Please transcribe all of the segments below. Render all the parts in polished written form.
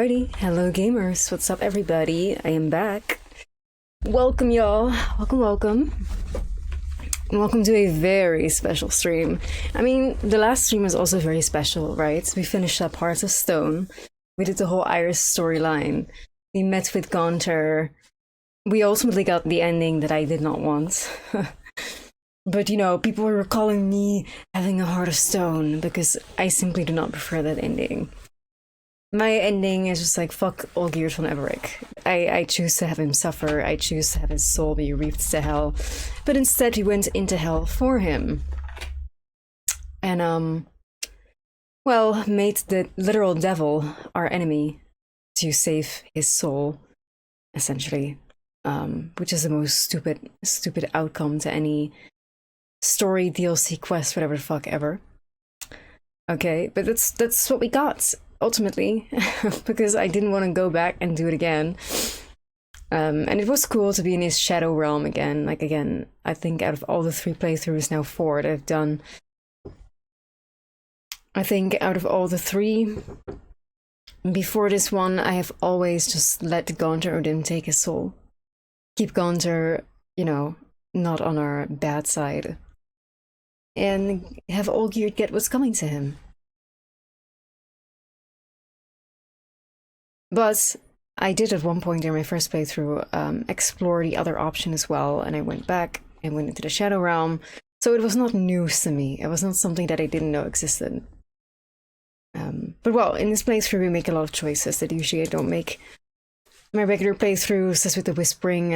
Alrighty, hello gamers, what's up everybody? I am back. Welcome y'all, welcome. Welcome to a very special stream. I mean, the last stream was also very special, right? We finished up Hearts of Stone. We did the whole Iris storyline. We met with Gaunter. We ultimately got the ending that I did not want. But you know, people were calling me having a Heart of Stone because I simply do not prefer that ending. My ending is just like, fuck Olgierd von Everec. I choose to have him suffer, I choose to have his soul be reaped to hell, but instead we went into hell for him. And, well, made the literal devil our enemy to save his soul, essentially. Which is the most stupid outcome to any story, DLC, quest, whatever the fuck ever. Okay, but that's what we got. Ultimately, because I didn't want to go back and do it again. And it was cool to be in his shadow realm again. Like, again, I think out of all the 3 playthroughs, now 4 that I've done, I think out of all the 3, before this one, I have always just let Gaunter Odin take his soul. Keep Gaunter, you know, not on our bad side. And have Olgierd get what's coming to him. But I did at one point during my first playthrough explore the other option as well, and I went back and went into the Shadow Realm, so it was not news to me. It was not something that I didn't know existed. But well, in this playthrough we make a lot of choices that usually I don't make. My regular playthroughs, as with the Whispering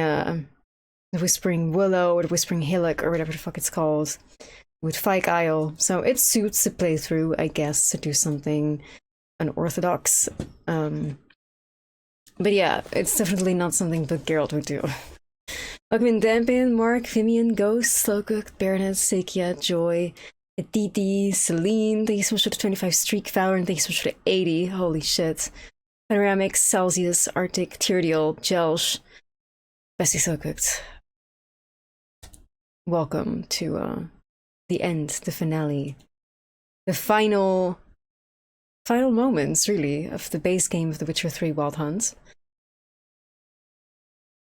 Willow or the Whispering Hillock or whatever the fuck it's called, with Fyke Isle, so it suits the playthrough, I guess, to do something unorthodox. But yeah, it's definitely not something that Geralt would do. Welcome in Dampin, Mark, Vimian, Ghost, Slowcook, Baronet, Sekia, Joy, Aditi, Celine, thank you so much for the 25 streak, Valorant, thank you so much for the 80, holy shit. Panoramics, Celsius, Arctic, Tyrdial, Jelsh, Bestie Slowcooked. Welcome to the end, the finale, the final moments, really, of the base game of The Witcher 3 Wild Hunt.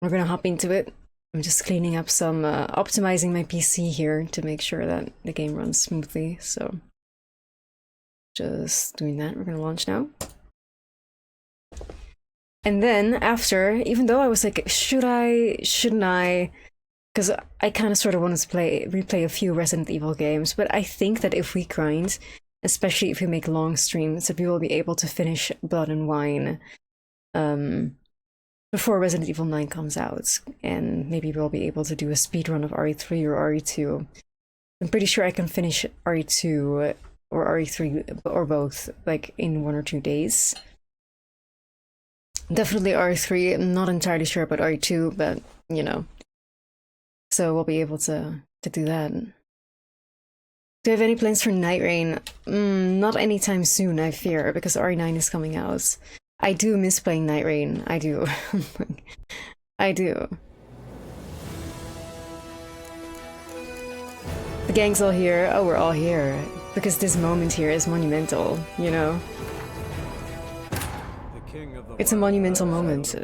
We're gonna hop into it. I'm just cleaning up some, optimizing my PC here to make sure that the game runs smoothly, so just doing that. We're gonna launch now. And then after, even though I was like, should I, shouldn't I? Because I kind of sort of wanted to replay a few Resident Evil games, but I think that if we grind, especially if we make long streams, that we will be able to finish Blood and Wine before Resident Evil 9 comes out, and maybe we'll be able to do a speedrun of RE3 or RE2. I'm pretty sure I can finish RE2 or RE3 or both, like, in 1 or 2 days. Definitely RE3, I'm not entirely sure about RE2, but, you know. So we'll be able to do that. Do you have any plans for Night Rain? Not anytime soon, I fear, because RE9 is coming out. I do miss playing Night Rain. I do. I do. The gang's all here. Oh, we're all here. Because this moment here is monumental, you know? It's a monumental moment.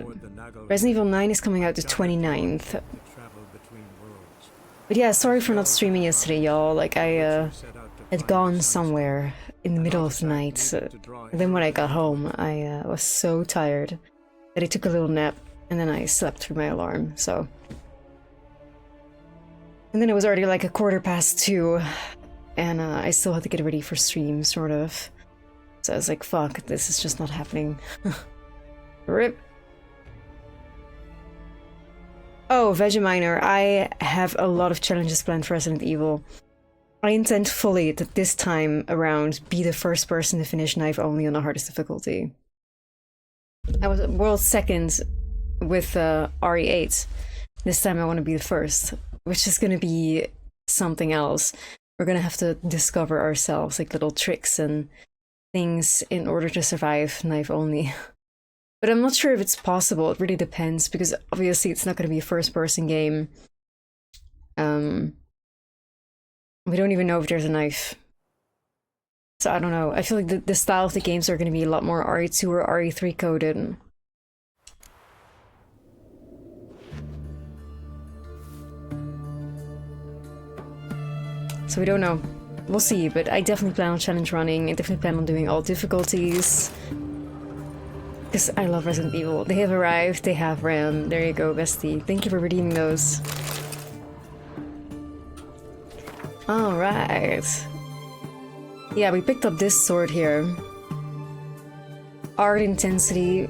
Resident Evil 9 is coming out the 29th. But yeah, sorry for not streaming yesterday, y'all. Like, I had gone somewhere in the middle of the night. And then when I got home, I was so tired that I took a little nap, and then I slept through my alarm, so. And then it was already like 2:15, and I still had to get ready for stream, sort of. So I was like, fuck, this is just not happening. RIP. Oh, Vegeminer, I have a lot of challenges planned for Resident Evil. I intend fully to this time around be the first person to finish Knife Only on the hardest difficulty. I was world second with RE8. This time I want to be the first, which is going to be something else. We're going to have to discover ourselves, like little tricks and things in order to survive Knife Only. But I'm not sure if it's possible. It really depends, because obviously it's not going to be a first-person game. We don't even know if there's a knife. So I don't know. I feel like the style of the games are going to be a lot more RE2 or RE3 coded. So we don't know. We'll see, but I definitely plan on challenge running. I definitely plan on doing all difficulties. Because I love Resident Evil. They have arrived, they have ran. There you go, bestie. Thank you for redeeming those. Alright. Yeah, we picked up this sword here. Art intensity.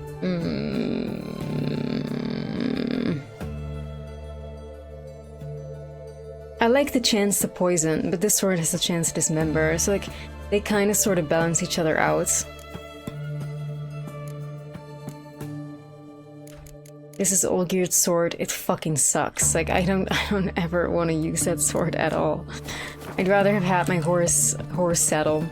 I like the chance to poison, but this sword has the chance to dismember, so like they kind of sort of balance each other out. This is Olgerd's sword. It fucking sucks. Like I don't ever want to use that sword at all. I'd rather have had my horse saddle.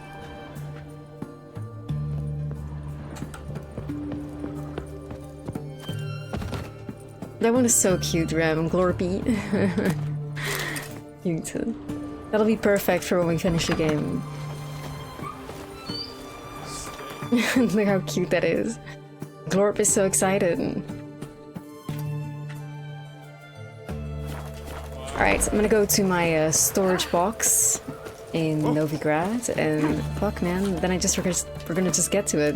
That one is so cute, Ram. Glorpy. Cute. That'll be perfect for when we finish the game. Look how cute that is. Glorp is so excited. Alright, so I'm gonna go to my storage box in Novigrad, and fuck man, then we're gonna just get to it.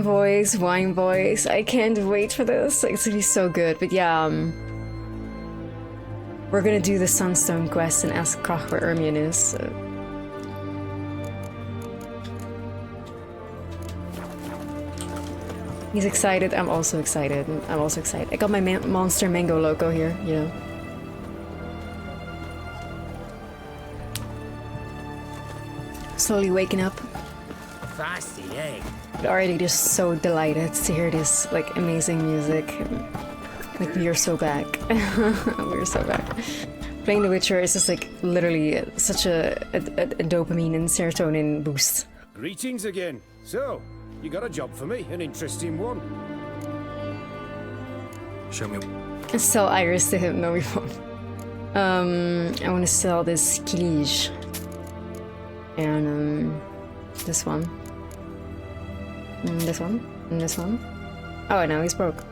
Voice, wine voice, I can't wait for this, like, it's gonna be so good, but yeah, we're gonna do the Sunstone quest and ask Krach where Ermion is, so. He's excited, I'm also excited. I got my monster mango loco here, you know. Slowly waking up. Feisty, eh? But already just so delighted to hear this, like, amazing music. Like, we are so back. We're so back. Playing The Witcher is just, like, literally such a dopamine and serotonin boost. Greetings again. So, you got a job for me, an interesting one. Show me. Sell Iris to him, no we won't. I want to sell this Kilige. And, this one. And this one. And this one. Oh, now he's broke.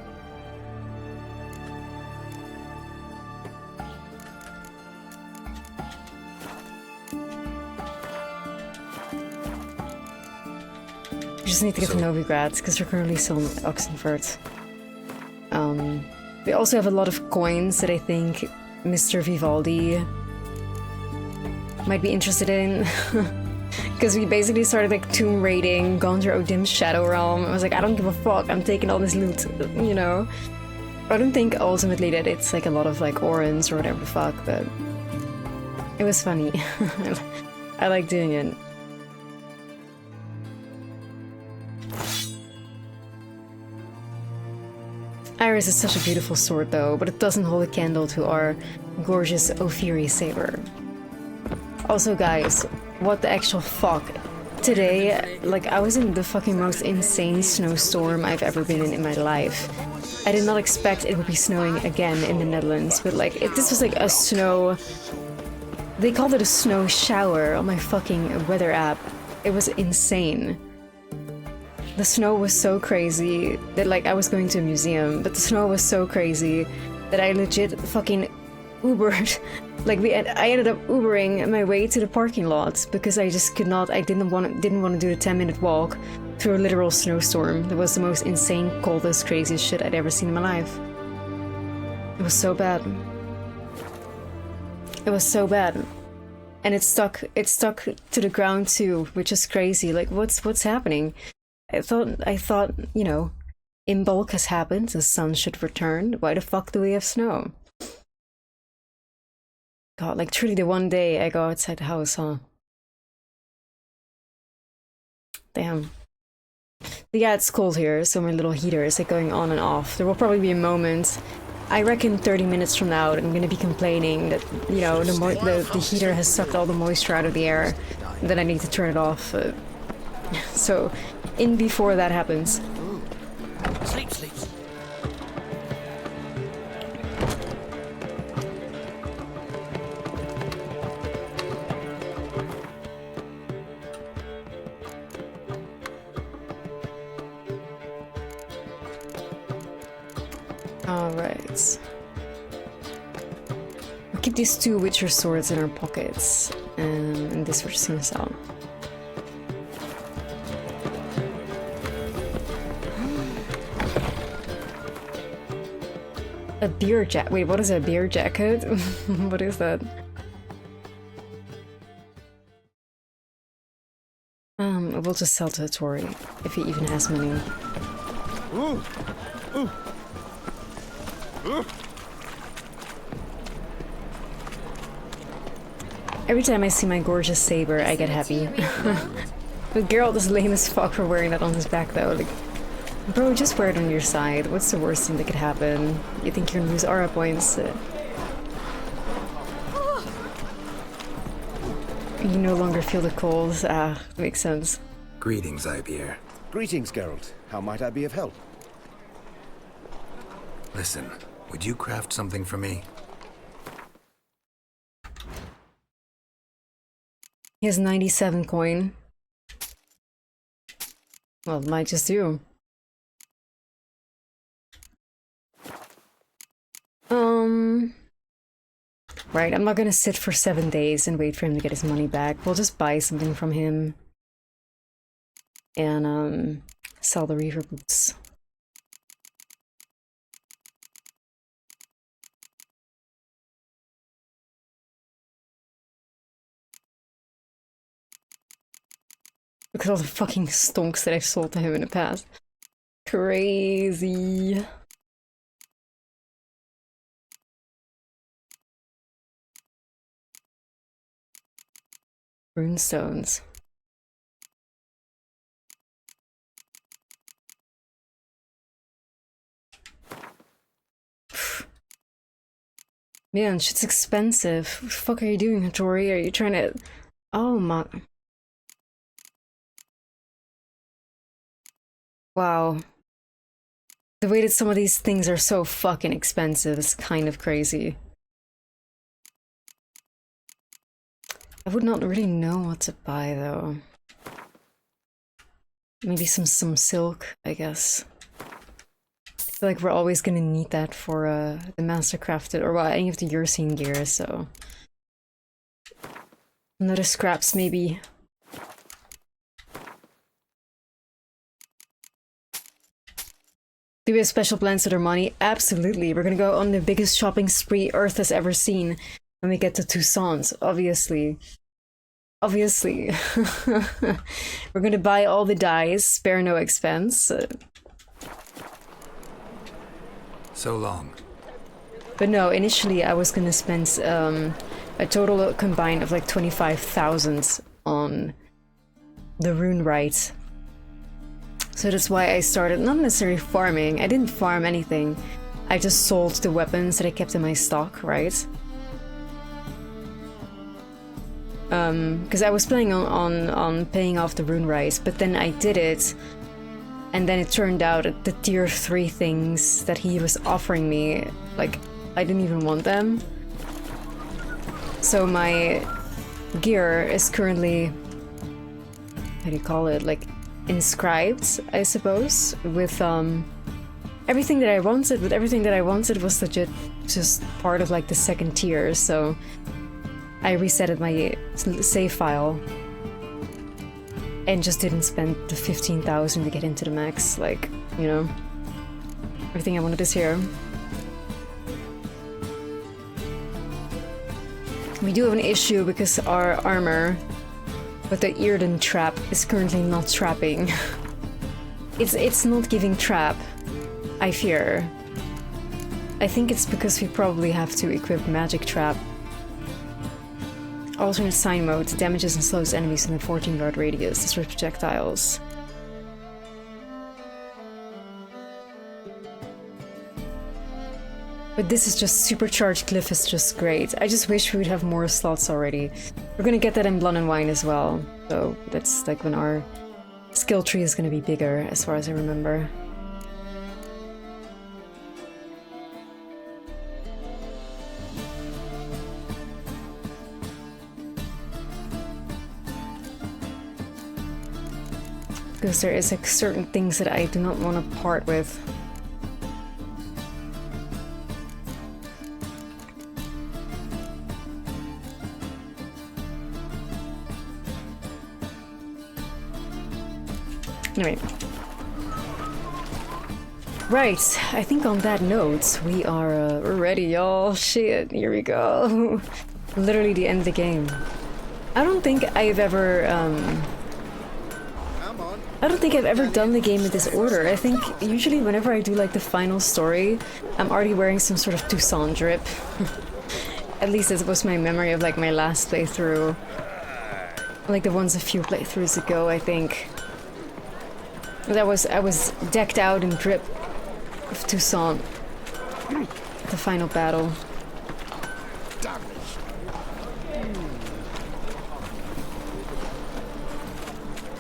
We just need to get to Novigrad, because we're currently still in Oxenfurt. We also have a lot of coins that I think Mr. Vivaldi might be interested in. Because we basically started like tomb raiding, gone through Odim's Shadow Realm. I was like, I don't give a fuck, I'm taking all this loot, you know? I don't think ultimately that it's like a lot of like Orans or whatever the fuck, but it was funny. I like doing it. Iris is such a beautiful sword though, but it doesn't hold a candle to our gorgeous Ophiri saber. Also guys, what the actual fuck? Today, like, I was in the fucking most insane snowstorm I've ever been in my life. I did not expect it would be snowing again in the Netherlands, but like, this was like a snow... They called it a snow shower on my fucking weather app. It was insane. The snow was so crazy that, like, I was going to a museum, but the snow was so crazy that I legit fucking Ubered. Like, I ended up Ubering my way to the parking lot because I just could not, I didn't want to do a 10-minute walk through a literal snowstorm. That was the most insane, coldest, craziest shit I'd ever seen in my life. It was so bad. It was so bad. And it stuck to the ground too, which is crazy. Like, what's happening? I thought, you know, Imbolc has happened, the sun should return. Why the fuck do we have snow? God, like truly the one day I go outside the house, huh? Damn. But yeah, it's cold here, so my little heater is like going on and off. There will probably be a moment, I reckon 30 minutes from now, that I'm gonna be complaining that, you know, the heater has sucked all the moisture out of the air, and then I need to turn it off. So, in before that happens. Sleep. Alright. We'll keep these 2 Witcher swords in our pockets. And this we're just gonna sell. A beer jacket. Wait, what is a beer jacket? What is that? We'll just sell to Tori if he even has money. Ooh. Ooh. Ooh. Every time I see my gorgeous saber, I get happy. But Geralt is lame as fuck for wearing that on his back though. Like, bro, just wear it on your side. What's the worst thing that could happen? You think you're gonna lose aura points? You no longer feel the cold. Ah, makes sense. Greetings, Ibeer. Greetings, Geralt. How might I be of help? Listen, would you craft something for me? He has 97 coin. Well, it might just do. Right, I'm not gonna sit for 7 days and wait for him to get his money back. We'll just buy something from him. And, sell the Reaver boots. Look at all the fucking stonks that I've sold to him in the past. Crazy. Runestones. Man, shit's expensive. What the fuck are you doing, Hattori? Are you trying to... Oh my... Wow. The way that some of these things are so fucking expensive is kind of crazy. I would not really know what to buy, though. Maybe some silk, I guess. I feel like we're always gonna need that for the Mastercrafted, or well, any of the Ursine gear, so... Another scraps, maybe. Do we have special plans with our money? Absolutely. We're gonna go on the biggest shopping spree Earth has ever seen when we get to Toussaint, obviously. Obviously. We're gonna buy all the dyes, spare no expense. So long. But no, initially I was gonna spend a total combined of like 25,000 on the rune rite. So that's why I started not necessarily farming. I didn't farm anything. I just sold the weapons that I kept in my stock, right? Because I was planning on paying off the rune rite, but then I did it, and then it turned out that the tier 3 things that he was offering me, like, I didn't even want them. So my gear is currently, how do you call it, like, inscribed, I suppose, with everything that I wanted, but everything that I wanted was legit just part of like the second tier, so I resetted my save file and just didn't spend the 15,000 to get into the max, like, you know, everything I wanted is here. We do have an issue because our armor, but the Earden trap is currently not trapping. It's not giving trap, I fear. I think it's because we probably have to equip magic trap. Alternate sign mode damages and slows enemies in a 14-yard radius, destroys projectiles. But this is just supercharged glyph is just great. I just wish we would have more slots already. We're gonna get that in Blood and Wine as well. So that's like when our skill tree is gonna be bigger, as far as I remember. Because there is like certain things that I do not want to part with. Anyway. Right, I think on that note, we are we're ready, y'all. Shit, here we go. Literally the end of the game. I don't think I've ever done the game in this order. I think usually whenever I do like the final story, I'm already wearing some sort of Toussaint drip. At least this was my memory of like my last playthrough. Like the ones a few playthroughs ago, I think. I was decked out in drip of Toussaint. The final battle.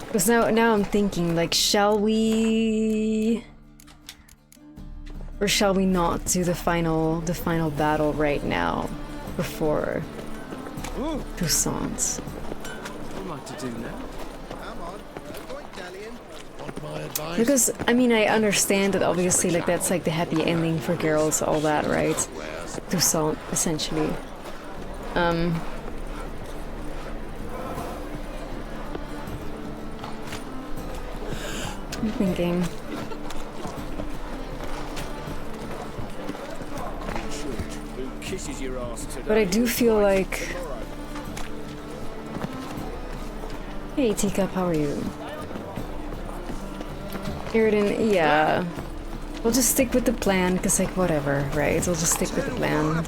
Because now I'm thinking, like, shall we... Or shall we not do the final battle right now? Before... Toussaint. What to do now? Because, I mean, I understand that obviously, like, that's like the happy ending for Geralt, all that, right? Toussaint, essentially. I'm thinking... But I do feel like... Hey, Teacup, how are you? Iriden, yeah. We'll just stick with the plan, because, like, whatever, right? We'll just stick with the plan.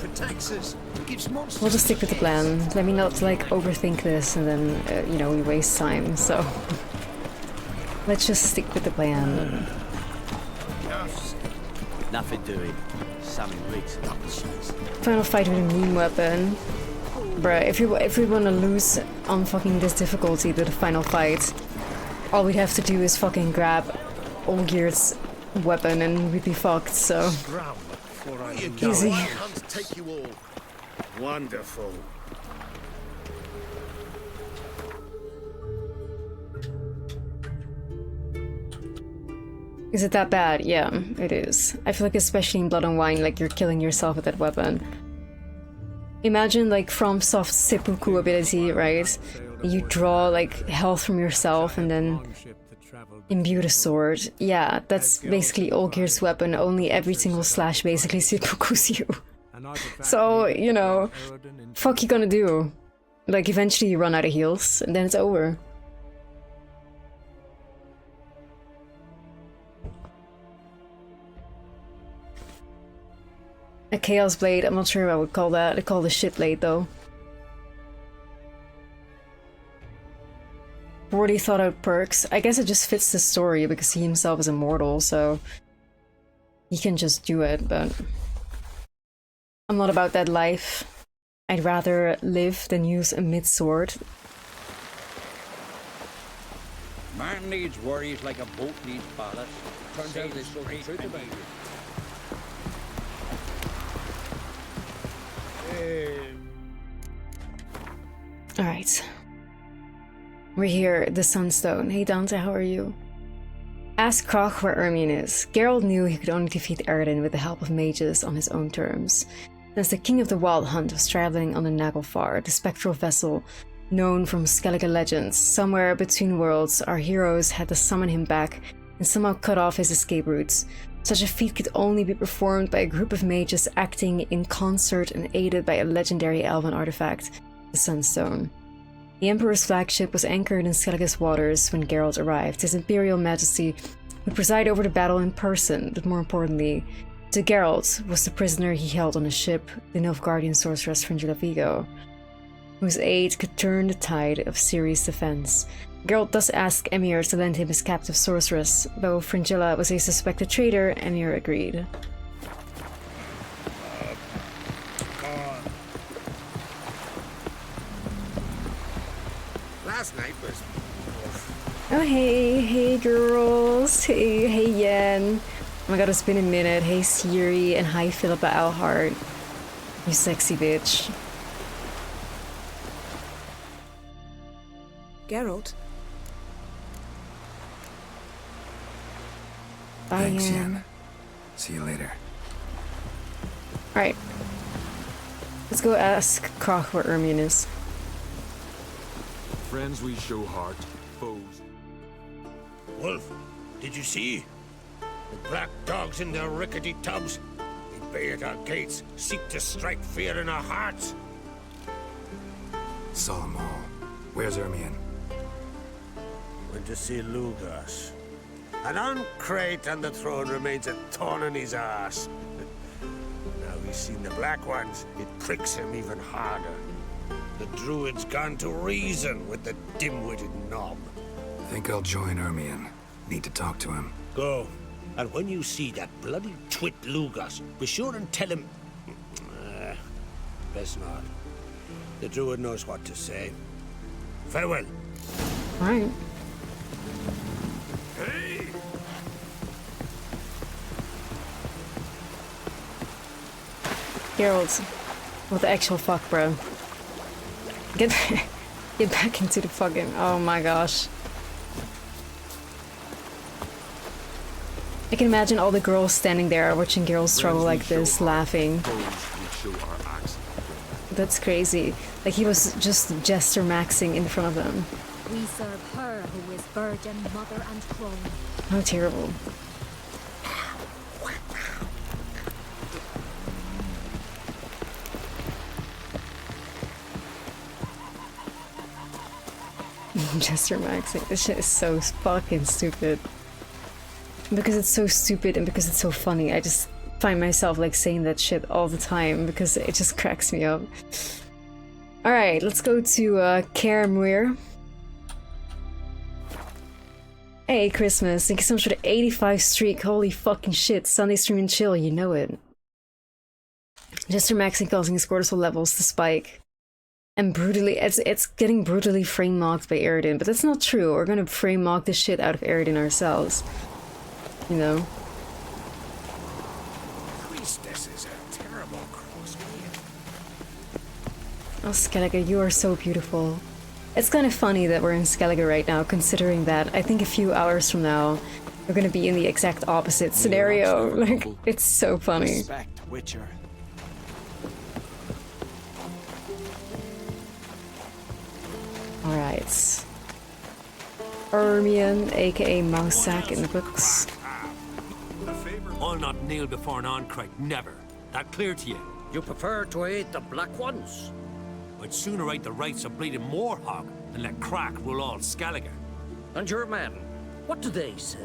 We'll just stick with the plan. Let me not, like, overthink this, and then, you know, we waste time, so... Let's just stick with the plan. Nothing doing. Sammy Riggs. Final fight with a meme weapon. Bruh, if we wanna lose on fucking this difficulty to the final fight, all we'd have to do is fucking grab Olgir's weapon and we'd be fucked, so... Easy. Wonderful. Is it that bad? Yeah, it is. I feel like especially in Blood and Wine, like you're killing yourself with that weapon. Imagine like FromSoft's seppuku ability, right? You draw like health from yourself and then imbue the sword. Yeah, that's basically Olgir's weapon, only every single slash basically seppukus you. So, you know, fuck you gonna do? Like eventually you run out of heals and then it's over. A Chaos Blade, I'm not sure what I would call that. I call it a shit blade though. 40 thought out perks. I guess it just fits the story because he himself is immortal, so he can just do it, but I'm not about that life. I'd rather live than use a mid-sword. Man needs worries like a boat needs ballast. Turns out this will be truth about it. Alright. We're here, the Sunstone. Hey Dante, how are you? Ask Kroch where Ermion is. Geralt knew he could only defeat Eredin with the help of mages on his own terms. Since the King of the Wild Hunt was traveling on the Naglfar, the spectral vessel known from Skellige legends, somewhere between worlds, our heroes had to summon him back and somehow cut off his escape routes. Such a feat could only be performed by a group of mages acting in concert and aided by a legendary elven artifact, the Sunstone. The Emperor's flagship was anchored in Skellige's waters when Geralt arrived. His Imperial Majesty would preside over the battle in person, but more importantly, to Geralt was the prisoner he held on a ship, the Nilfgaardian sorceress Fringilla Vigo, whose aid could turn the tide of Ciri's defense. Geralt thus asked Emhyr to lend him his captive sorceress. Though Fringilla was a suspected traitor, Emhyr agreed. Last night was... Oh hey girls, hey Yen. Oh my god, it's been a minute. Hey Ciri, and hi Philippa Alhart. You sexy bitch. Geralt? Bye, Thanks, Yen. Yen. See you later. Alright. Let's go ask Kroch where Ermion is. Friends we show heart, foes. Wolf, did you see? The black dogs in their rickety tubs. They bay at our gates, seek to strike fear in our hearts. Saw them all. Where's Ermion? Went to see Lugas. An uncrate on the throne remains a thorn in his arse. Now he's seen the Black Ones, it pricks him even harder. The druid's gone to reason with the dim-witted knob. Think I'll join Ermion. Need to talk to him. Go. And when you see that bloody twit Lugas, be sure and tell him... best not. The druid knows what to say. Farewell. Alright. Hey! Geralt. What the actual fuck, bro? Get back into the fucking... Oh my gosh. I can imagine all the girls standing there watching Geralt struggle like this, laughing. That's crazy. Like he was just jester maxing in front of them. We serve her who is virgin, mother, and crone. How terrible. Jester maxing. This shit is so fucking stupid. Because it's so stupid and because it's so funny, I just find myself like saying that shit all the time because it just cracks me up. Alright, let's go to Kaer Muir. Hey, Christmas. Thank you so much for the 85 streak. Holy fucking shit. Sunday stream and chill, you know it. Jester maxing causing his cortisol levels to spike. And brutally, it's getting brutally frame mocked by Eredin, but that's not true. We're gonna frame mock the shit out of Eredin ourselves. You know? Priestess is a terrible crossplayer. Oh, Skellige, you are so beautiful. It's kind of funny that we're in Skellige right now, considering that I think a few hours from now, we're gonna be in the exact opposite scenario. Like, it's so funny. Respect, Witcher. Alright. Ermion, aka Mousesack in the books. I'll not kneel before an Oncrite, never. That clear to you? You prefer to aid the Black Ones? I'd sooner right the rights of bleeding Moorhog than let Crack rule all Skellige. And your men, what do they say?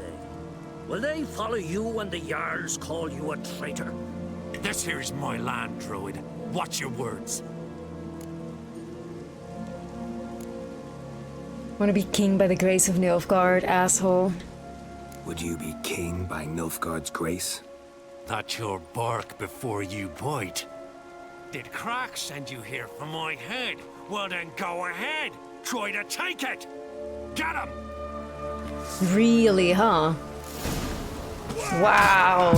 Will they follow you when the Jarls call you a traitor? This here's my land, Druid. Watch your words. Wanna be king by the grace of Nilfgaard, asshole? Would you be king by Nilfgaard's grace? That's your bark before you bite. Did Crack send you here for my head? Well then go ahead. Try to take it. Get him! Really, huh? Wow.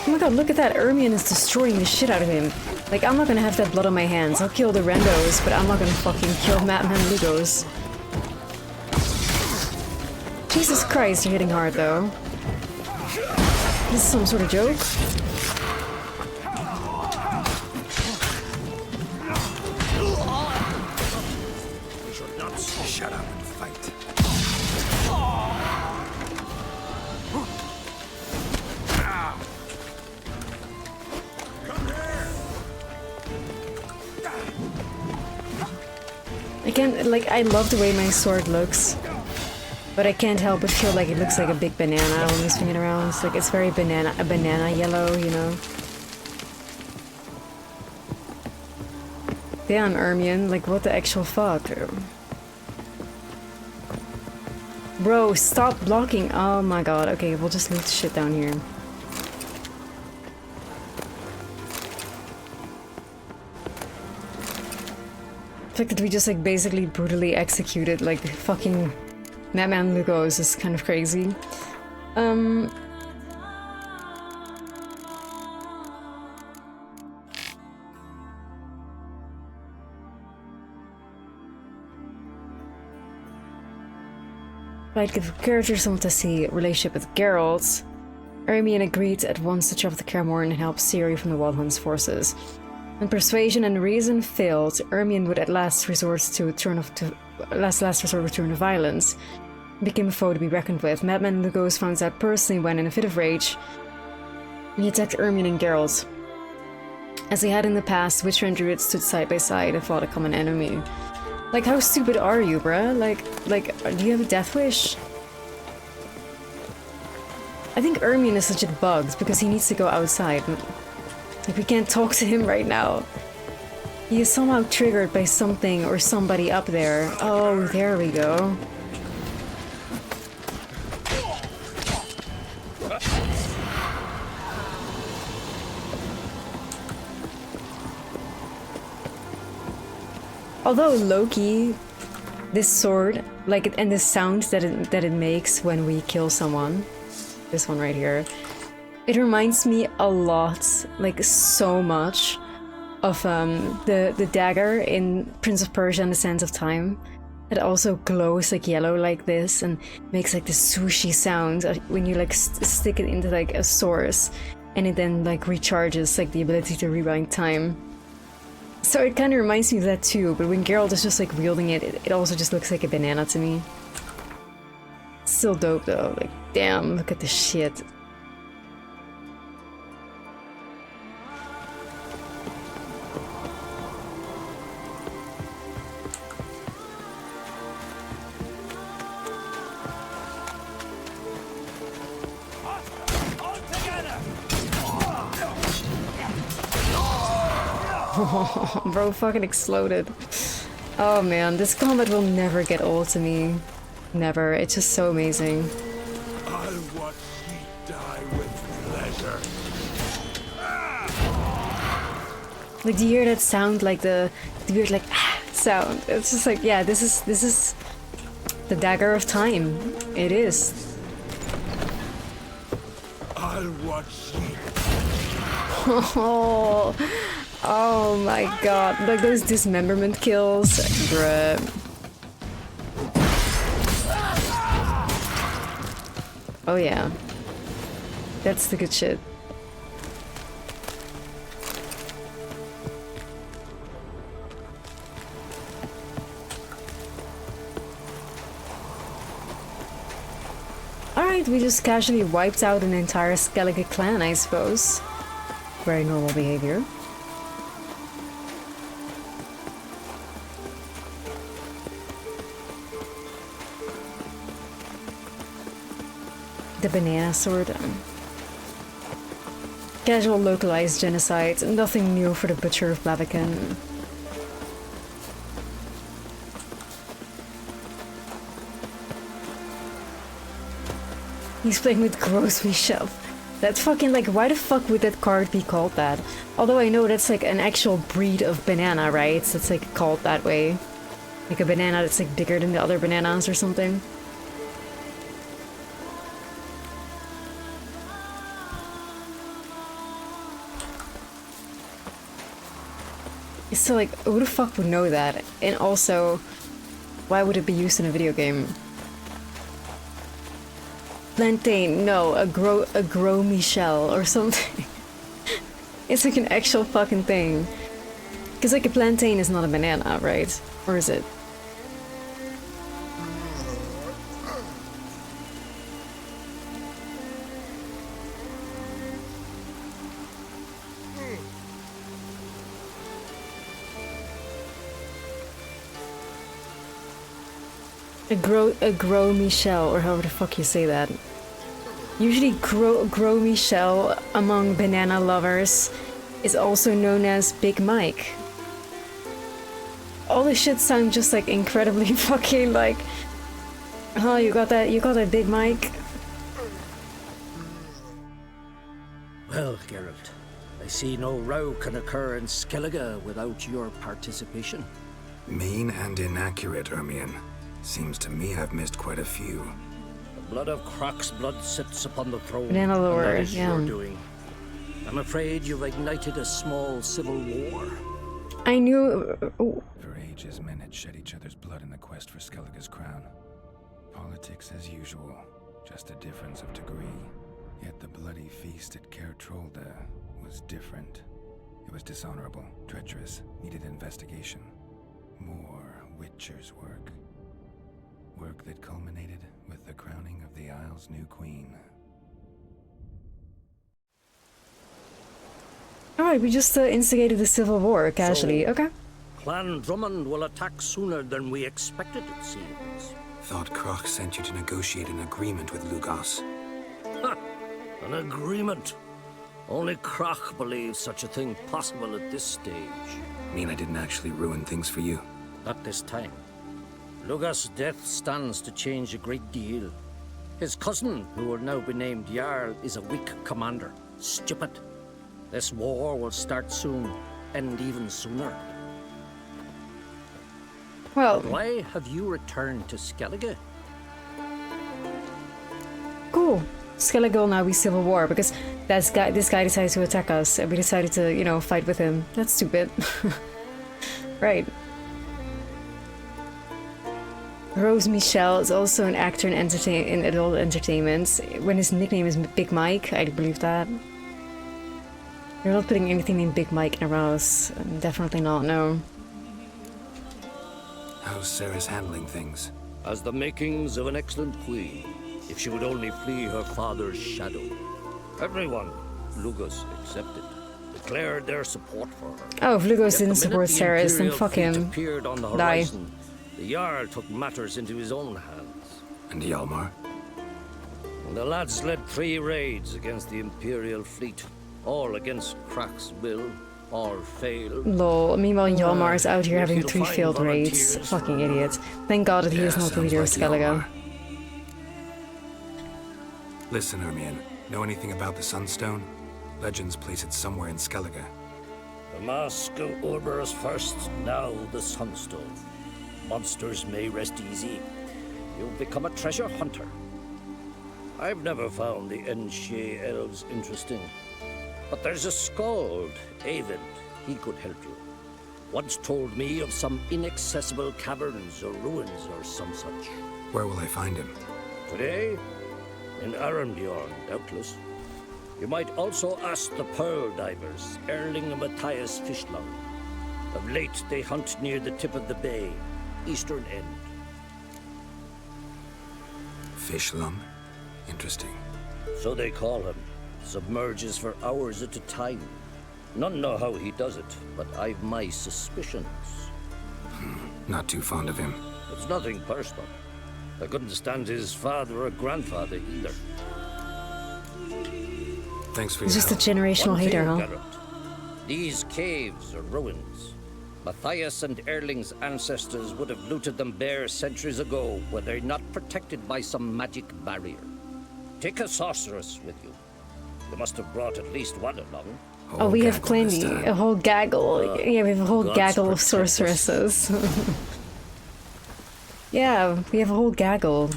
Oh my god, look at that. Ermion is destroying the shit out of him. Like, I'm not gonna have that blood on my hands. I'll kill the randos, but I'm not gonna fucking kill Madman Lugos. Jesus Christ, you're hitting hard though. This is some sort of joke? Shut up and fight. I can't, like, I love the way my sword looks. But I can't help but feel like it looks like a big banana when we swing it around. It's like, it's very a banana yellow, you know? Damn, Ermion, like, what the actual fuck? Bro, stop blocking! Oh my god, okay, we'll just leave the shit down here. The fact that we just, like, basically brutally executed, like, fucking Madman Lugos is kind of crazy. I'd give characters want to see a relationship with Geralt. Ermion agreed at once to travel to Kaer Morhen and help Ciri from the Wild Hunt's forces. When persuasion and reason failed, Ermion would at last resort to last resort return to violence. Became a foe to be reckoned with. Madman the Ghost found out personally when, in a fit of rage, he attacked Ermion and Geralt. As he had in the past, Witcher and Druid stood side by side and fought a common enemy. Like, how stupid are you, bruh? Like, do you have a death wish? I think Ermion is such a bugged because he needs to go outside. Like, we can't talk to him right now. He is somehow triggered by something or somebody up there. Oh, there we go. Although Loki, this sword, like, and the sound that it makes when we kill someone, this one right here, it reminds me a lot, like so much, of the dagger in Prince of Persia and the Sands of Time. It also glows like yellow like this and makes like this swooshy sound when you like stick it into like a source, and it then like recharges like the ability to rewind time. So it kind of reminds me of that too, but when Geralt is just like wielding it, it also just looks like a banana to me. Still dope though, like damn, look at this shit. Bro fucking exploded. Oh man, this combat will never get old to me. Never. It's just so amazing. I'll watch thee die with pleasure. Like, do you hear that sound? Like the weird like sound. It's just like, yeah, this is the dagger of time. It is. I'll watch thee. Oh my god, like those dismemberment kills, bruh. Oh yeah, that's the good shit. Alright, we just casually wiped out an entire Skellige clan, I suppose. Very normal behavior. The banana sword. Casual localized genocide, nothing new for the Butcher of Blaviken. He's playing with Gross Michelle. That fucking, like, why the fuck would that card be called that? Although I know that's like an actual breed of banana, right? So it's like called that way. Like a banana that's like bigger than the other bananas or something. So like, who the fuck would know that? And also, why would it be used in a video game? Plantain, no, a grow Michelle or something. It's like an actual fucking thing. Because like a plantain is not a banana, right? Or is it? A grow Michelle, or however the fuck you say that. Usually grow Michelle among banana lovers is also known as Big Mike. All this shit sound just like incredibly fucking like, oh, you got that Big Mike? Well, Geralt, I see no row can occur in Skellige without your participation. Mean and inaccurate, Ermion. Seems to me I've missed quite a few. The blood of Croc's blood sits upon the throne, Banana and lore, that is yeah. your doing. I'm afraid you've ignited a small civil war. I knew. For ages, men had shed each other's blood in the quest for Skellige's crown. Politics as usual, just a difference of degree. Yet the bloody feast at Caer Trolda was different. It was dishonorable, treacherous, needed investigation. More Witcher's work. work that culminated with the crowning of the Isle's new queen. Alright, we just instigated the Civil War, casually. So- Okay. Clan Drummond will attack sooner than we expected, it seems. Thought Croc sent you to negotiate an agreement with Lugos. An agreement. Only Croc believes such a thing possible at this stage. Mean I didn't actually ruin things for you? Not this time. Lugos' death stands to change a great deal. His cousin, who will now be named Jarl, is a weak commander. Stupid. This war will start soon, end even sooner. Well, Why have you returned to Skellige? cool. Skellige will now be Civil War because this guy decided to attack us and we decided to, you know, fight with him. That's stupid. Right. Rose Michel is also an actor in adult entertainment. When his nickname is Big Mike, I believe that. You're not putting anything named Big Mike in a Rose. Definitely not, no. How's Sarah's handling things? As the makings of an excellent queen, if she would only flee her father's shadow. Everyone, Lugos excepted, declared their support for her. Oh, if Lugos Yet didn't the support minute the Sarah's, then Imperial fuck fleet him. appeared on the Die. horizon, the Jarl took matters into his own hands. And Hjalmar? The lads led 3 raids against the Imperial fleet, all against Croc's will, all failed. Lol. Meanwhile, Hjalmar's out here Yet having he'll 3 find failed raids. volunteers Fucking for- idiot. Thank God that he is not the sounds leader of like Skellige. Hjalmar. Listen, Ermion. Know anything about the Sunstone? Legends place it somewhere in Skellige. The mask of Urberus first, now the Sunstone. Monsters may rest easy. You've become a treasure hunter. I've never found the Enshe elves interesting. But there's a skald, Avid. He could help you. Once told me of some inaccessible caverns or ruins or some such. Where will I find him? Today, in Arambjorn, doubtless. You might also ask the Pearl Divers, Erling and Matthias Fishlung. Of late, they hunt near the tip of the bay, eastern end. Fishlung? Interesting. So they call him. Submerges for hours at a time. None know how he does it, but I've my suspicions. Not too fond of him. It's nothing personal. I couldn't stand his father or grandfather either. Thanks for He's your just a help. generational One hater, thing, huh? Geralt. These caves are ruins. Matthias and Erling's ancestors would have looted them bare centuries ago were they not protected by some magic barrier. Take a sorceress with you. You must have brought at least one along. Oh, we have gaggle this plenty. time. A whole gaggle. Yeah, we have a whole God's gaggle of protect us. sorceresses. Yeah, we have a whole gaggle.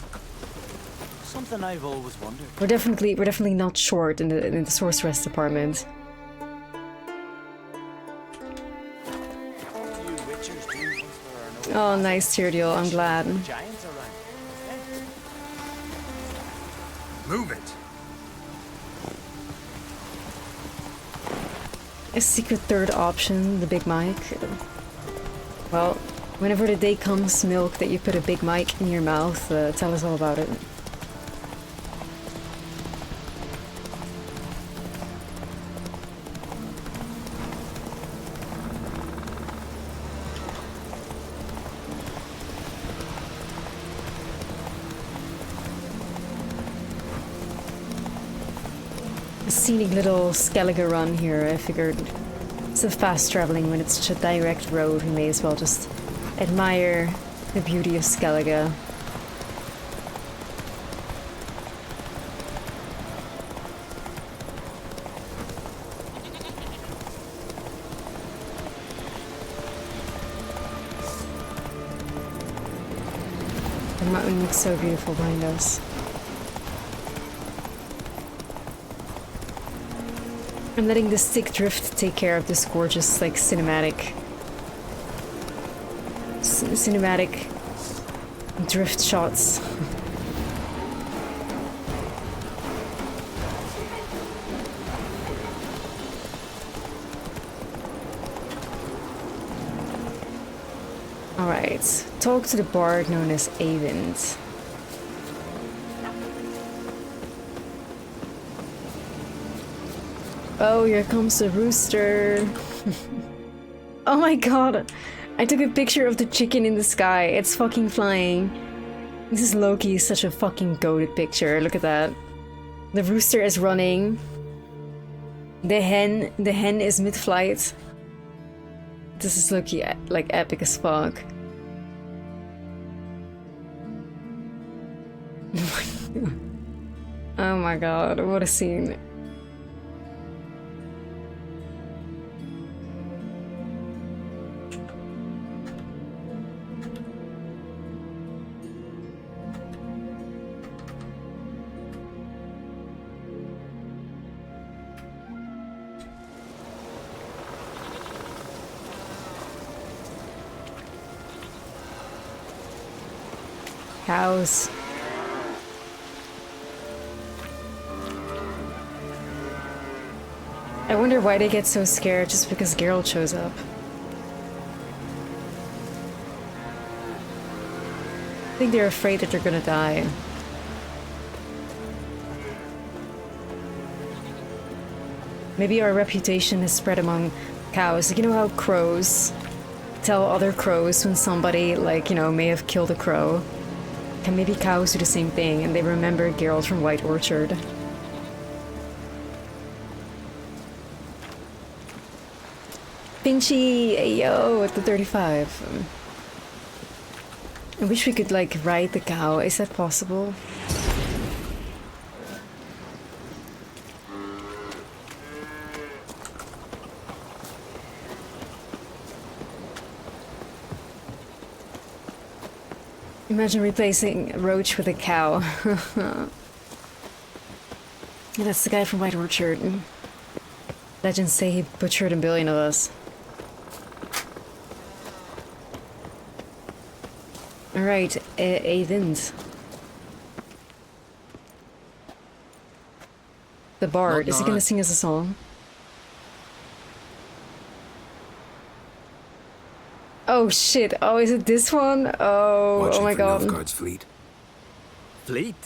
Something I've always wondered. We're definitely not short in the sorceress department. You witchers do once there are no Oh, nice Tyrdale. I'm glad. giants around. Move it! A secret third option, the Big Mike. Well, whenever the day comes, Milk, that you put a Big Mike in your mouth, tell us all about it. A scenic little Skellige run here, I figured. It's a fast traveling when it's such a direct road, we may as well just admire the beauty of Skellige. The mountain looks so beautiful behind us. I'm letting the stick drift take care of this gorgeous, like, cinematic drift shots. Alright, talk to the bard known as Avent. Oh, here comes the rooster. Oh my god, I took a picture of the chicken in the sky. It's fucking flying. This is Loki, such a fucking goated picture. Look at that. The rooster is running. The hen is mid-flight. This is Loki, like, epic as fuck. Oh my god, what a scene. Cows. I wonder why they get so scared just because Geralt shows up. I think they're afraid that they're gonna die. Maybe our reputation is spread among cows. You know how crows tell other crows when somebody, like, you know, may have killed a crow? And maybe cows do the same thing, and they remember Geralt from White Orchard. Pinchy, yo, at the 35. I wish we could, like, ride the cow. Is that possible? Imagine replacing Roach with a cow. Yeah, that's the guy from White Orchard. Legends say he butchered a billion of us. Alright, Avent. The bard, is he gonna sing us a song? Oh shit, oh is it this one? Oh my god. Nilfgaard's fleet. Fleet?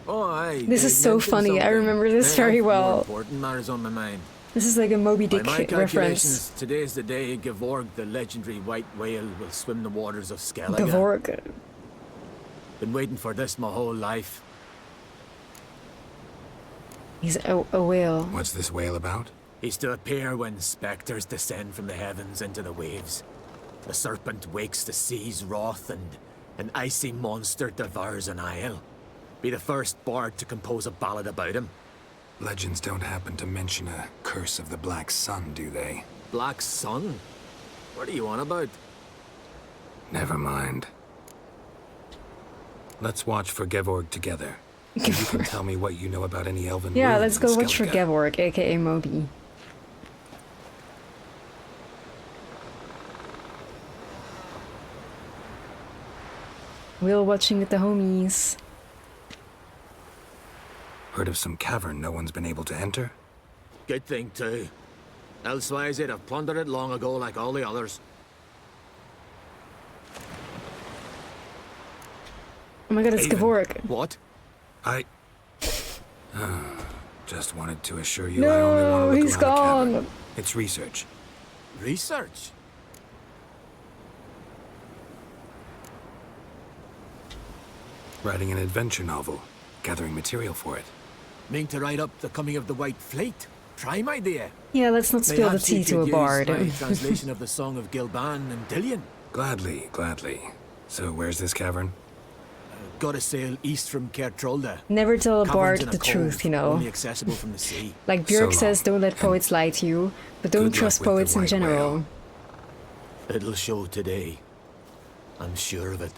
Oh, aye. This is so funny, I remember this very well. Important matters on my mind. This is like a Moby Dick By my reference. calculations, today's the day Gevorg, the legendary white whale, will swim the waters of Skellige. Gevorg. Been waiting for this my whole life. He's a whale. What's this whale about? He's to appear when spectres descend from the heavens into the waves. The serpent wakes the sea's wrath, and an icy monster devours an isle. Be the first bard to compose a ballad about him. Legends don't happen to mention a curse of the Black Sun, do they? Black Sun? What are you on about? Never mind. Let's watch for Gevorg together. You can tell me what you know about any elven Yeah, runes let's in go watch for Skellige. Gevorg, aka Moby. Whale watching with the homies. Heard of some cavern no one's been able to enter? Good thing, too. Elsewise, they'd have plundered it long ago like all the others. Oh my god, it's Avent. Gevorg. What? I... just wanted to assure you I only want to No, look he's around the gone. cavern. It's research. Research? Writing an adventure novel. Gathering material for it. Mean to write up the coming of the White Fleet? Prime idea. Yeah, let's not spill the Perhaps you tea to a could bard. use my translation of the Song of Gilban and Dillion. Gladly, gladly. So where's this cavern? Gotta sail east from Kertrolda. Never tell a bard Caverns in the cove, truth, you know. Only accessible from the sea. Like Björk So says, long. don't let poets lie to you, but don't Good luck trust with the poets in white general. whale. It'll show today. I'm sure of it.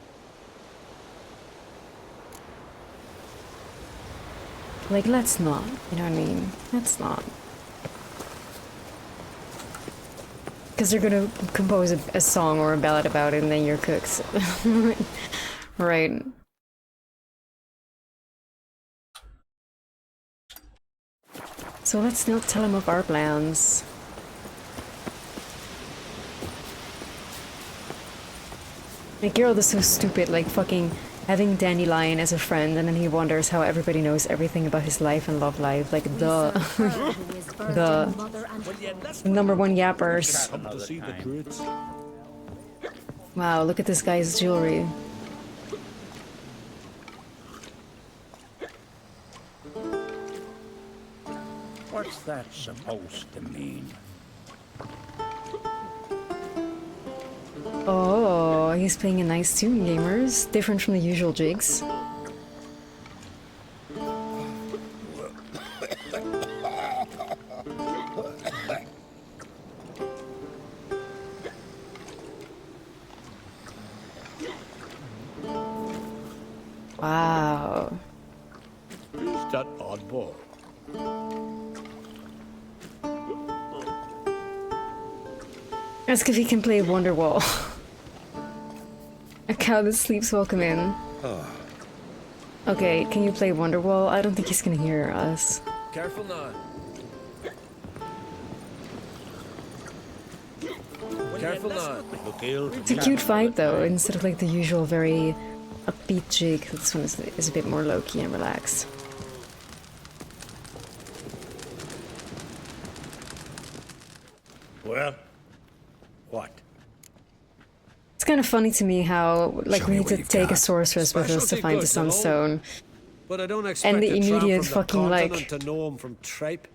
Like, let's not, you know what I mean? Let's not. Because they're gonna compose a song or a ballad about it and then you're cooked. Right. So let's not tell him of our plans. Like, Geralt is so stupid, like fucking having Dandelion as a friend, and then he wonders how everybody knows everything about his life and love life. Like, the number one yappers. Wow, look at this guy's jewelry. What's that supposed to mean? Oh, he's playing a nice tune, gamers. Different from the usual jigs. Wow. Who's that oddball? Ask if he can play Wonderwall. A cow that sleeps, welcome in. Okay, can you play Wonderwall? I don't think he's gonna hear us. Careful now. Careful now. It's a cute fight though, instead of like the usual very upbeat jig. This one is a bit more low-key and relaxed. Well, what? It's kind of funny to me how, like, Show we me need what to you've take a got. sorceress with us to find the Sunstone. But I don't expect And the a tramp immediate from the fucking, like- continent to know him from tripe.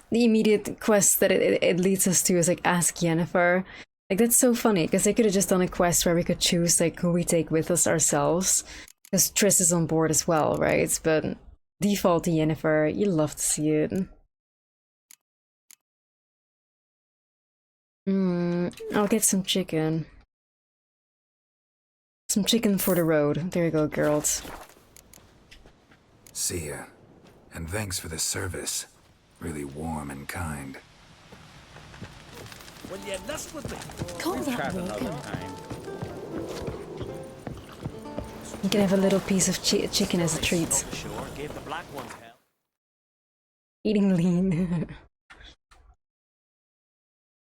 The immediate quest that it leads us to is like ask Yennefer. Like, that's so funny because they could have just done a quest where we could choose like who we take with us ourselves, because Triss is on board as well, right? But default to Yennefer, you love to see it. I'll get some chicken. Some chicken for the road. There you go, girls. See ya. And thanks for the service. Really warm and kind. Will you list with me? Call that Another walking. time. You can have a little piece of chicken as a treat. Sure, gave the black ones hell. Eating lean.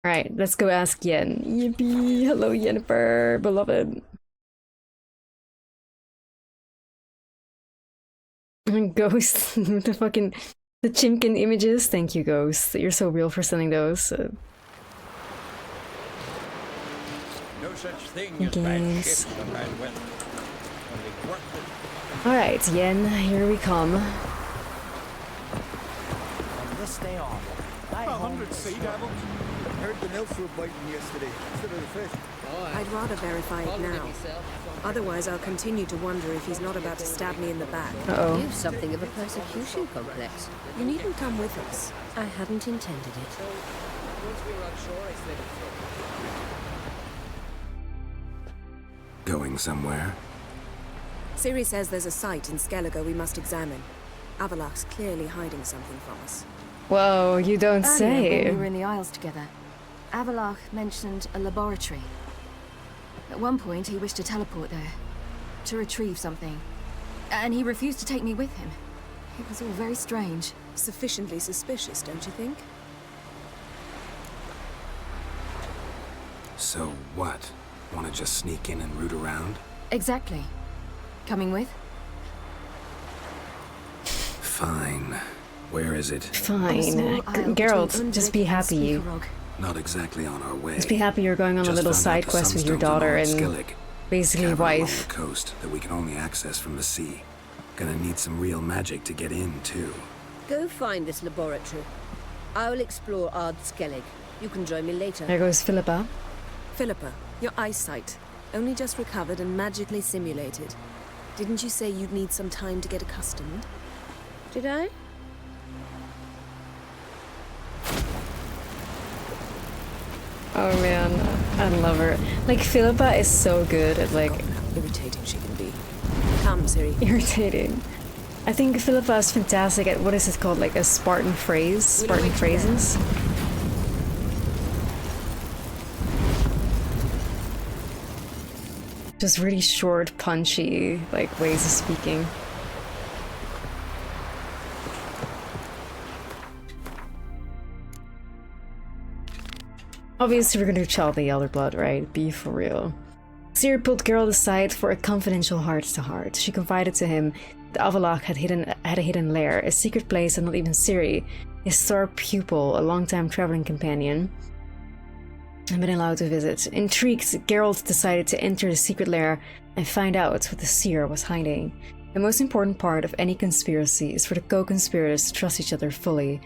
Alright, let's go ask Yen. Yippee! Hello, Yennefer, beloved. Ghost with the fucking the chimkin images. Thank you, Ghost. You're so real for sending those. No such thing as bad Games. ships and bad weather. Only work with Alright, Yen, here we come. From this day on, I own the sea sword. devils. Heard the nymphs were biting yesterday instead of the fish. I'd rather verify it now. Otherwise, I'll continue to wonder if he's not about to stab me in the back. Uh-oh. You've something of a persecution complex. You needn't come with us. I hadn't intended it. Going somewhere? Ciri says there's a site in Skellige we must examine. Avalach's clearly hiding something from us. Whoa, you don't Earlier, say. when we were in the Isles together, Avalach mentioned a laboratory. At one point, he wished to teleport there, to retrieve something. And he refused to take me with him. It was all very strange. Sufficiently suspicious, don't you think? So what? Wanna just sneak in and root around? Exactly. Coming with? Fine. Where is it? Fine. Small isle Geralt, between just Undvik be and happy. Spiekerog. Not exactly on our way. Just be happy you're going on a Just little found out side the quest with your Sunstones are daughter all in and Skellige. basically Cavern along wife. the coast that we can only access from the sea. Gonna need some real magic to get in, too. Go find this laboratory. I will explore Ard Skellig. You can join me later. There goes Philippa. Philippa, your eyesight. Only just recovered and magically simulated. Didn't you say you'd need some time to get accustomed? Did I? Oh man, I love her. Like, Philippa is so good at like Irritating she can be. Come, Ciri. irritating. I think Philippa is fantastic at what is it called? Like a Spartan phrase? Spartan phrases? Just really short, punchy, like ways of speaking. Obviously, we're gonna do Child of the Elder Blood, right? Be for real. Seer pulled Geralt aside for a confidential heart-to-heart. She confided to him that Avallac'h had a hidden lair, a secret place that not even Ciri, his star pupil, a long-time traveling companion, had been allowed to visit. Intrigued, Geralt decided to enter the secret lair and find out what the Seer was hiding. The most important part of any conspiracy is for the co-conspirators to trust each other fully,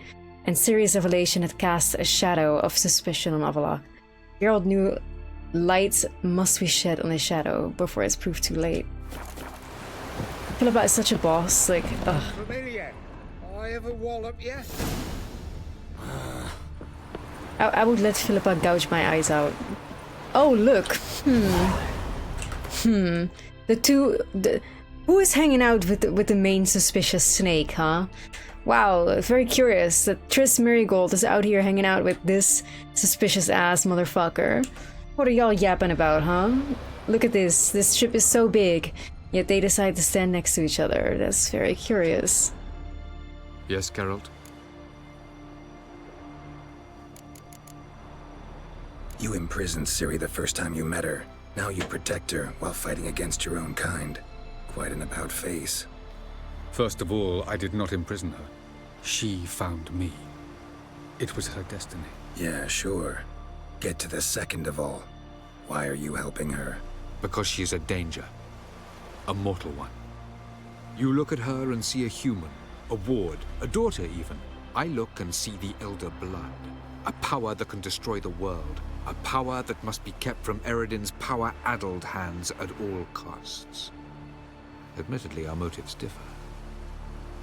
and Ciri's revelation had cast a shadow of suspicion on Avallac'h. Geralt knew light must be shed on his shadow before it's proved too late. Philippa is such a boss, like, ugh. Familiar. I have a wallop yet? I would let Philippa gouge my eyes out. Oh, look. Who is hanging out with the main suspicious snake, huh? Wow, very curious that Triss Merigold is out here hanging out with this suspicious-ass motherfucker. What are y'all yapping about, huh? Look at this. This ship is so big, yet they decide to stand next to each other. That's very curious. Yes, Geralt? You imprisoned Ciri the first time you met her. Now you protect her while fighting against your own kind. Quite an about-face. First of all, I did not imprison her. She found me. It was her destiny. Yeah, sure. Get to the second of all. Why are you helping her? Because she is a danger. A mortal one. You look at her and see a human, a ward, a daughter even. I look and see the Elder Blood. A power that can destroy the world. A power that must be kept from Eredin's power-addled hands at all costs. Admittedly, our motives differ.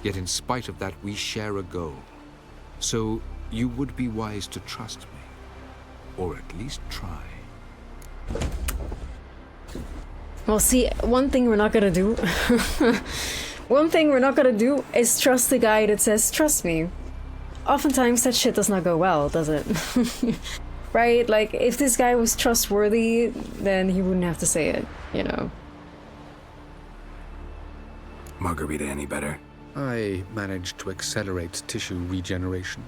Yet in spite of that, we share a goal. So you would be wise to trust me. Or at least try. Well, see, one thing we're not gonna do... one thing we're not gonna do is trust the guy that says, trust me. Oftentimes that shit does not go well, does it? Right? Like, if this guy was trustworthy, then he wouldn't have to say it, you know? Margarita any better? I managed to accelerate tissue regeneration.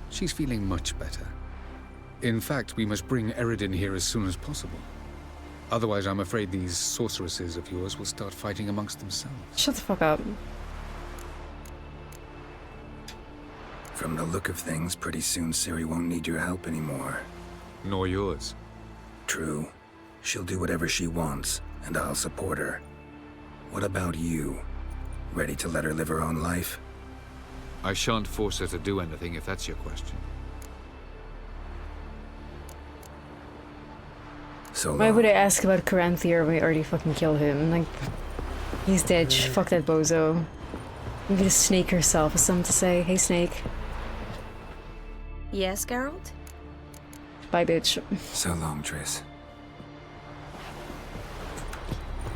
She's feeling much better. In fact, we must bring Eredin here as soon as possible. Otherwise, I'm afraid these sorceresses of yours will start fighting amongst themselves. Shut the fuck up. From the look of things, pretty soon Ciri won't need your help anymore. Nor yours. True. She'll do whatever she wants, and I'll support her. What about you? Ready to let her live her own life? I shan't force her to do anything if that's your question. So why would I ask about Caranthier when we already fucking killed him? Like, he's dead. Fuck that bozo. Maybe the snake herself has something to say. Hey, snake. Yes, Geralt? Bye, bitch. So long, Triss.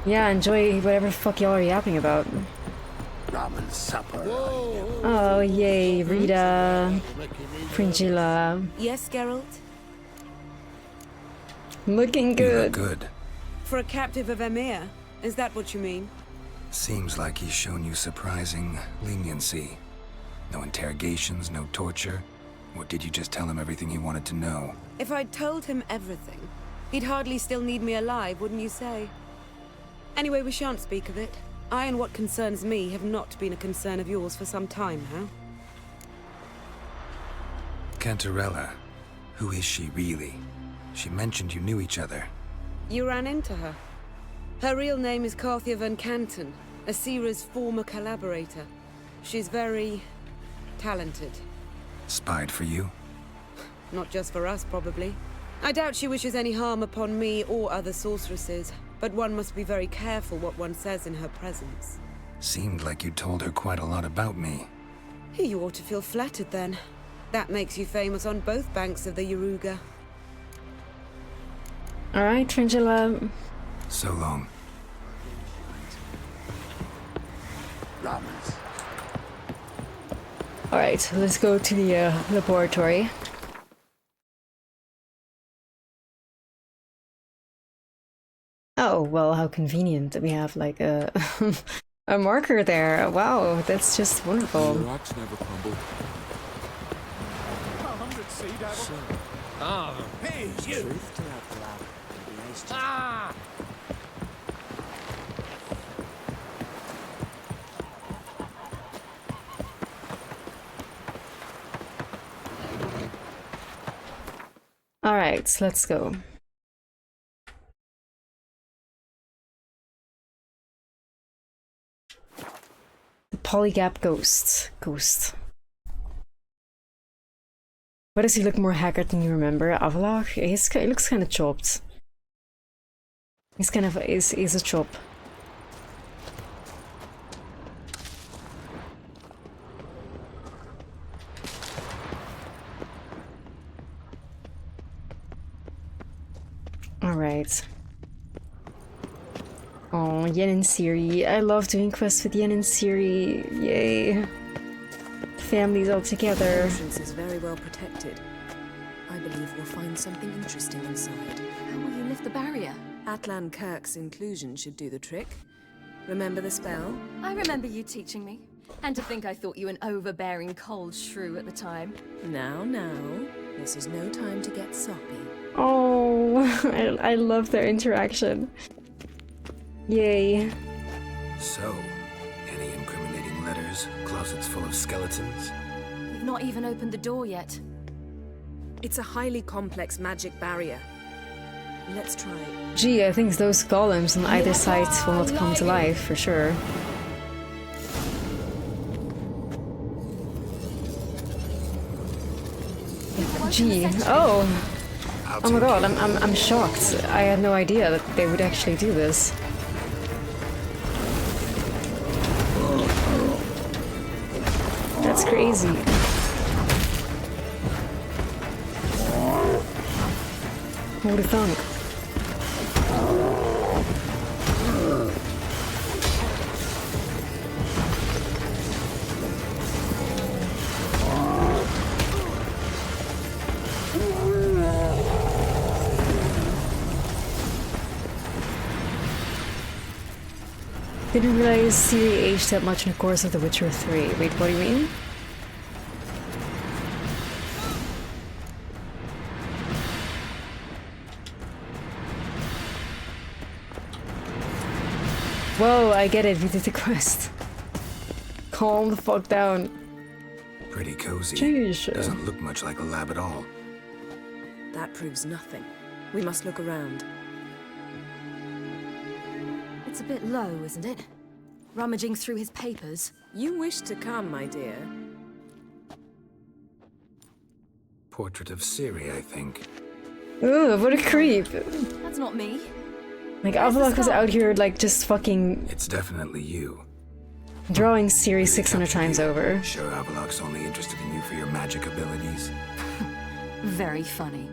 Yeah, enjoy whatever the fuck y'all are yapping about. Ramen supper. Oh, yay, Rita. Fringilla. Yes, Geralt? Looking good. You look good. For a captive of Emir? Is that what you mean? Seems like he's shown you surprising leniency. No interrogations, no torture. Or did you just tell him everything he wanted to know? If I'd told him everything, he'd hardly still need me alive, wouldn't you say? Anyway, we shan't speak of it. I and what concerns me have not been a concern of yours for some time now. Cantarella. Who is she really? She mentioned you knew each other. You ran into her. Her real name is Carthia van Canton, Asira's former collaborator. She's very talented. Spied for you? Not just for us, probably. I doubt she wishes any harm upon me or other sorceresses, but one must be very careful what one says in her presence. Seemed like you told her quite a lot about me. You ought to feel flattered then. That makes you famous on both banks of the Yaruga. Alright, Fringilla. So long. Alright, let's go to the laboratory. Oh, well, how convenient that we have, like, a a marker there. Wow, that's just wonderful. The rocks never crumble. Ah, hey, you! Ah! Alright, let's go. The Polygap Ghost. Why does he look more haggard than you remember? Avalok? He looks kind of chopped. He's a chop. Alright. Oh, Yen and Siri. I love doing quests with Yen and Siri. Yay. Families all together. The entrance is very well protected. I believe we'll find something interesting inside. How will you lift the barrier? Atlan Kirk's inclusion should do the trick. Remember the spell? I remember you teaching me. And to think I thought you an overbearing cold shrew at the time. Now, this is no time to get soppy. Oh, I love their interaction. Yay. So, any incriminating letters? Closets full of skeletons? You've not even opened the door yet. It's a highly complex magic barrier. Let's try it. Gee, I think those golems on either side will not come to life, for sure. Gee, oh! Oh my god, I'm shocked. I had no idea that they would actually do this. That's crazy. Who would have thunk? Didn't realize Ciri aged that much in the course of The Witcher 3. Wait, what do you mean? Whoa, I get it, we did the quest. Calm the fuck down. Pretty cozy. Jeez. Doesn't look much like a lab at all. That proves nothing. We must look around. It's a bit low, isn't it? Rummaging through his papers. You wish to come, my dear. Portrait of Ciri, I think. Ooh, what a creep. That's not me. Like, Avalok was out here, like, just fucking It's definitely you. drawing Ciri 600 times over. Sure Avalok's only interested in you for your magic abilities? Very funny.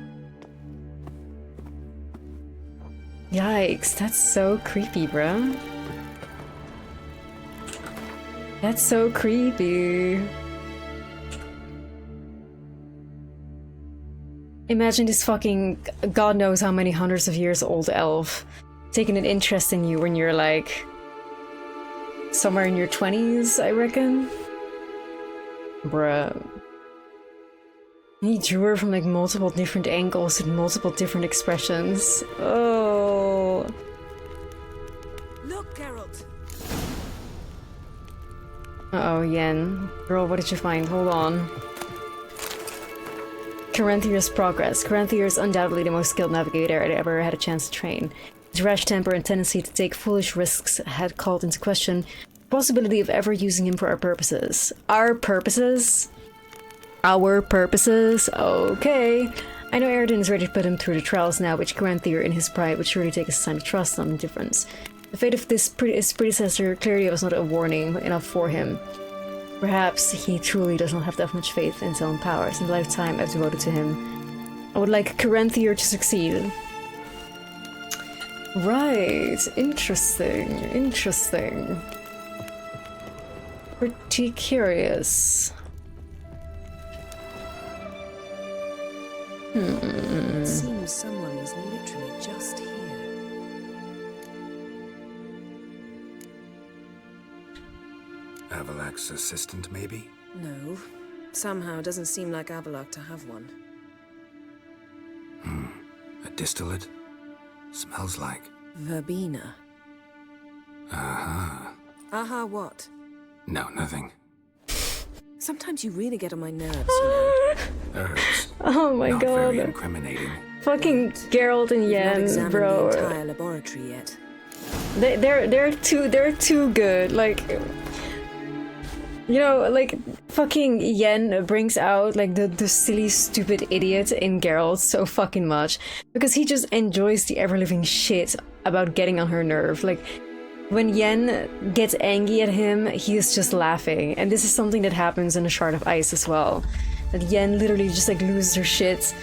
Yikes, that's so creepy, bro. That's so creepy. Imagine this fucking god knows how many hundreds of years old elf taking an interest in you when you're like somewhere in your 20s, I reckon. Bruh. He drew her from like multiple different angles and multiple different expressions. Oh. Look, Geralt. Uh-oh, Yen. Girl, what did you find? Hold on. Corenthier's progress. Corenthier is undoubtedly the most skilled navigator I'd ever had a chance to train. His rash temper and tendency to take foolish risks had called into question the possibility of ever using him for our purposes. Our purposes? Our purposes? Okay. I know Aradin is ready to put him through the trials now, which Corenthier in his pride would surely take his time to trust on indifference. The fate of his predecessor clearly was not a warning enough for him. Perhaps he truly does not have that much faith in his own powers in the lifetime I've devoted to him. I would like Corenthier to succeed. Right, interesting, interesting. Pretty curious. It seems someone was literally just here. Avalak's assistant, maybe? No. Somehow it doesn't seem like Avalok to have one. A distillate? Smells like... Verbena. Uh-huh. Aha, what? No, nothing. Sometimes you really get on my nerves, you know. Herbs. Oh my Not god. very incriminating. Fucking Geralt and You've not Yen, examined bro. the entire laboratory yet. They're too good. Like, you know, like fucking Yen brings out like the silly stupid idiot in Geralt so fucking much because he just enjoys the ever living shit about getting on her nerve. Like when Yen gets angry at him, he is just laughing, and this is something that happens in A Shard of Ice as well. That Yen literally just like loses her shit,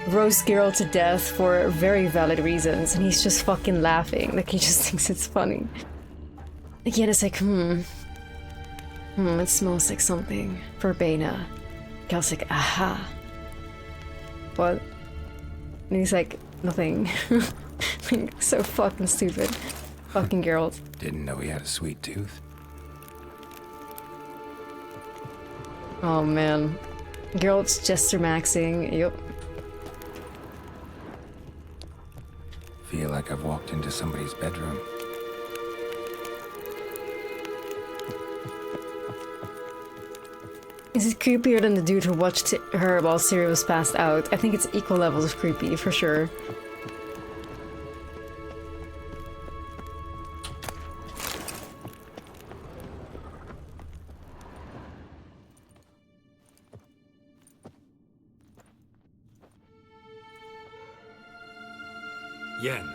roasts Geralt to death for very valid reasons, and he's just fucking laughing. Like he just thinks it's funny. Like Yen is like, it smells like something. Verbena. Geralt's like, aha. What? And he's like, nothing. Like, so fucking stupid. Fucking Geralt. Didn't know he had a sweet tooth. Oh man. Geralt's jester maxing. Yup. Feel like I've walked into somebody's bedroom. Is it creepier than the dude who watched her while Ciri was passed out? I think it's equal levels of creepy, for sure. Yen.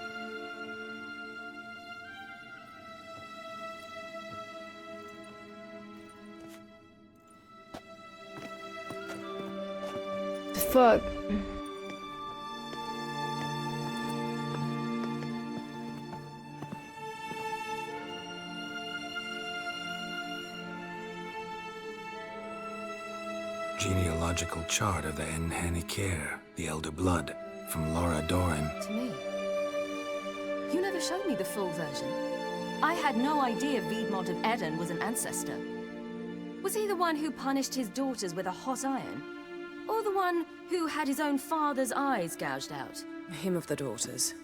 Fuck. Genealogical chart of the Enhanikir, the Elder Blood, from Laura Doran. To me. You never showed me the full version. I had no idea Viedmont of Eden was an ancestor. Was he the one who punished his daughters with a hot iron? Or the one who had his own father's eyes gouged out? Him of the daughters.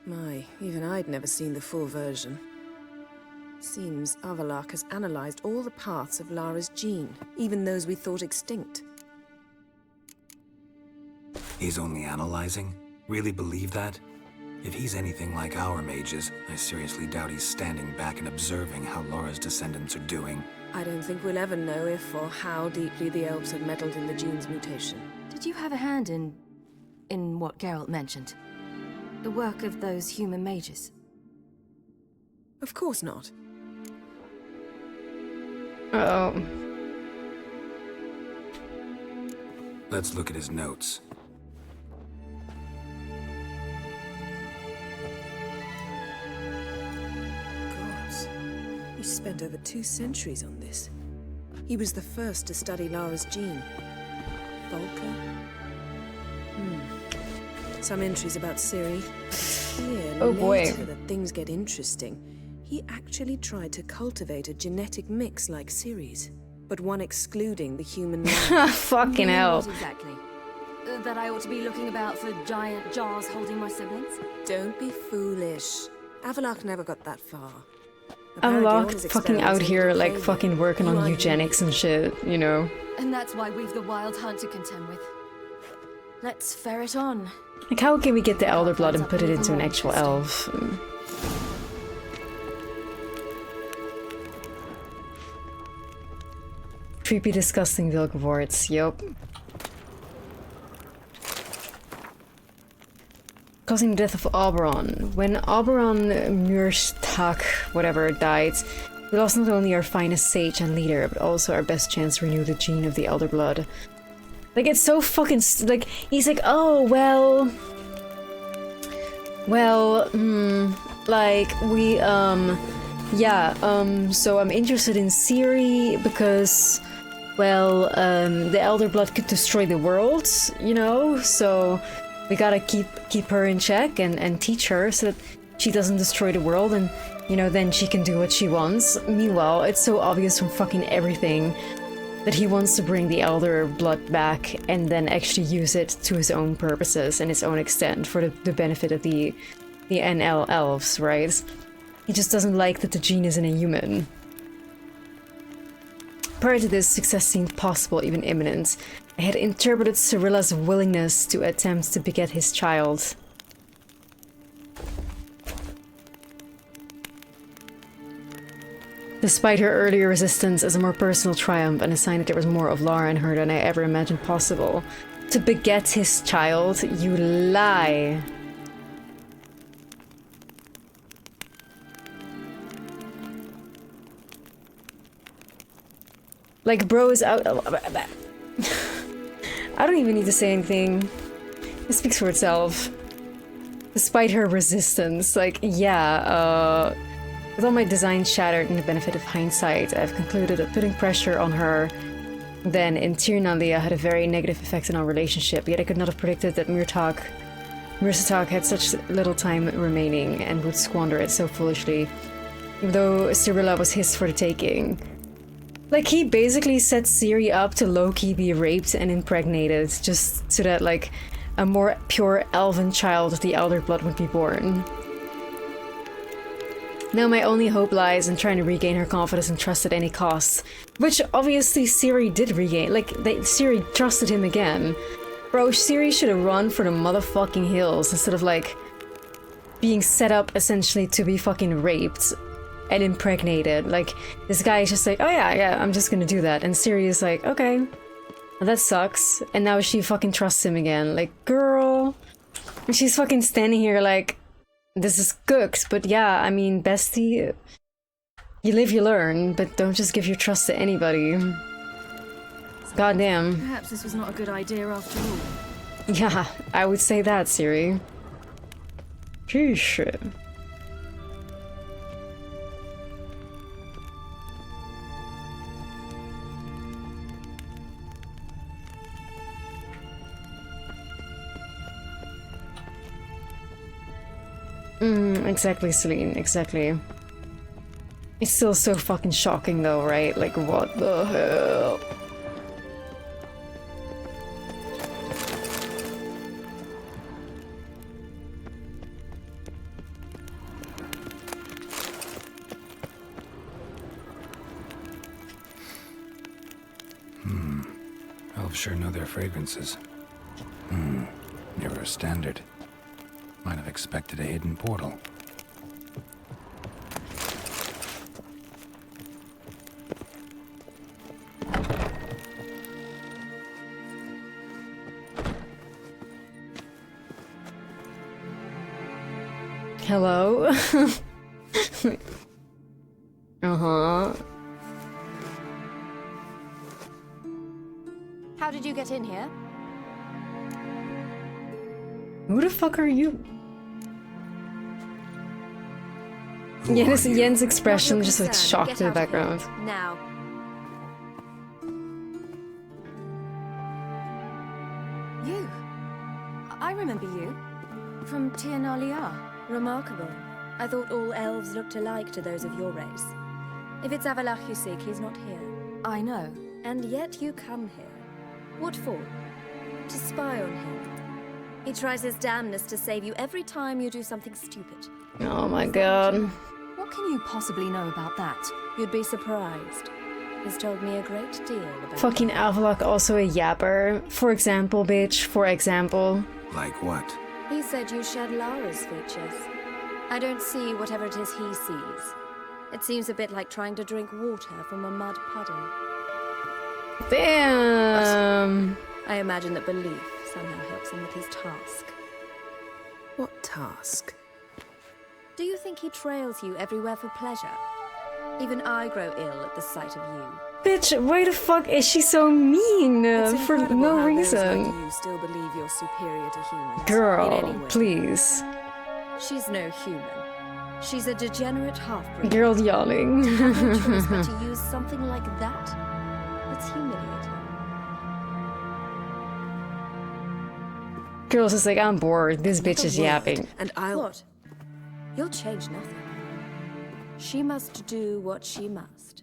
My, even I'd never seen the full version. Seems Avallac'h has analyzed all the paths of Lara's gene, even those we thought extinct. He's only analyzing? Really believe that? If he's anything like our mages, I seriously doubt he's standing back and observing how Laura's descendants are doing. I don't think we'll ever know if or how deeply the elves have meddled in the gene's mutation. Did you have a hand in what Geralt mentioned? The work of those human mages? Of course not. Uh-oh. Let's look at his notes. Gods. He spent over 2 centuries on this. He was the first to study Lara's gene. Volker? Some entries about Ciri. It's clear Oh boy. later that things get interesting. He actually tried to cultivate a genetic mix like Ciri's, but one excluding the human line. Fucking hell. What exactly? That I ought to be looking about for giant jars holding my siblings? Don't be foolish. Avallac'h never got that far. Apparently all Avallac'h his fucking out experiments here ended in like failure. fucking working on Right. eugenics and shit, you know? And that's why we've the wild hunt to contend with. Let's ferret on. Like how can we get the Elder Blood and put it into an actual elf? Creepy, disgusting Vilgevorts, yup. Causing the death of Oberon. When Oberon Murstach, whatever, died, we lost not only our finest sage and leader, but also our best chance to renew the gene of the Elder Blood. Like, it's so fucking like, he's like, oh, well, like, we, so I'm interested in Ciri because, well, the Elder Blood could destroy the world, you know, so we gotta keep her in check and teach her so that she doesn't destroy the world and, you know, then she can do what she wants. Meanwhile, it's so obvious from fucking everything that he wants to bring the Elder Blood back and then actually use it to his own purposes and his own extent for the benefit of the NL elves, right? He just doesn't like that the gene is in a human. Prior to this, success seemed possible, even imminent. I had interpreted Cyrilla's willingness to attempt to beget his child. Despite her earlier resistance as a more personal triumph and a sign that there was more of Lara in her than I ever imagined possible. To beget his child? You lie. Like, bro is out. I don't even need to say anything. It speaks for itself. Despite her resistance, like, yeah, with all my designs shattered and the benefit of hindsight, I've concluded that putting pressure on her then in Tirnalia had a very negative effect on our relationship, yet I could not have predicted that Mirsatak had such little time remaining and would squander it so foolishly, though Cyrilla was his for the taking. Like, he basically set Ciri up to low-key be raped and impregnated, just so that, like, a more pure elven child of the Elder Blood would be born. Now my only hope lies in trying to regain her confidence and trust at any cost. Which, obviously, Ciri did regain. Like, Ciri trusted him again. Bro, Ciri should have run for the motherfucking hills instead of, like, being set up, essentially, to be fucking raped and impregnated. Like, this guy is just like, oh yeah, I'm just gonna do that. And Ciri is like, okay, well, that sucks. And now she fucking trusts him again. Like, girl. And she's fucking standing here like, this is cooked, but yeah, I mean, bestie, you live, you learn, but don't just give your trust to anybody. Goddamn. Perhaps this was not a good idea after all. Yeah, I would say that, Ciri. Sheesh. Exactly, Celine, exactly. It's still so fucking shocking though, right? Like, what the hell? Elves sure know their fragrances. Never standard. Might have expected a hidden portal. Hello? Uh-huh. How did you get in here? Who the fuck are you? Yen's expression just like shocked in the background. Now. You? I remember you. From Tirnalia. Remarkable. I thought all elves looked alike to those of your race. If it's Avalach you seek, he's not here. I know. And yet you come here. What for? To spy on him. He tries his damnedest to save you every time you do something stupid. Oh my god. What can you possibly know about that? You'd be surprised. He's told me a great deal about Fucking Avalok also a yapper. For example, bitch. For example. Like what? He said you shared Lara's features. I don't see whatever it is he sees. It seems a bit like trying to drink water from a mud puddle. Damn. I imagine that belief somehow helps him with his task. What task? Do you think he trails you everywhere for pleasure? Even I grow ill at the sight of you. Bitch, why the fuck is she so mean? For no how reason. those like you still believe you're superior to humans. In Girl, any way. please. She's no human. She's a degenerate half-breed. Girl yawning. You have no choice but to use something like that? It's humiliating. Girl's just like, I'm bored. This bitch is yapping. And I'll... What? You'll change nothing. She must do what she must.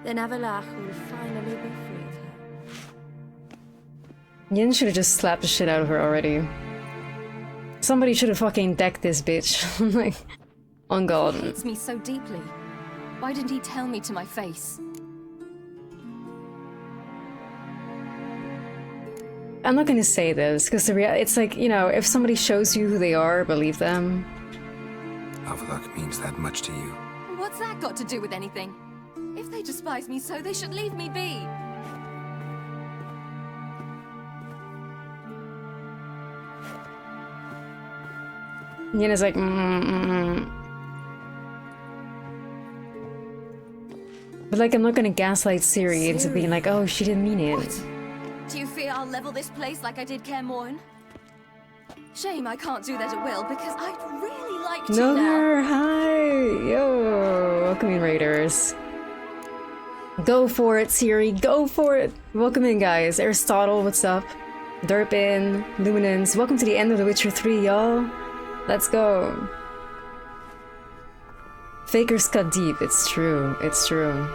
Then Avalach will finally be free of her. Yin should have just slapped the shit out of her already. Somebody should have fucking decked this bitch. Like, on God. He hates me so deeply. Why didn't he tell me to my face? I'm not gonna say this because it's like, you know, if somebody shows you who they are, believe them. Avallac'h means that much to you. What's that got to do with anything? If they despise me so, they should leave me be. Yenna's like, But like, I'm not gonna gaslight Ciri into being like, oh, she didn't mean it. What? Do you fear I'll level this place like I did Kaer Morhen? Shame I can't do that at will, because I'd really like to now. Nogur, hi! Yo, welcome in, Raiders. Go for it, Ciri, go for it! Welcome in, guys. Aristotle, what's up? Durpin, Luminance, welcome to the end of The Witcher 3, y'all. Let's go. Fakers cut deep, it's true, it's true.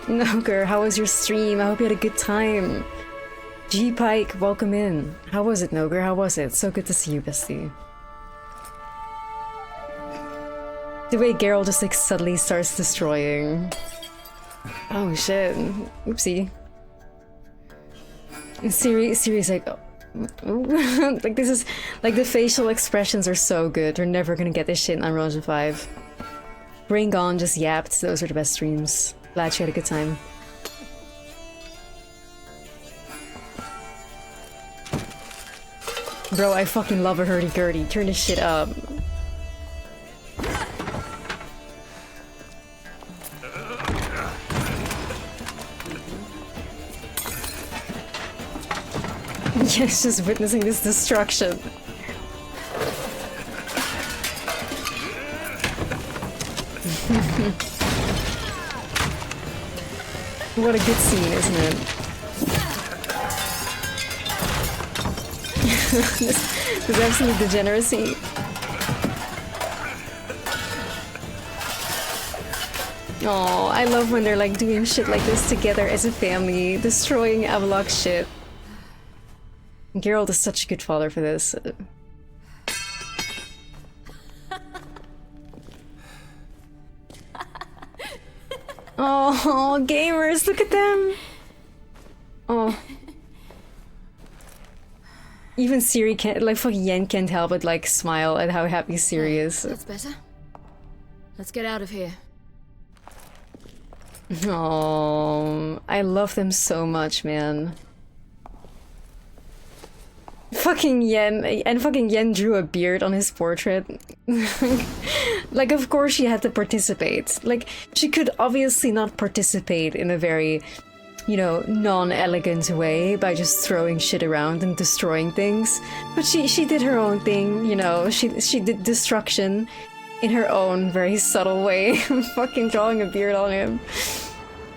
Nogur, how was your stream? I hope you had a good time. G Pike, welcome in. How was it, Nogur? How was it? So good to see you, bestie. The way Geralt just like suddenly starts destroying. Oh shit. Oopsie. And Ciri's like, oh. Like this is like the facial expressions are so good. We're never gonna get this shit in Unreal Engine 5. Brain Gone just yapped. Those are the best streams. Glad you had a good time. Bro, I fucking love a hurdy-gurdy. Turn this shit up. Yes, just witnessing this destruction. What a good scene, isn't it? this absolute degeneracy. Oh, I love when they're like doing shit like this together as a family, destroying Avallac'h shit. Geralt is such a good father for this. Oh, gamers, look at them! Oh. Even Ciri can't, like, fucking Yen can't help but, like, smile at how happy Ciri is. That's better. Let's get out of here. Oh, I love them so much, man. Fucking Yen, and fucking Yen drew a beard on his portrait. Like, of course she had to participate. Like, she could obviously not participate in a very, you know, non-elegant way by just throwing shit around and destroying things. But she did her own thing, you know, she did destruction in her own very subtle way. Fucking drawing a beard on him.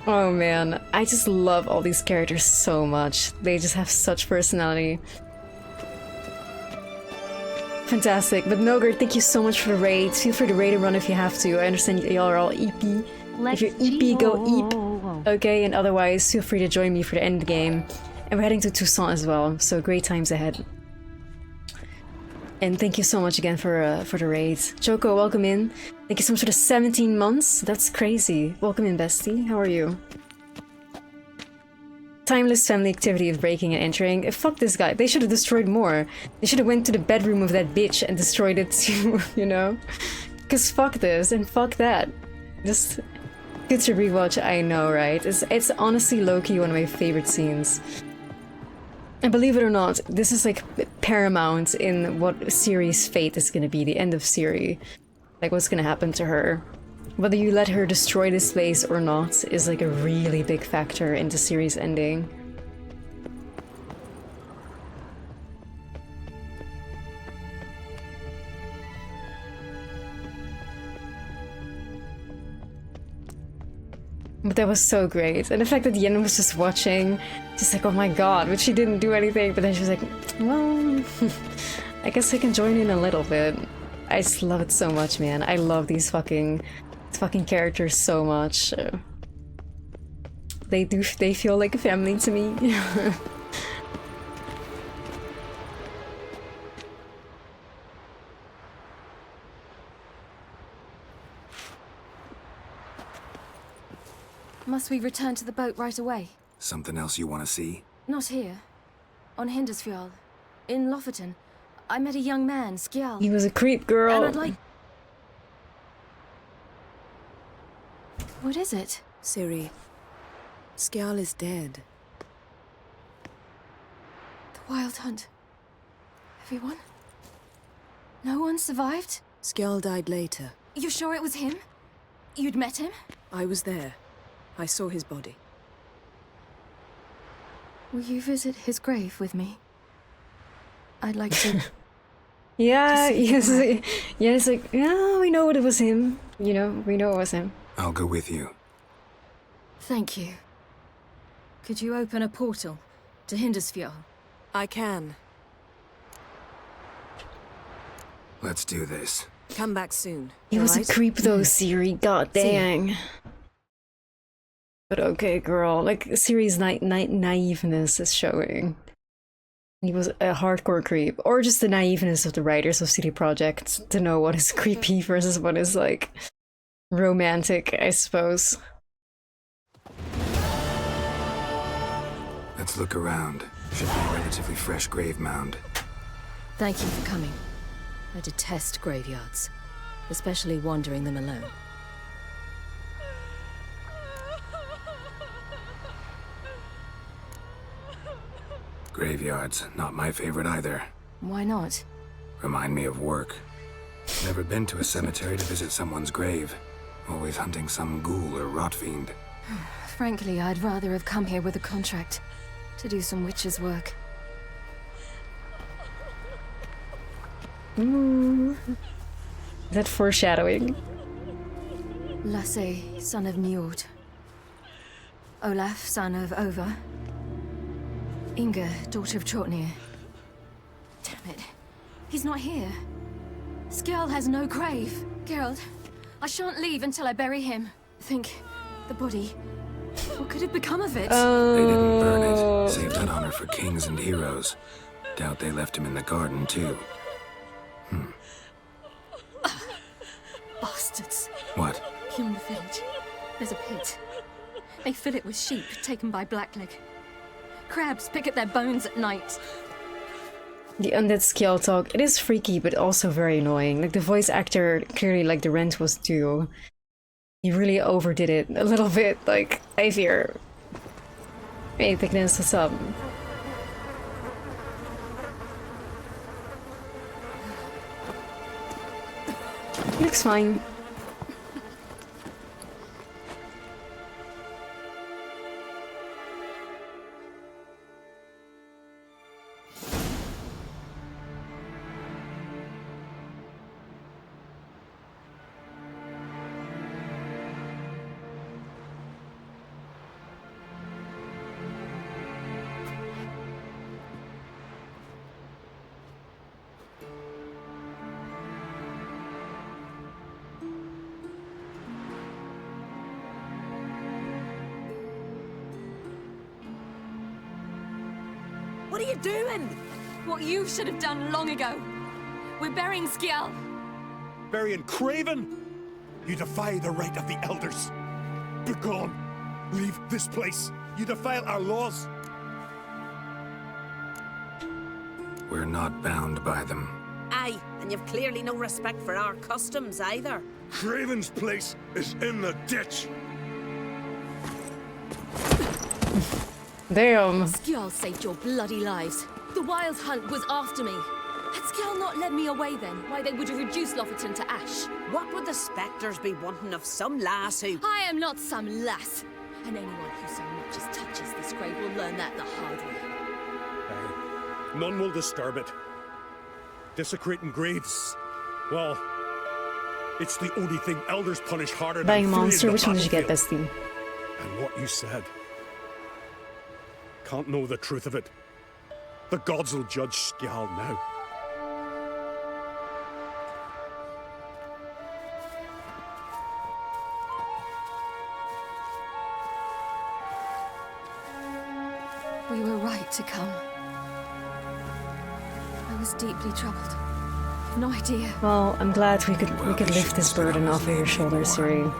Oh man, I just love all these characters so much. They just have such personality. Fantastic, but Nogur, thank you so much for the raid. Feel free to raid and run if you have to. I understand y'all are all EP. If you're EP, go EP. Okay, and otherwise, feel free to join me for the end game. And we're heading to Toussaint as well, so great times ahead. And thank you so much again for the raid. Choco, welcome in. Thank you so much for the 17 months. That's crazy. Welcome in, bestie. How are you? Timeless family activity of breaking and entering. Fuck this guy. They should have destroyed more. They should have went to the bedroom of that bitch and destroyed it too, you know? Because fuck this and fuck that. Just good to rewatch, I know, right? It's honestly low-key one of my favorite scenes. And believe it or not, this is like paramount in what Ciri's fate is gonna be, the end of Ciri. Like what's gonna happen to her. Whether you let her destroy this place or not is like a really big factor into Ciri's ending. But that was so great. And the fact that Yen was just watching, just like, oh my god, but she didn't do anything. But then she was like, well, I guess I can join in a little bit. I just love it so much, man. I love these fucking characters so much. They feel like a family to me. Must we return to the boat right away? Something else you want to see? Not here. on Hindersfjall, in Lofoten. I met a young man, Skjal. He was a creep, girl. And I'd like... What is it? Ciri, Skjal is dead. The Wild Hunt. Everyone? No one survived? Skjal died later. You sure it was him? You'd met him? I was there. I saw his body. Will you visit his grave with me? I'd like to... Yeah, yes, yes, like, yeah, we know it was him. You know, we know it was him. I'll go with you. Thank you. Could you open a portal to Hindersfjall? I can. Let's do this. Come back soon. He was alright? a creep though, Ciri. God dang. But okay, girl. Like, Ciri's naiveness is showing. He was a hardcore creep. Or just the naiveness of the writers of City Project to know what is creepy versus what is, like, romantic, I suppose. Let's look around. Should be a relatively fresh grave mound. Thank you for coming. I detest graveyards, especially wandering them alone. Graveyards, not my favorite either. Why not? Remind me of work. Never been to a cemetery to visit someone's grave. Always hunting some ghoul or rot fiend. Frankly, I'd rather have come here with a contract to do some witch's work. Is that foreshadowing? Lasse, son of Njord. Olaf, son of Over. Inga, daughter of Trotnir. Damn it. He's not here. Skjal has no grave. Geralt, I shan't leave until I bury him. Think, the body. What could have become of it? They didn't burn it. Saved that honor for kings and heroes. Doubt they left him in the garden, too. Bastards. What? Beyond the village, there's a pit. They fill it with sheep taken by Blackleg. Crabs pick at their bones at night. The undead Skjal talk, it is freaky but also very annoying. Like, the voice actor, clearly, like, the rent was due. He really overdid it a little bit. Like, I fear. Hey, Thickness, what's up? He looks fine. What are you doing? What you should have done long ago. We're burying Skjal. Burying Craven? You defy the right of the elders. Begone. Leave this place. You defile our laws. We're not bound by them. Aye, and you've clearly no respect for our customs either. Craven's place is in the ditch. Damn. Skjal saved your bloody lives. The Wild Hunt was after me. Had Skjal not led me away then, why they would have reduced Lofoten to ash. What would the spectres be wanting of some lass who... I am not some lass. And anyone who so much as touches this grave will learn that the hard way. Aye. None will disturb it. Desecrating graves. Well, it's the only thing elders punish harder Buying a than monster, which one did you get, battlefield. bestie? And what you said. Can't know the truth of it. The gods will judge Skjal now. We were right to come. I was deeply troubled. No idea. Well, I'm glad we could lift this burden off of your shoulders, Ciri.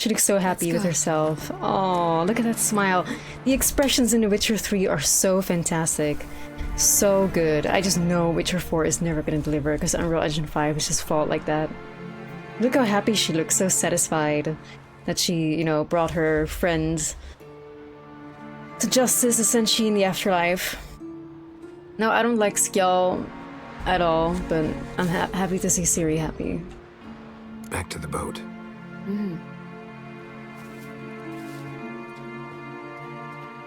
She looks so happy with herself. Oh, look at that smile. The expressions in The Witcher 3 are so fantastic. So good. I just know Witcher 4 is never gonna deliver because Unreal Engine 5 is just flawed like that. Look how happy she looks, so satisfied that she, you know, brought her friend to justice essentially in the afterlife. Now, I don't like Skjall at all, but I'm happy to see Ciri happy. Back to the boat.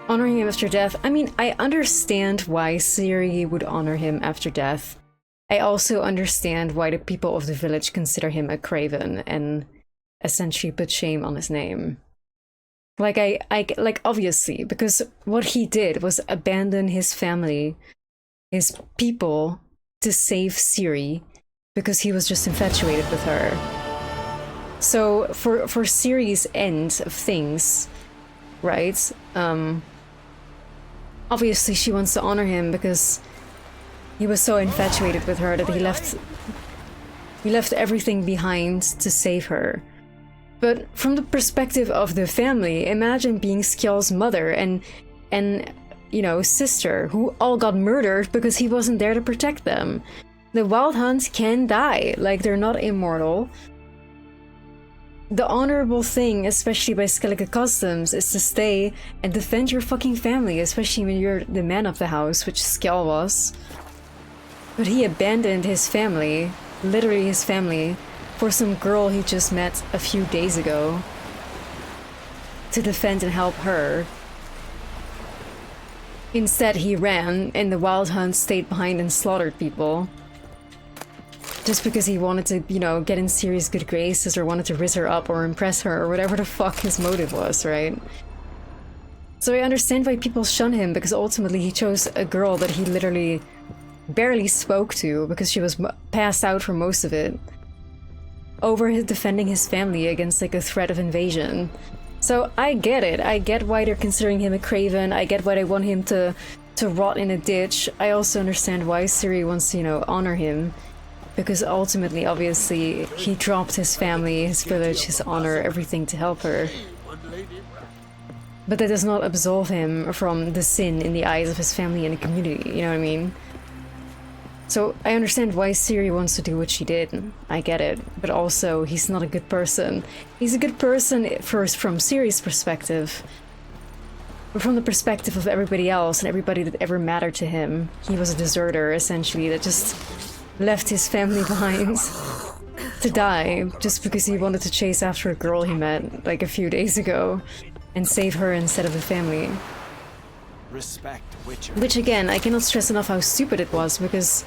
Honoring him after death. I mean, I understand why Ciri would honor him after death. I also understand why the people of the village consider him a craven and essentially put shame on his name. Like, like, obviously, because what he did was abandon his family, his people, to save Ciri, because he was just infatuated with her. So, for Ciri's end of things, right, obviously she wants to honor him because he was so infatuated with her that he left everything behind to save her. But from the perspective of the family, imagine being Skjall's mother and you know, sister, who all got murdered because he wasn't there to protect them. The Wild Hunt can die, like they're not immortal. The honorable thing, especially by Skellige customs, is to stay and defend your fucking family, especially when you're the man of the house, which Skjall was. But he abandoned his family, literally his family, for some girl he just met a few days ago to defend and help her. Instead, he ran, and the Wild Hunt stayed behind and slaughtered people. Just because he wanted to, you know, get in Ciri's good graces or wanted to rizz her up or impress her or whatever the fuck his motive was, right? So I understand why people shun him, because ultimately he chose a girl that he literally barely spoke to because she was passed out for most of it, over his defending his family against like a threat of invasion. So I get it. I get why they're considering him a craven. I get why they want him to rot in a ditch. I also understand why Ciri wants to, you know, honor him. Because ultimately, obviously, he dropped his family, his village, his honor, everything to help her. But that does not absolve him from the sin in the eyes of his family and the community, you know what I mean? So I understand why Ciri wants to do what she did. I get it. But also, he's not a good person. He's a good person first from Ciri's perspective. But from the perspective of everybody else and everybody that ever mattered to him, he was a deserter, essentially, that just left his family behind to die just because he wanted to chase after a girl he met like a few days ago and save her instead of the family. Respect, Witcher. Which again, I cannot stress enough how stupid it was, because,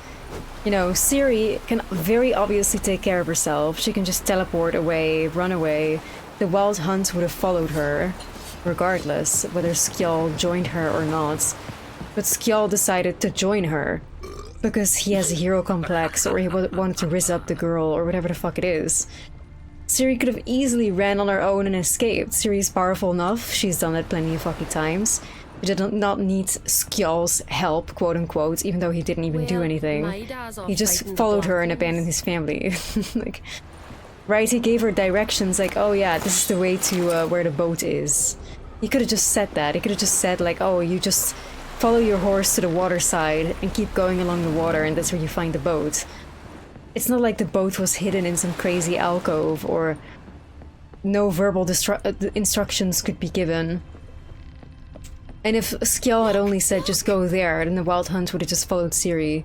you know, Ciri can very obviously take care of herself. She can just teleport away, run away. The Wild Hunt would have followed her regardless, whether Skjall joined her or not. But Skjall decided to join her because he has a hero complex, or he wanted to rizz up the girl, or whatever the fuck it is. Ciri could have easily ran on her own and escaped. Ciri's powerful enough, she's done it plenty of fucking times. She did not need Skjall's help, quote unquote, even though he didn't even do anything. He just followed her and abandoned his family. Like, right, he gave her directions like, oh yeah, this is the way to where the boat is. He could have just said that. He could have just said like, oh, you just follow your horse to the water side and keep going along the water, and that's where you find the boat. It's not like the boat was hidden in some crazy alcove, or no verbal instructions could be given. And if Skjall had only said just go there, then the Wild Hunt would have just followed Ciri,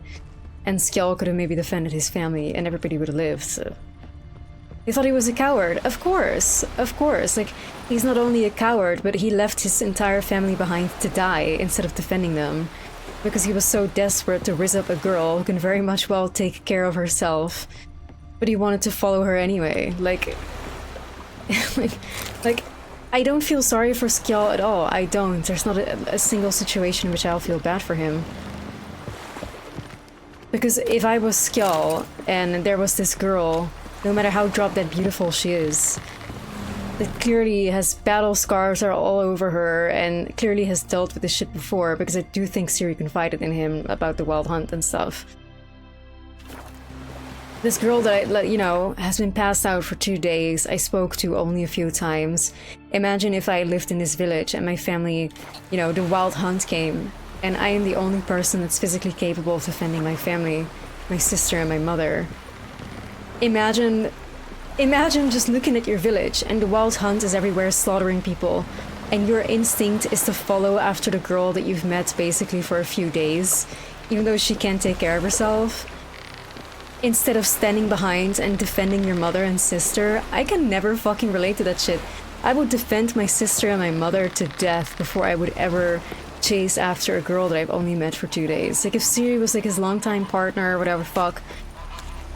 and Skjall could have maybe defended his family and everybody would have lived. So. They thought he was a coward. Of course. Like, he's not only a coward, but he left his entire family behind to die instead of defending them. Because he was so desperate to rizz up a girl who can very much well take care of herself. But he wanted to follow her anyway. Like, I don't feel sorry for Skjall at all. I don't. There's not a single situation in which I'll feel bad for him. Because if I was Skjall and there was this girl, no matter how drop-dead beautiful she is, that clearly has battle scars are all over her and clearly has dealt with this shit before, because I do think Ciri confided in him about the Wild Hunt and stuff. This girl that has been passed out for 2 days, I spoke to only a few times. Imagine if I lived in this village and my family, the wild hunt came, and I am the only person that's physically capable of defending my family, my sister and my mother. Imagine just looking at your village and the wild hunt is everywhere slaughtering people, and your instinct is to follow after the girl that you've met basically for a few days, even though she can't take care of herself. Instead of standing behind and defending your mother and sister. I can never fucking relate to that shit. I would defend my sister and my mother to death before I would ever chase after a girl that I've only met for 2 days. Like, if Ciri was like his longtime partner or whatever fuck,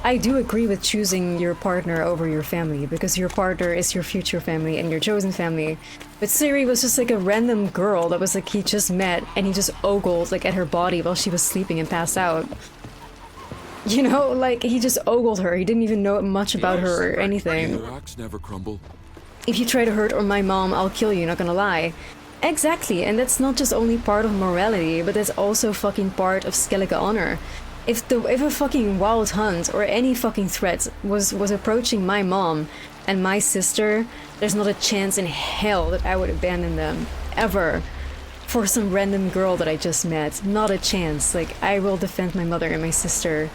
I do agree with choosing your partner over your family, because your partner is your future family and your chosen family. But Ciri was just like a random girl that was like he just met and he just ogled like at her body while she was sleeping and passed out. Like, he just ogled her. He didn't even know much about her or anything. Never crumble. If you try to hurt my mom, I'll kill you, not gonna lie. Exactly, and that's not just only part of morality, but that's also fucking part of Skellige honor. If a fucking wild hunt or any fucking threat was approaching my mom and my sister, there's not a chance in hell that I would abandon them. Ever. For some random girl that I just met. Not a chance. Like, I will defend my mother and my sister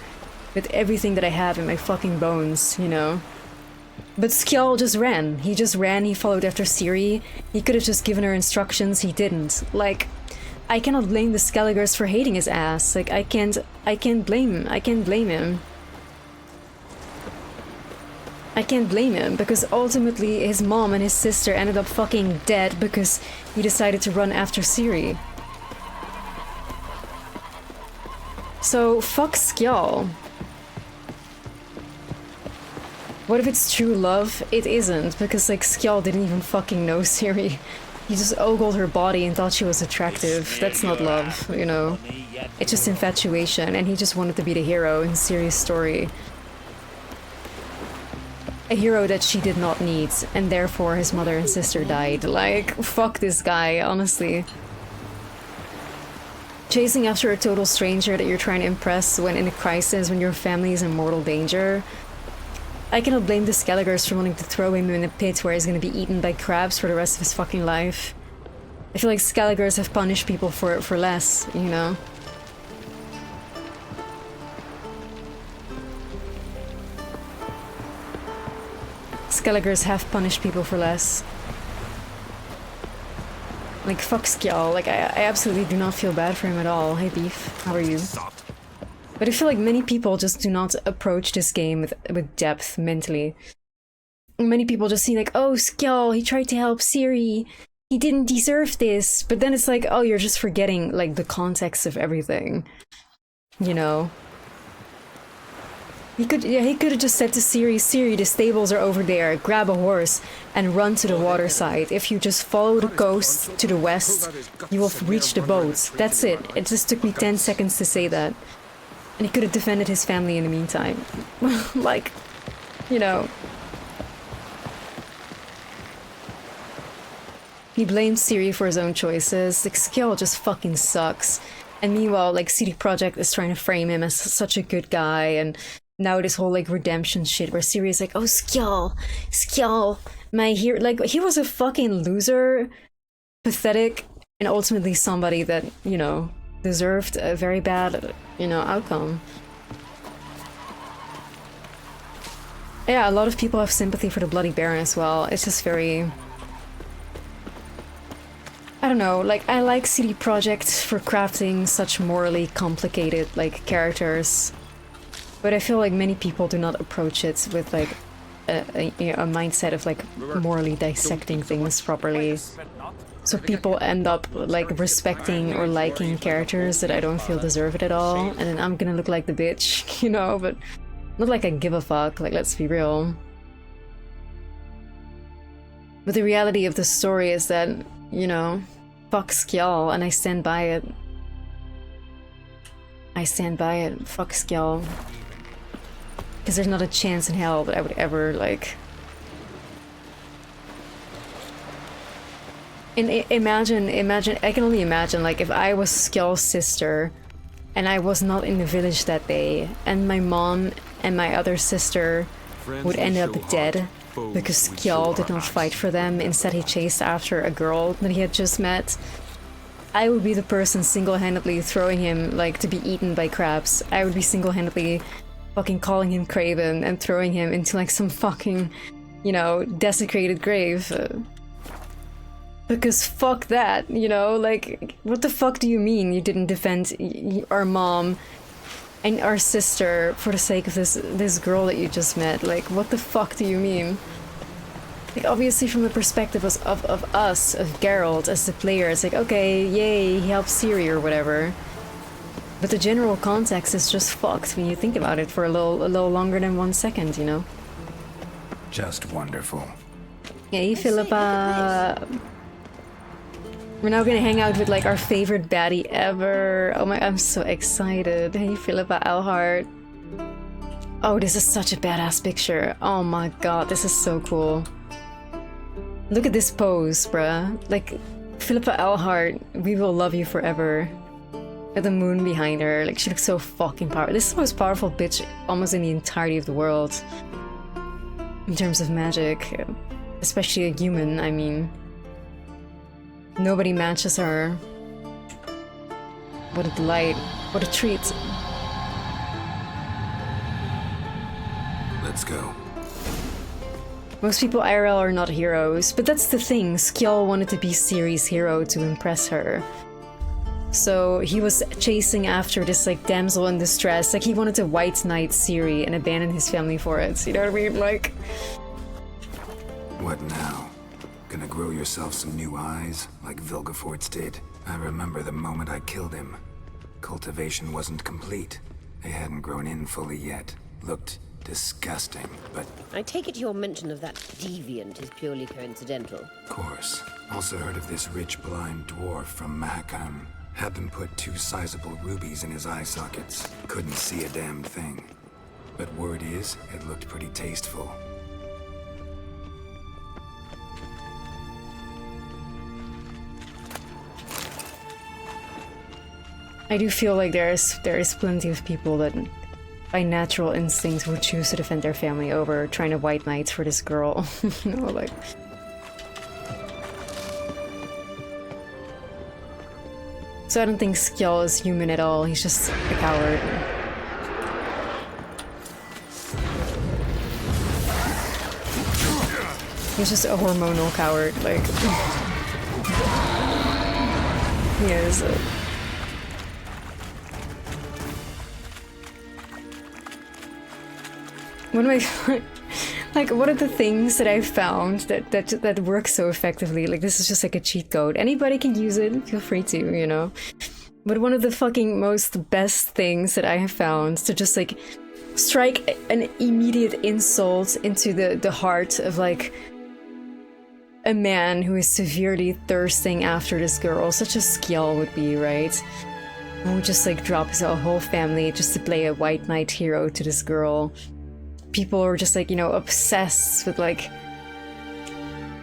with everything that I have in my fucking bones, But Skjall just ran. He followed after Ciri. He could have just given her instructions, he didn't. Like, I cannot blame the Skelligers for hating his ass. Like, I can't blame him. I can't blame him, because ultimately his mom and his sister ended up fucking dead because he decided to run after Ciri. So, fuck Skjall. What if it's true love? It isn't, because like Skjall didn't even fucking know Ciri. He just ogled her body and thought she was attractive. That's not love, It's just infatuation, and he just wanted to be the hero in Ciri's story. A hero that she did not need, and therefore his mother and sister died. Like, fuck this guy, honestly. Chasing after a total stranger that you're trying to impress when in a crisis, when your family is in mortal danger. I cannot blame the Skelligers for wanting to throw him in a pit where he's gonna be eaten by crabs for the rest of his fucking life. I feel like Skelligers have punished people for less, Skelligers have punished people for less. Like, fuck Skjall. Like, I absolutely do not feel bad for him at all. Hey, Beef. How are you? But I feel like many people just do not approach this game with depth mentally. Many people just see like, oh, Skjall, he tried to help Ciri. He didn't deserve this. But then it's like, oh, you're just forgetting like the context of everything. He could have just said to Ciri, the stables are over there, grab a horse and run to the waterside. If you just follow the coast to the west, you will reach the boat. That's it. It just took me 10 seconds to say that. And he could have defended his family in the meantime. Like, He blames Ciri for his own choices. Like, Skjall just fucking sucks. And meanwhile, like, CD Projekt is trying to frame him as such a good guy, and now this whole, like, redemption shit where Ciri is like, oh, Skjall, my hero. Like, he was a fucking loser, pathetic, and ultimately somebody that, deserved a very bad, outcome. Yeah, a lot of people have sympathy for the Bloody Baron as well. It's just very... I don't know, like, I like CD Projekt for crafting such morally complicated, like, characters. But I feel like many people do not approach it with, like, a mindset of, like, morally dissecting things properly. So people end up, like, respecting or liking characters that I don't feel deserve it at all. And then I'm gonna look like the bitch, but not like I give a fuck, like, let's be real. But the reality of the story is that, fuck Skjall, and I stand by it. Fuck Skjall. Because there's not a chance in hell that I would ever, like... And imagine, I can only imagine, like, if I was Skjall's sister, and I was not in the village that day, and my mom and my other sister would end up dead because Skjall did not fight for them. Instead, he chased after a girl that he had just met. I would be the person single-handedly throwing him, like, to be eaten by crabs. I would be single-handedly fucking calling him Craven and throwing him into, like, some fucking, you know, desecrated grave. Because fuck that, you know? Like, what the fuck do you mean you didn't defend our mom and our sister for the sake of this girl that you just met? Like, what the fuck do you mean? Like, obviously from the perspective of us, of Geralt as the player, it's like, okay, yay, he helped Ciri or whatever. But the general context is just fucked when you think about it for a little longer than 1 second, you know? Just wonderful. Hey, Philippa! We're now gonna hang out with, like, our favorite baddie ever. Oh my, I'm so excited. Hey, Philippa Eilhart. Oh, this is such a badass picture. Oh my god, this is so cool. Look at this pose, bruh. Like, Philippa Eilhart, we will love you forever. With the moon behind her, like, she looks so fucking powerful. This is the most powerful bitch almost in the entirety of the world. In terms of magic. Especially a human, I mean. Nobody matches her. What a delight. What a treat. Let's go. Most people IRL are not heroes, but that's the thing. Skjall wanted to be Ciri's hero to impress her. So he was chasing after this, like, damsel in distress. Like, he wanted to white knight Ciri and abandon his family for it. You know what I mean? Like... What now? Gonna grow yourself some new eyes, like Vilgefortz did? I remember the moment I killed him. Cultivation wasn't complete. They hadn't grown in fully yet. Looked disgusting, but... I take it your mention of that deviant is purely coincidental. Of course. Also heard of this rich blind dwarf from Mahakam. Had them put 2 sizable rubies in his eye sockets. Couldn't see a damn thing. But word is, it looked pretty tasteful. I do feel like there is plenty of people that by natural instincts would choose to defend their family over trying to white knight for this girl. You know, like... So I don't think Skjall is human at all, he's just a coward. He's just a hormonal coward, like... He is. One of my, like, one of the things that I found that works so effectively, like, this is just like a cheat code. Anybody can use it, feel free to, you know. But one of the fucking most best things that I have found to just, like, strike an immediate insult into the heart of, like, a man who is severely thirsting after this girl, such as Skjall would be, right? Who would just, like, drop his whole family just to play a white knight hero to this girl. People are just, like, you know, obsessed with, like,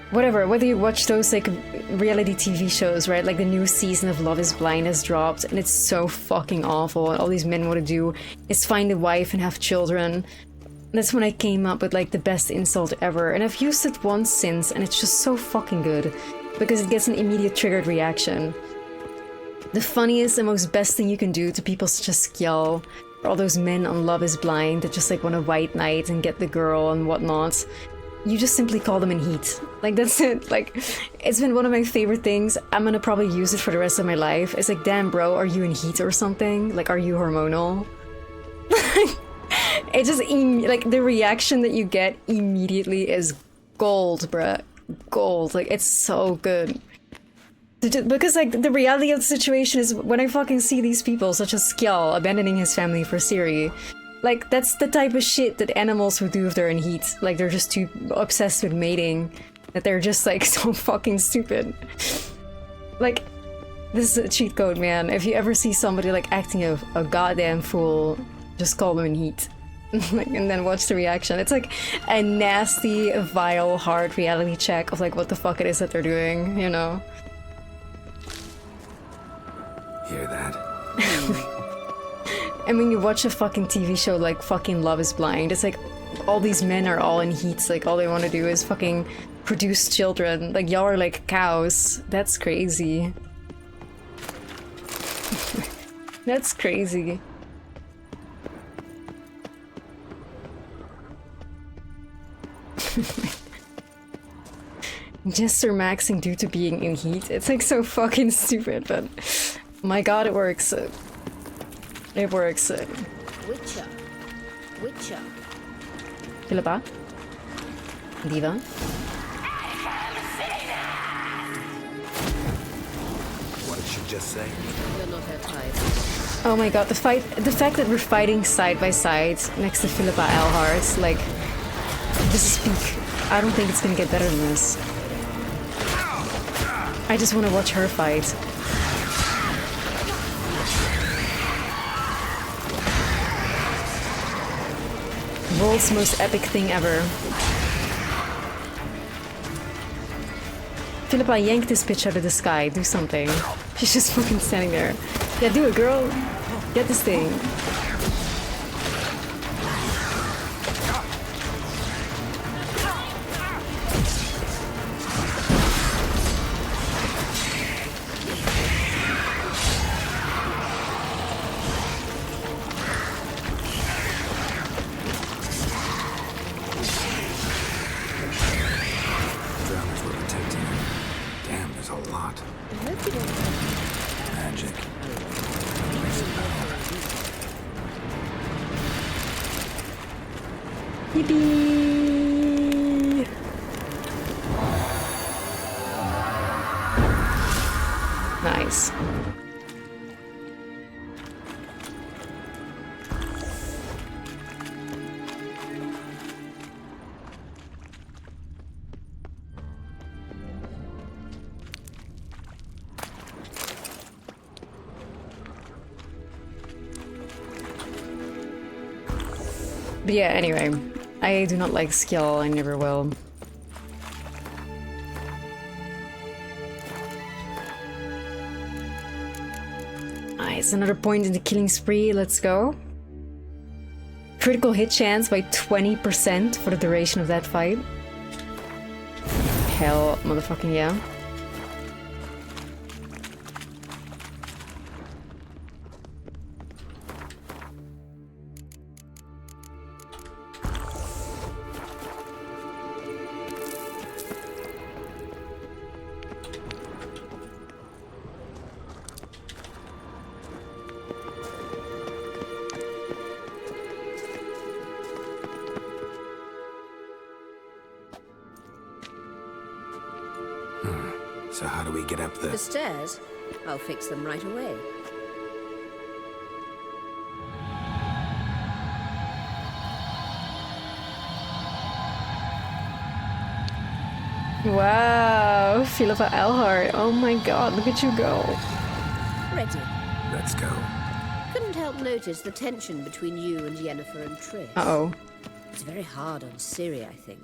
whatever, whether you watch those, like, reality TV shows, right? Like, the new season of Love is Blind has dropped, and it's so fucking awful, and all these men want to do is find a wife and have children. And that's when I came up with, like, the best insult ever, and I've used it once since, and it's just so fucking good, because it gets an immediate triggered reaction. The funniest and most best thing you can do to people such as Skjall, all those men on Love is Blind that just, like, want to white knight and get the girl and whatnot, you just simply call them in heat. Like, that's it. Like, it's been one of my favorite things. I'm gonna probably use it for the rest of my life. It's like, damn bro, are you in heat or something? Like, are you hormonal? It just, like, the reaction that you get immediately is gold, bruh. Gold. Like, it's so good. Because, like, the reality of the situation is when I fucking see these people, such as Skjall, abandoning his family for Ciri, like, that's the type of shit that animals would do if they're in heat. Like, they're just too obsessed with mating that they're just, like, so fucking stupid. Like, this is a cheat code, man. If you ever see somebody, like, acting a goddamn fool, just call them in heat. Like, and then watch the reaction. It's like a nasty, vile, hard reality check of, like, what the fuck it is that they're doing, you know? Hear that? And when you watch a fucking TV show like fucking Love is Blind, it's like all these men are all in heats, like all they want to do is fucking produce children. Like y'all are like cows. That's crazy. That's crazy. Jester maxing due to being in heat. It's like so fucking stupid, but my god, it works. It works. Witcher. Witcher. Philippa? Diva? What did she just say? You're not her type. Oh my god, the fact that we're fighting side by side next to Philippa Eilhart, like, this is peak. I don't think it's gonna get better than this. I just want to watch her fight. World's most epic thing ever. Philippa, yank this bitch out of the sky. Do something. She's just fucking standing there. Yeah, do it, girl. Get this thing. Yippee! Nice. But yeah, anyway. I do not like skill, I never will. Nice, another point in the killing spree, let's go. Critical hit chance by 20% for the duration of that fight. Hell, motherfucking yeah. So how do we get up The stairs? I'll fix them right away. Wow, Philippa Eilhart. Oh my god, look at you go. Ready. Let's go. Couldn't help notice the tension between you and Yennefer and Triss. Uh-oh. It's very hard on Ciri, I think.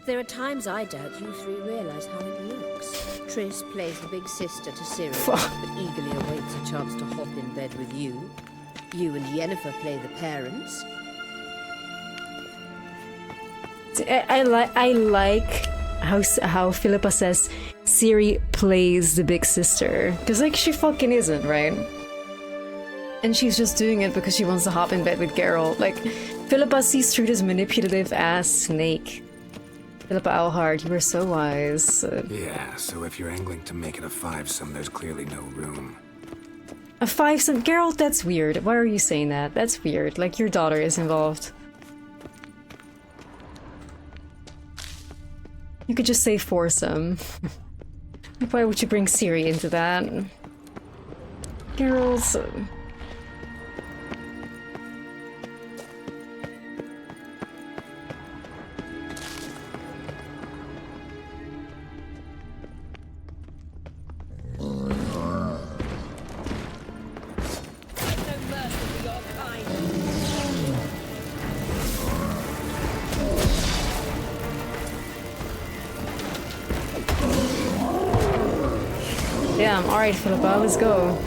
There are times I doubt you three realize how it looks. Triss plays the big sister to Ciri, but eagerly awaits a chance to hop in bed with you. You and Yennefer play the parents. I like how Philippa says Ciri plays the big sister. Because, like, she fucking isn't, right? And she's just doing it because she wants to hop in bed with Geralt. Like, Philippa sees through this manipulative ass snake. Philippa Eilhart, you were so wise. Yeah, so if you're angling to make it a fivesome, there's clearly no room. A fivesome? Geralt, that's weird. Why are you saying that? That's weird. Like, your daughter is involved. You could just say foursome. Why would you bring Ciri into that? Geralt... Damn, alright Philippa, let's go.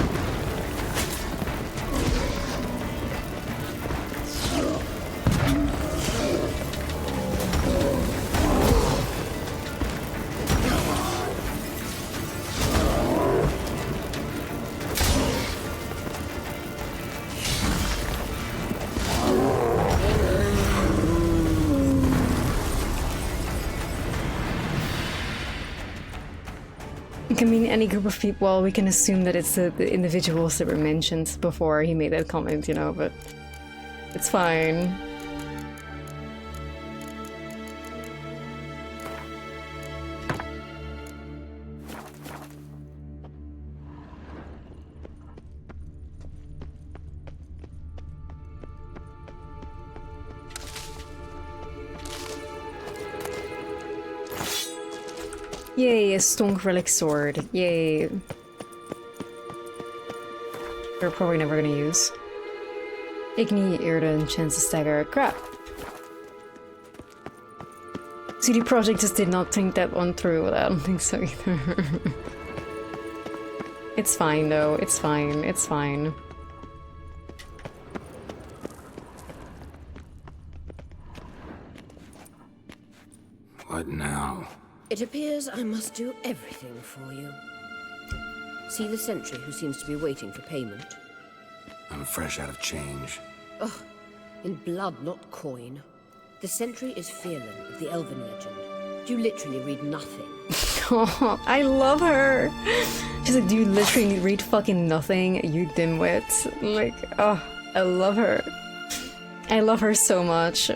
It can mean any group of people. Well, we can assume that it's the individuals that were mentioned before he made that comment, you know, but it's fine. Yay, a Stonk Relic Sword. Yay. We're probably never gonna use. Igni, Irden, Chance to Stagger. Crap. CD Projekt just did not think that one through. I don't think so either. It's fine though. It's fine. It's fine. What now? It appears I must do everything for you. See the sentry who seems to be waiting for payment? I'm fresh out of change. Oh, in blood, not coin. The sentry is Fearlan of the Elven legend. You literally read nothing. Oh, I love her! She's like, do you literally read fucking nothing, you dimwit? Like, oh, I love her. I love her so much.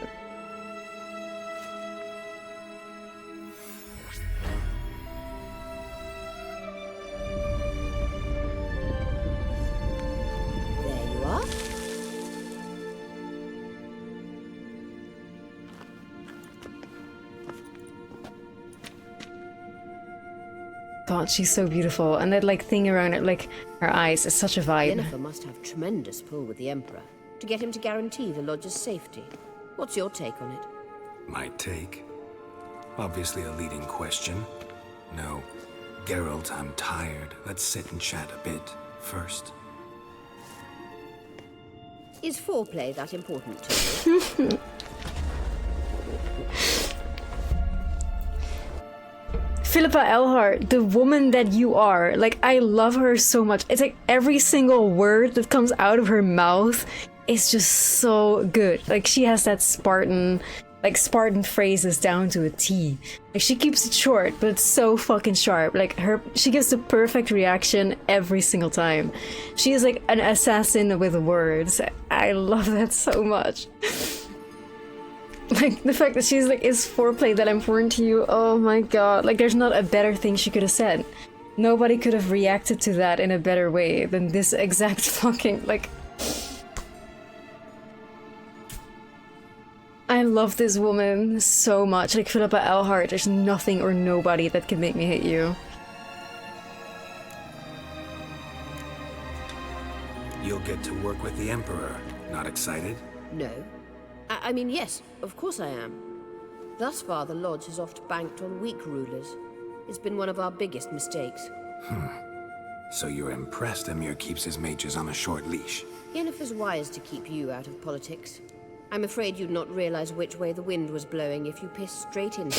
God, she's so beautiful, and that like thing around it, like her eyes, is such a vibe. Yennefer must have tremendous pull with the Emperor to get him to guarantee the lodge's safety. What's your take on it? My take? Obviously a leading question. No. Geralt, I'm tired. Let's sit and chat a bit first. Is foreplay that important to you? Philippa Eilhart, the woman that you are, like, I love her so much. It's like every single word that comes out of her mouth is just so good. Like, she has that Spartan phrases down to a T. Like, she keeps it short, but it's so fucking sharp. Like, she gives the perfect reaction every single time. She is like an assassin with words. I love that so much. Like, the fact that she's like, is foreplay that important to you? Oh my god. Like, there's not a better thing she could have said. Nobody could have reacted to that in a better way than this exact fucking, like... I love this woman so much. Like, Philippa Eilhart, there's nothing or nobody that can make me hate you. You'll get to work with the Emperor. Not excited? No. I mean, yes, of course I am. Thus far, the Lodge has oft banked on weak rulers. It's been one of our biggest mistakes. So you're impressed Emir keeps his mages on a short leash? Yennefer's wise to keep you out of politics. I'm afraid you'd not realize which way the wind was blowing if you pissed straight into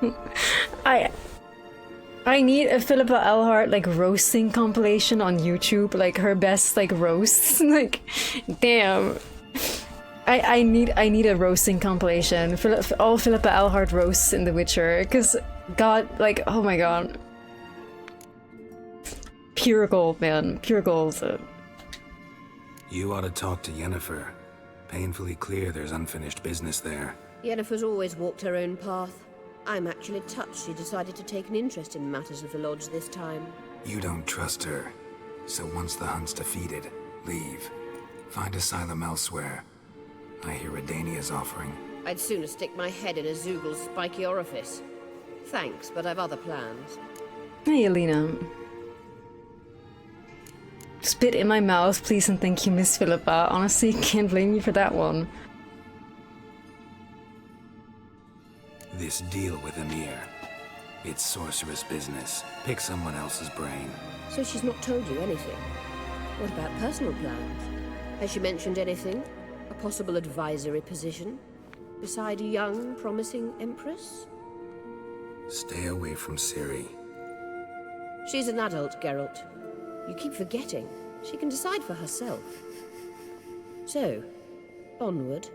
it. I need a Philippa Eilhart, like, roasting compilation on YouTube, like, her best, like, roasts. Like, damn. I need a roasting compilation. All Philippa Eilhart roasts in The Witcher, because, god, like, oh my god. Pure gold, man. Pure gold. You ought to talk to Yennefer. Painfully clear there's unfinished business there. Yennefer's always walked her own path. I'm actually touched she decided to take an interest in matters of the Lodge this time. You don't trust her. So once the hunt's defeated, leave. Find asylum elsewhere. I hear Redania's offering. I'd sooner stick my head in a Zoogl's spiky orifice. Thanks, but I've other plans. Hey, Alina. Spit in my mouth, please, and thank you, Miss Philippa. Honestly, can't blame you for that one. This deal with Emir. It's sorceress business. Pick someone else's brain. So she's not told you anything? What about personal plans? Has she mentioned anything? A possible advisory position? Beside a young, promising empress? Stay away from Ciri. She's an adult, Geralt. You keep forgetting. She can decide for herself. So, onward.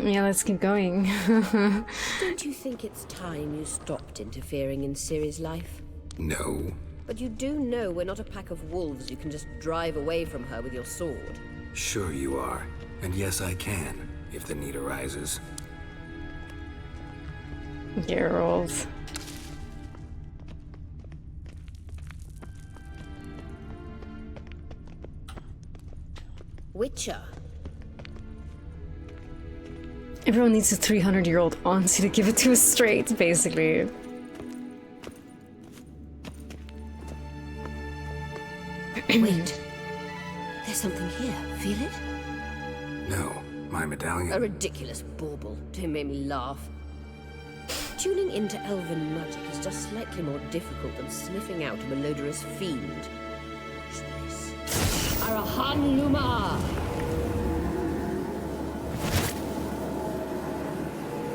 Yeah, let's keep going. Don't you think it's time you stopped interfering in Ciri's life? No. But you do know we're not a pack of wolves you can just drive away from her with your sword. Sure you are. And yes, I can, if the need arises. Geralt. Witcher. Everyone needs a 300-year-old auntie to give it to us straight, basically. Wait. There's something here. Feel it? No, my medallion. A ridiculous bauble. Don't make me laugh. Tuning into elven magic is just slightly more difficult than sniffing out a malodorous fiend. Watch this. Arahan Luma!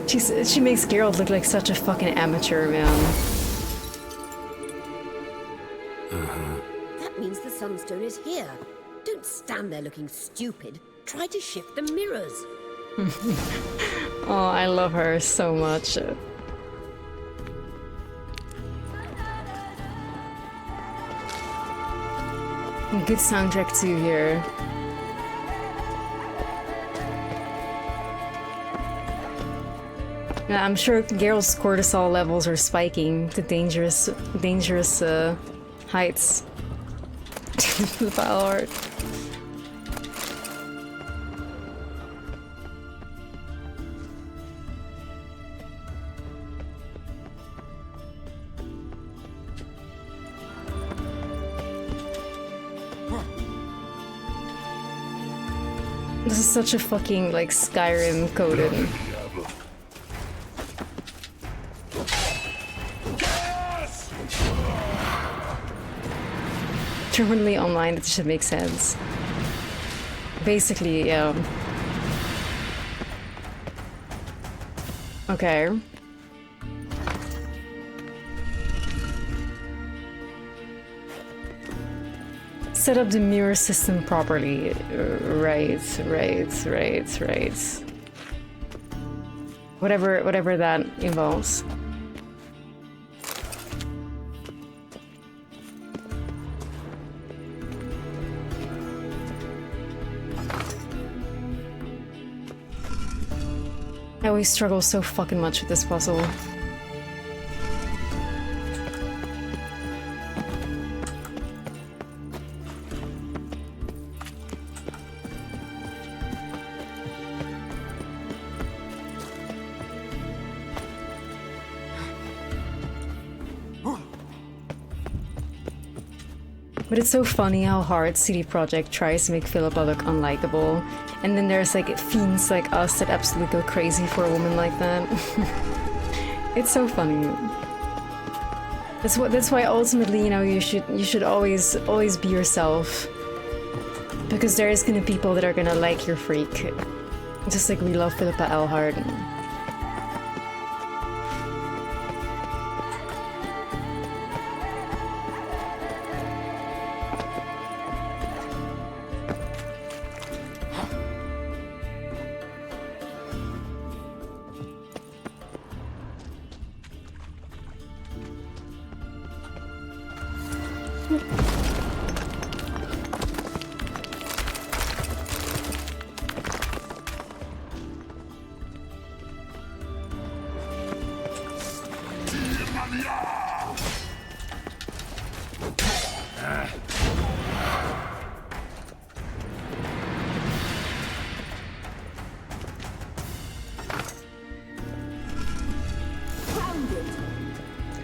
She makes Geralt look like such a fucking amateur, man. That means the Sunstone is here. Don't stand there looking stupid. Try to shift the mirrors. Oh, I love her so much. Good soundtrack too here. Yeah, I'm sure Geralt's cortisol levels are spiking to dangerous heights. The file art. This is such a fucking, like, Skyrim coded. Terminally online, it should make sense. Basically, yeah. Okay. Set up the mirror system properly. Right. Whatever that involves. I always struggle so fucking much with this puzzle. But it's so funny how hard CD Projekt tries to make Philippa look unlikable, and then there's like fiends like us that absolutely go crazy for a woman like that. It's so funny. That's why ultimately, you know, you should always be yourself, because there is gonna be people that are gonna like your freak, just like we love Philippa Eilhart.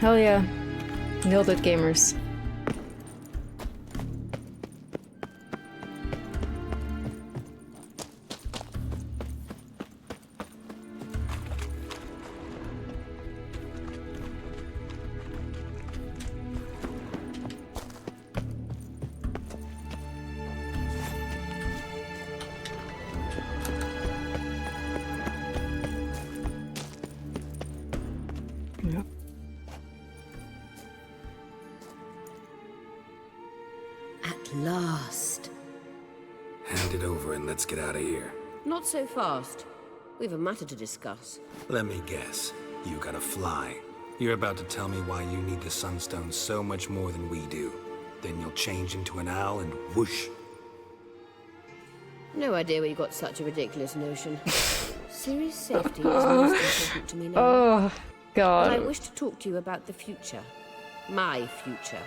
Hell yeah. Nailed it, gamers. Last. Hand it over and let's get out of here. Not so fast. We've a matter to discuss. Let me guess. You gotta fly. You're about to tell me why you need the Sunstone so much more than we do. Then you'll change into an owl and whoosh. No idea where you got such a ridiculous notion. Ciri's safety is most important to me now. Oh, God. But I wish to talk to you about the future. My future.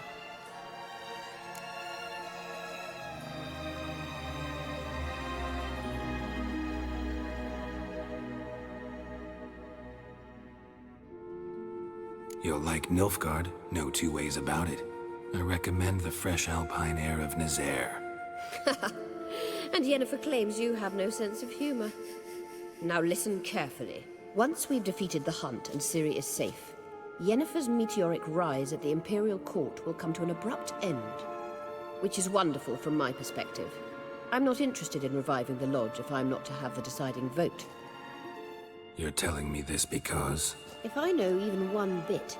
You'll like Nilfgaard, no two ways about it. I recommend the fresh alpine air of Nazaire. And Yennefer claims you have no sense of humor. Now listen carefully. Once we've defeated the hunt and Ciri is safe, Yennefer's meteoric rise at the Imperial Court will come to an abrupt end. Which is wonderful from my perspective. I'm not interested in reviving the Lodge if I'm not to have the deciding vote. You're telling me this because... If I know even one bit,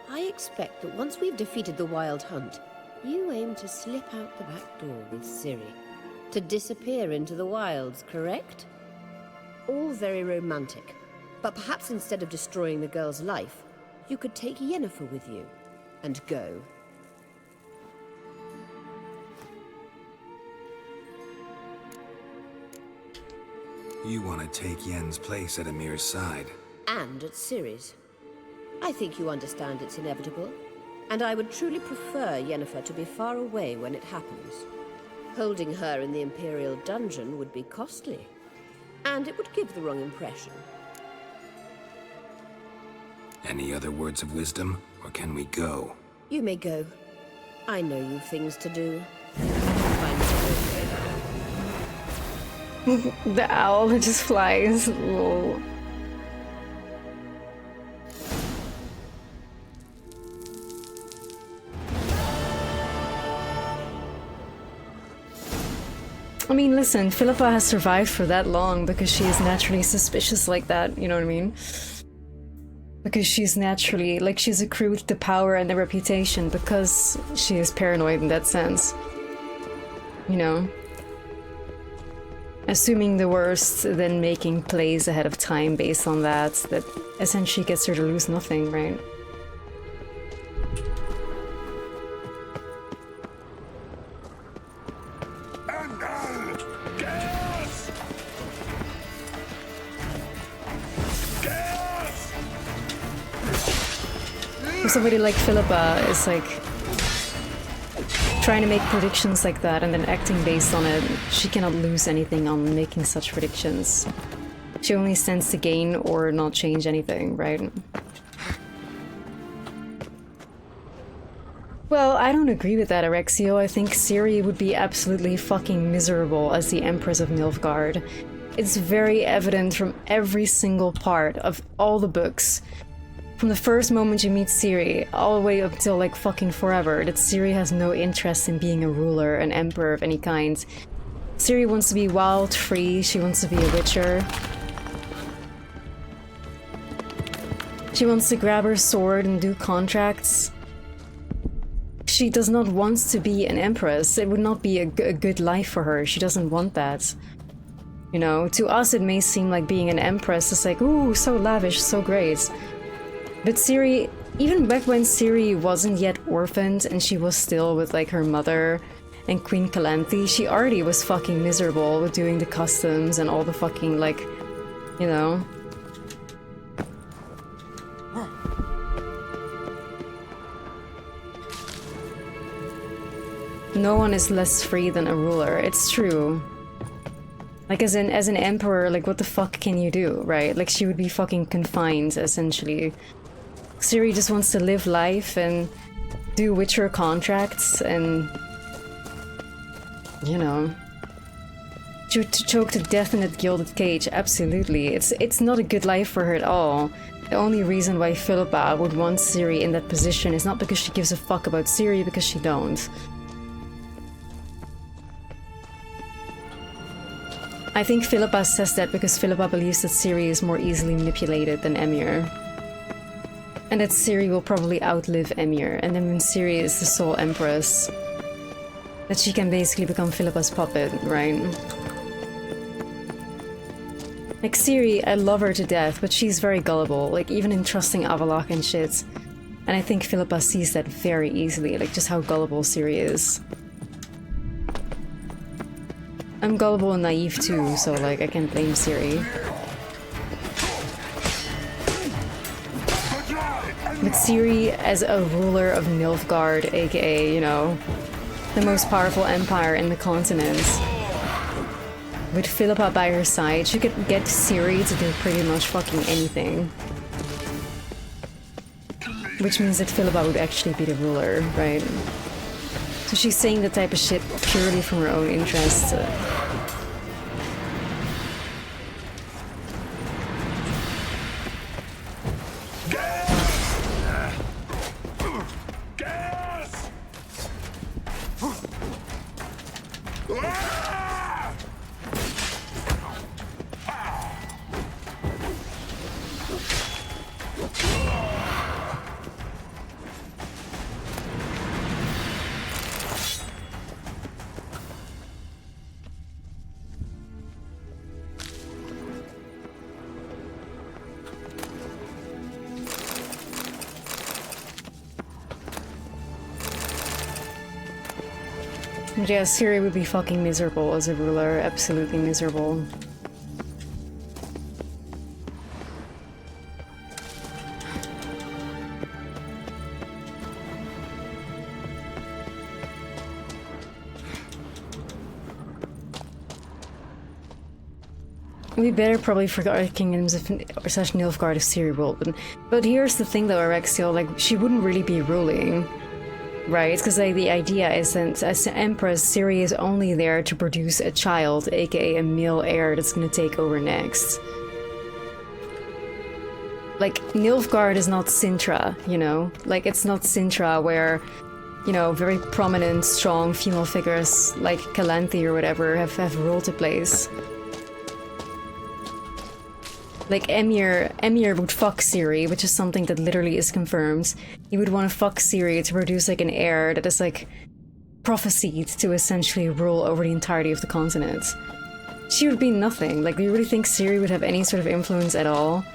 I expect that once we've defeated the Wild Hunt, you aim to slip out the back door with Ciri. To disappear into the wilds, correct? All very romantic. But perhaps instead of destroying the girl's life, you could take Yennefer with you and go. You want to take Yen's place at Emir's side. And at Ciri's. I think you understand it's inevitable, and I would truly prefer Yennefer to be far away when it happens. Holding her in the Imperial dungeon would be costly, and it would give the wrong impression. Any other words of wisdom, or can we go? You may go. I know you've things to do. The owl that just flies. Lol. I mean, listen, Philippa has survived for that long because she is naturally suspicious like that, you know what I mean? Because she's naturally, like, she's accrued the power and the reputation because she is paranoid in that sense. You know? Assuming the worst, then making plays ahead of time based on that essentially gets her to lose nothing, right? For somebody like Philippa is like trying to make predictions like that and then acting based on it. She cannot lose anything on making such predictions. She only stands to gain or not change anything, right? Well, I don't agree with that, Erexio. I think Ciri would be absolutely fucking miserable as the Empress of Nilfgaard. It's very evident from every single part of all the books. From the first moment you meet Ciri, all the way up till like fucking forever, that Ciri has no interest in being a ruler, an emperor of any kind. Ciri wants to be wild, free, she wants to be a witcher. She wants to grab her sword and do contracts. She does not want to be an empress. It would not be a good life for her. She doesn't want that. You know, to us it may seem like being an empress is like, ooh, so lavish, so great. But Ciri, even back when Ciri wasn't yet orphaned and she was still with like her mother and Queen Calanthe, she already was fucking miserable with doing the customs and all the fucking like, you know. No one is less free than a ruler, it's true. Like as an emperor, like what the fuck can you do, right? Like she would be fucking confined, essentially. Ciri just wants to live life and do witcher contracts and, you know, to choke to death in that gilded cage. Absolutely, it's not a good life for her at all. The only reason why Philippa would want Ciri in that position is not because she gives a fuck about Ciri, because she don't. I think Philippa says that because Philippa believes that Ciri is more easily manipulated than Emir. And that Ciri will probably outlive Emir, and then when Ciri is the sole empress, that she can basically become Philippa's puppet, right? Like, Ciri, I love her to death, but she's very gullible, like, even in trusting Avallac'h and shit. And I think Philippa sees that very easily, like, just how gullible Ciri is. I'm gullible and naive too, so, like, I can't blame Ciri. But Ciri, as a ruler of Nilfgaard, aka, you know, the most powerful empire in the continent, with Philippa by her side, she could get Ciri to do pretty much fucking anything. Which means that Philippa would actually be the ruler, right? So she's saying that type of shit purely from her own interest. Yeah, Ciri would be fucking miserable as a ruler, absolutely miserable. We better probably forget our kingdoms if such Nilfgaard if Ciri ruled. But here's the thing though, Arexiel, like, she wouldn't really be ruling. Right, because like, the idea is that as Empress, Ciri is only there to produce a child, aka a male heir that's gonna take over next. Like, Nilfgaard is not Sintra, you know? Like, it's not Sintra where, you know, very prominent, strong female figures like Calanthe or whatever have ruled the place. Like, Emir would fuck Ciri, which is something that literally is confirmed. He would want to fuck Ciri to produce, like, an heir that is, like, prophesied to essentially rule over the entirety of the continent. She would be nothing. Like, do you really think Ciri would have any sort of influence at all?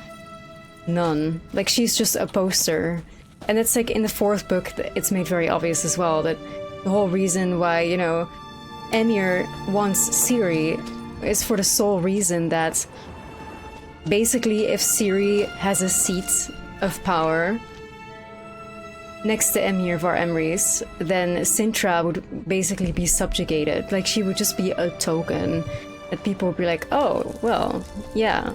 None. Like, she's just a poster. And it's, like, in the 4th book, it's made very obvious as well that the whole reason why, you know, Emir wants Ciri is for the sole reason that basically, if Ciri has a seat of power next to Emir Var Emrys, then Sintra would basically be subjugated. Like, she would just be a token that people would be like, oh, well, yeah,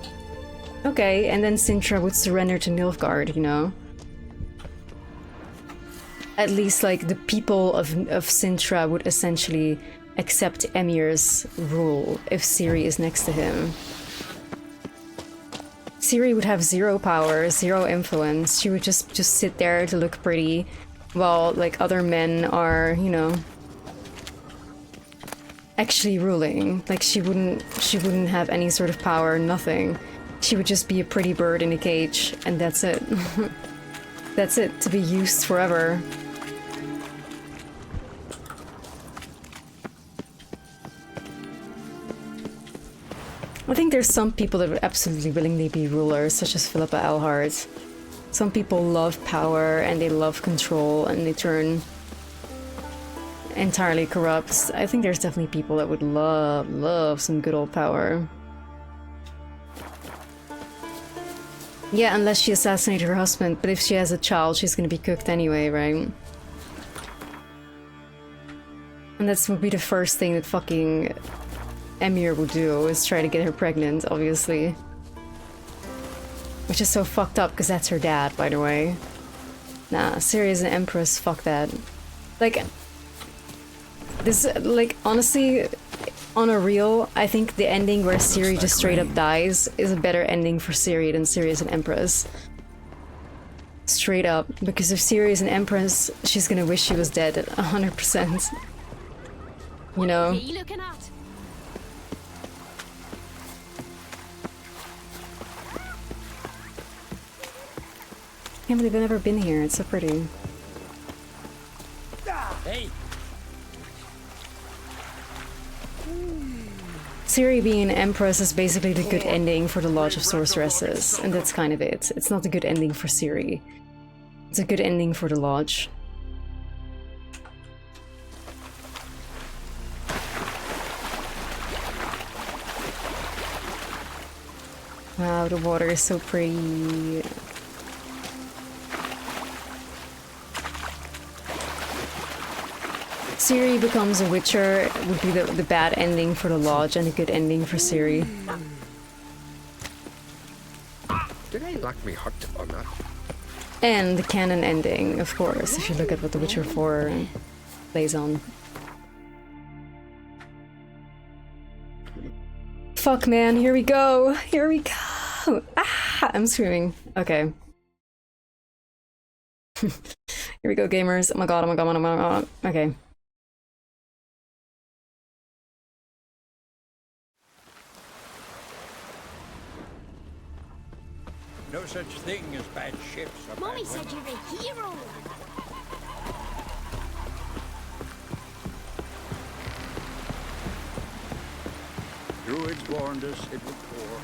okay, and then Sintra would surrender to Nilfgaard, you know? At least, like, the people of Sintra would essentially accept Emir's rule if Ciri is next to him. Ciri would have zero power, zero influence. She would just sit there to look pretty, while like other men are, you know, actually ruling. Like, she wouldn't have any sort of power, nothing. She would just be a pretty bird in a cage, and that's it. That's it, to be used forever. I think there's some people that would absolutely willingly be rulers, such as Philippa Eilhart. Some people love power and they love control and they turn entirely corrupt. I think there's definitely people that would love some good old power. Yeah, unless she assassinated her husband, but if she has a child, she's gonna be cooked anyway, right? And that's would be the first thing that fucking Emir would do, is try to get her pregnant, obviously. Which is so fucked up, because that's her dad, by the way. Nah, Ciri is an empress, fuck that. Like, this, like, honestly, on a real, I think the ending where Ciri just straight up dies is a better ending for Ciri than Ciri is an empress. Straight up. Because if Ciri is an empress, she's gonna wish she was dead at 100%. You know? What are you looking at? I can't believe I've never been here, it's so pretty. Hey! Ciri being an empress is basically the good ending for the Lodge of Sorceresses, and that's kind of it. It's not a good ending for Ciri. It's a good ending for the Lodge. Wow, the water is so pretty. Ciri becomes a witcher would be the bad ending for the Lodge and a good ending for Ciri. Did I lock me hurt or not? And the canon ending, of course, if you look at what The Witcher 4 plays on. Fuck, man, here we go! Here we go! Ah! I'm screaming. Okay. Here we go, gamers. Oh my god, oh my god, oh my god. Okay. No such thing as bad ships or Mommy bad said women. you're a hero. Druids warned us it would pour.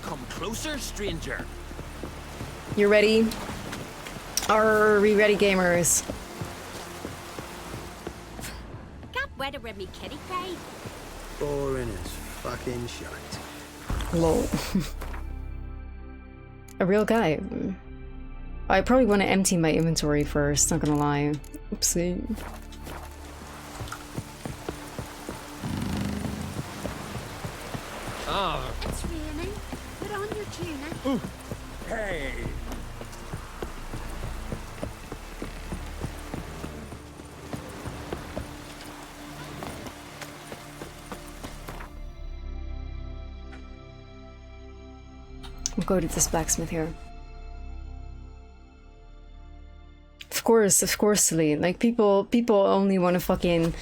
Come closer, stranger. You ready? Are we ready, gamers? Got weather with me, kitty pie. Boring as fucking shite. Lol. A real guy. I probably want to empty my inventory first, not gonna lie. Oopsie. Ah. It's raining. Put on your tunic. Hey! We'll go to this blacksmith here. Of course, Celine. Like, people only want to fucking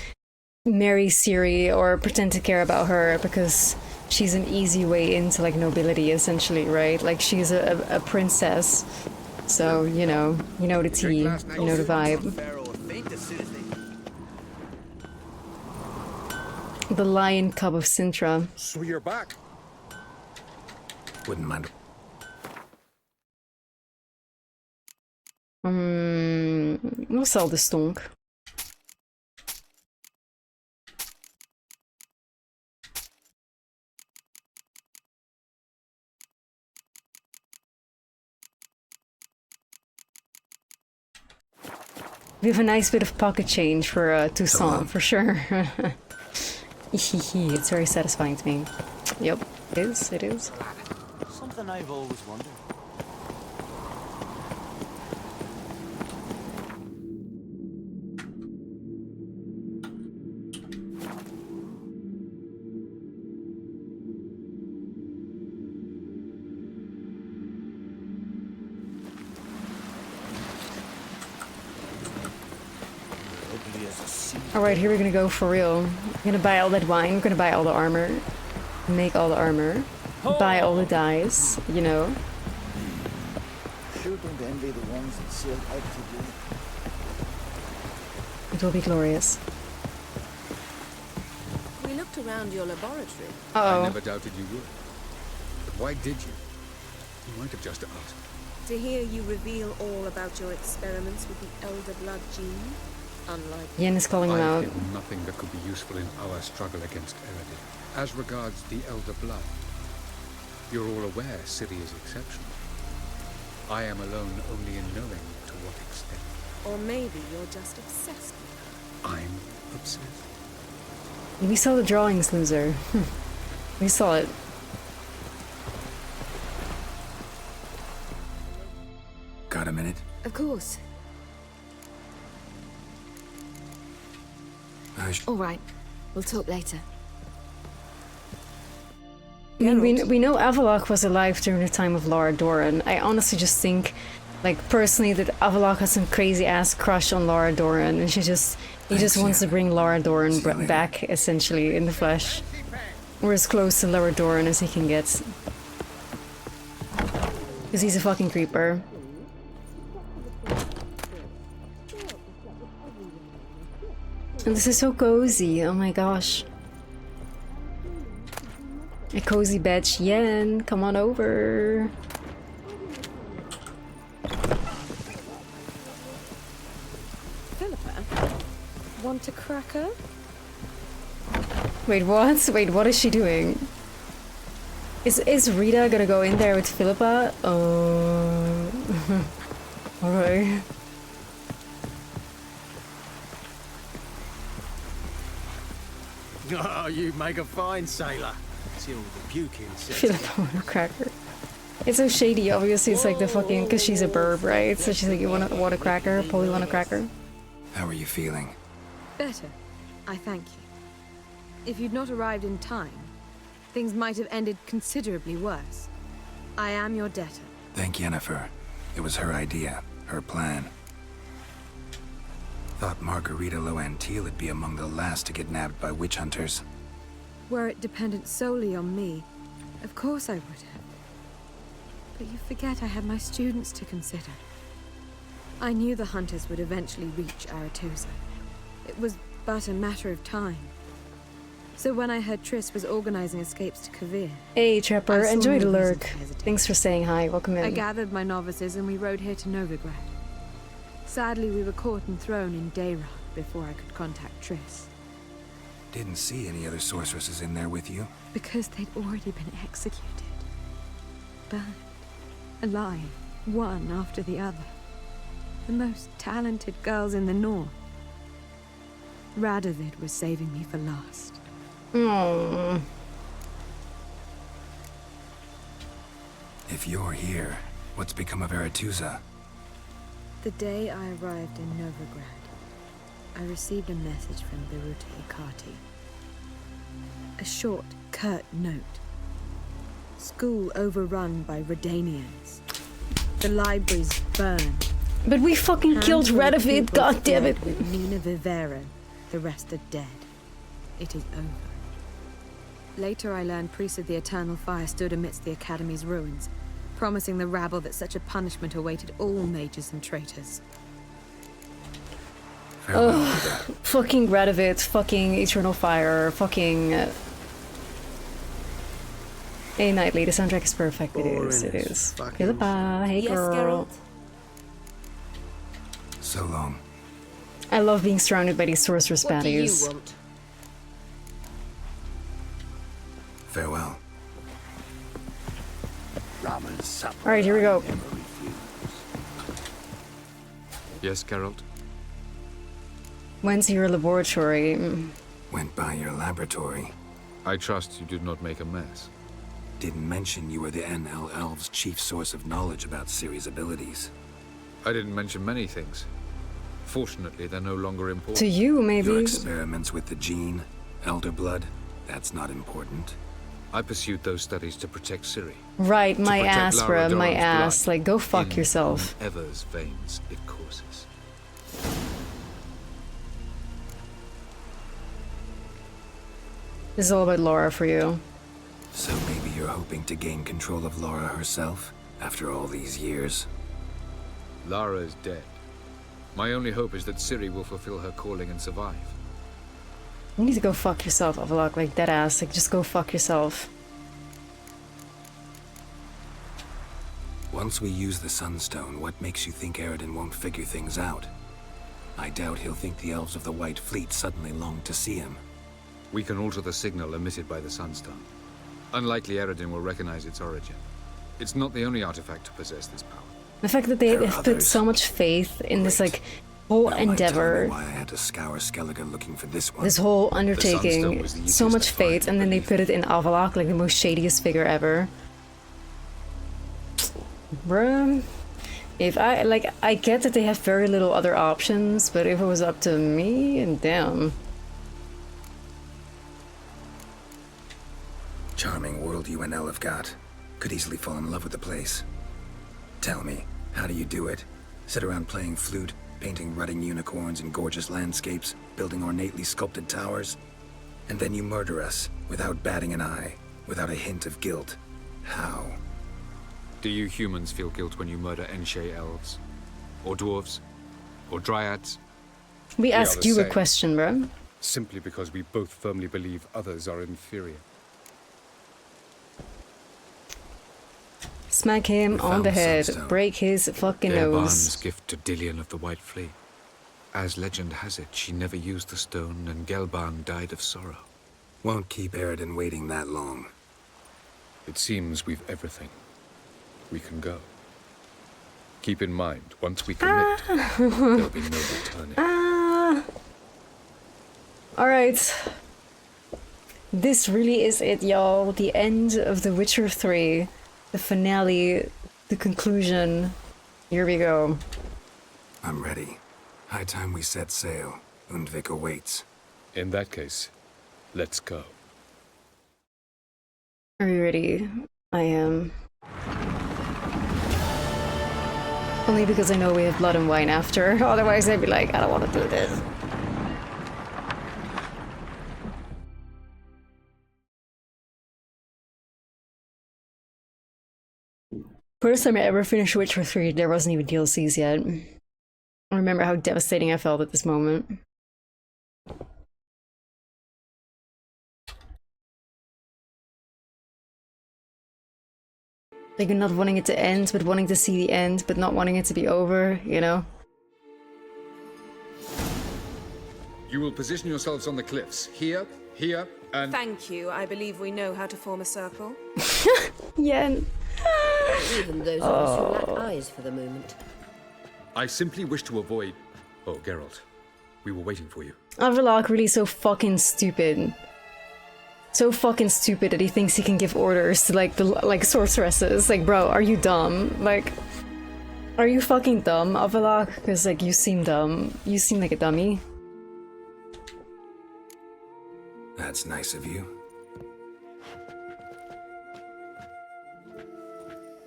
marry Ciri or pretend to care about her because she's an easy way into, like, nobility, essentially, right? Like, she's a princess. So, you know the tea, you know the vibe. The lion cub of Sintra. So you're back. Wouldn't mind. We'll sell the stonk. We have a nice bit of pocket change for Toussaint, for sure. It's very satisfying to me. Yep, it is. Something I've always wondered. Alright, here we're gonna go for real. We're gonna buy all that wine, we're gonna buy all the armor, make all the armor, buy all the dyes, you know. Sure don't envy the ones that sail out to do. It will be glorious. We looked around your laboratory. Uh-oh. I never doubted you would. But why did you? You might have just asked. To hear you reveal all about your experiments with the Elder Blood gene, unlike... Yen is calling him I out. have hidden nothing that could be useful in our struggle against Eredin. As regards the Elder Blood, you're all aware Ciri is exceptional. I am alone only in knowing to what extent. Or maybe you're just obsessed with her. I'm obsessed. We saw the drawings, loser. We saw it. Got a minute? Of course. All right. We'll talk later. I mean, we know Avallac'h was alive during the time of Lara Dorren. I honestly just think, like, personally, that Avallac'h has some crazy-ass crush on Lara Dorren, and he just wants to bring Lara Dorren back, essentially, in the flesh. Or as close to Lara Dorren as he can get. Because he's a fucking creeper. And this is so cozy, oh my gosh. A cozy bed, Yen. Come on over. Philippa, want a cracker? Wait, what? Wait, what is she doing? Is Rita gonna go in there with Philippa? Alright. Oh, you make a fine sailor. See all the puking Philippa want a cracker. It's so shady, obviously it's like the fucking, cause she's a burb, right? So she's like, you want a cracker? Polly want a cracker? How are you feeling? Better. I thank you. If you'd not arrived in time, things might have ended considerably worse. I am your debtor. Thank Yennefer. It was her idea, her plan. Thought Margarita Loantil would be among the last to get nabbed by witch hunters. Were it dependent solely on me, of course I would have. But you forget I had my students to consider. I knew the hunters would eventually reach Aretusa. It was but a matter of time. So when I heard Triss was organizing escapes to Kavir... Hey, Trapper, enjoy the lurk. Thanks for saying hi, welcome in. I gathered my novices and we rode here to Novigrad. Sadly, we were caught and thrown in Dayrod before I could contact Triss. Didn't see any other sorceresses in there with you? Because they'd already been executed. Burned. Alive. One after the other. The most talented girls in the North. Radovid was saving me for last. Aww. If you're here, what's become of Aretusa? The day I arrived in Novigrad, I received a message from Biruta Ikati. A short, curt note. School overrun by Redanians. The libraries burned. But we fucking killed Radovid, goddammit! With Nina Vivero, the rest are dead. It is over. Later I learned priests of the Eternal Fire stood amidst the Academy's ruins, promising the rabble that such a punishment awaited all mages and traitors. Ugh, fucking Radovid, fucking Eternal Fire, fucking... Hey Nightly, the soundtrack is perfect, it is. Philippa, hey girl. So long. I love being surrounded by these sorceress What do you baddies. want? Farewell. Alright, here we go. Yes, Geralt? When's your laboratory? Went by your laboratory. I trust you did not make a mess. Didn't mention you were the NL Elves' chief source of knowledge about Ciri's abilities. I didn't mention many things. Fortunately, they're no longer important. To you, maybe? Your experiments with the gene, Elder Blood, that's not important. I pursued those studies to protect Ciri. Right, my ass, Lara bruh, my Doran's ass. blood Like, go fuck in yourself. whomever's veins it courses. This is all about Laura for you. So maybe you're hoping to gain control of Laura herself, after all these years? Lara is dead. My only hope is that Ciri will fulfill her calling and survive. You need to go fuck yourself, Avalok, like dead ass. Like, just go fuck yourself. Once we use the Sunstone, what makes you think Aredin won't figure things out? I doubt he'll think the Elves of the White Fleet suddenly long to see him. We can alter the signal emitted by the Sunstone. Unlikely Aredin will recognize its origin. It's not the only artifact to possess this power. The fact that they have put so much faith in this, like, whole endeavor, Why I had to scour Skellige looking for this one. this whole undertaking, so much faith, and then they put it in Avalok, like the most shadiest figure ever. Bruh. If I get that they have very little other options, but if it was up to me, and damn. Charming world you and Elle have got. Could easily fall in love with the place. Tell me, how do you do it? Sit around playing flute, painting rutting unicorns and gorgeous landscapes, building ornately sculpted towers? And then you murder us, without batting an eye, without a hint of guilt. How? Do you humans feel guilt when you murder Enshe elves? Or dwarves? Or dryads? We asked you a question, bro. Simply because we both firmly believe others are inferior. Smack him on the head. Break his fucking Gelban's nose. gift to Dillion of the White Flea. As legend has it, she never used the stone, and Gelban died of sorrow. Won't keep Eridan waiting that long. It seems we've everything. We can go. Keep in mind, once we commit, there'll be no returning. Alright. This really is it, y'all. The end of The Witcher 3. The finale. The conclusion. Here we go. I'm ready. High time we set sail. Undvik awaits. In that case, let's go. Are you ready? I am. Only because I know we have blood and wine after. Otherwise I'd be like, I don't want to do this. First time I ever finished Witcher 3, there wasn't even DLCs yet. I remember how devastating I felt at this moment. Like not wanting it to end, but wanting to see the end, but not wanting it to be over, you know? You will position yourselves on the cliffs. Here, here, and... Thank you. I believe we know how to form a circle. Yen. Even those of us who lack eyes for the moment. I simply wish to avoid... Oh, Geralt. We were waiting for you. Avrilok really so fucking stupid. So fucking stupid that he thinks he can give orders to like sorceresses. Like, bro, are you dumb? Like, are you fucking dumb, Avrilok? Because like you seem dumb. You seem like a dummy. That's nice of you.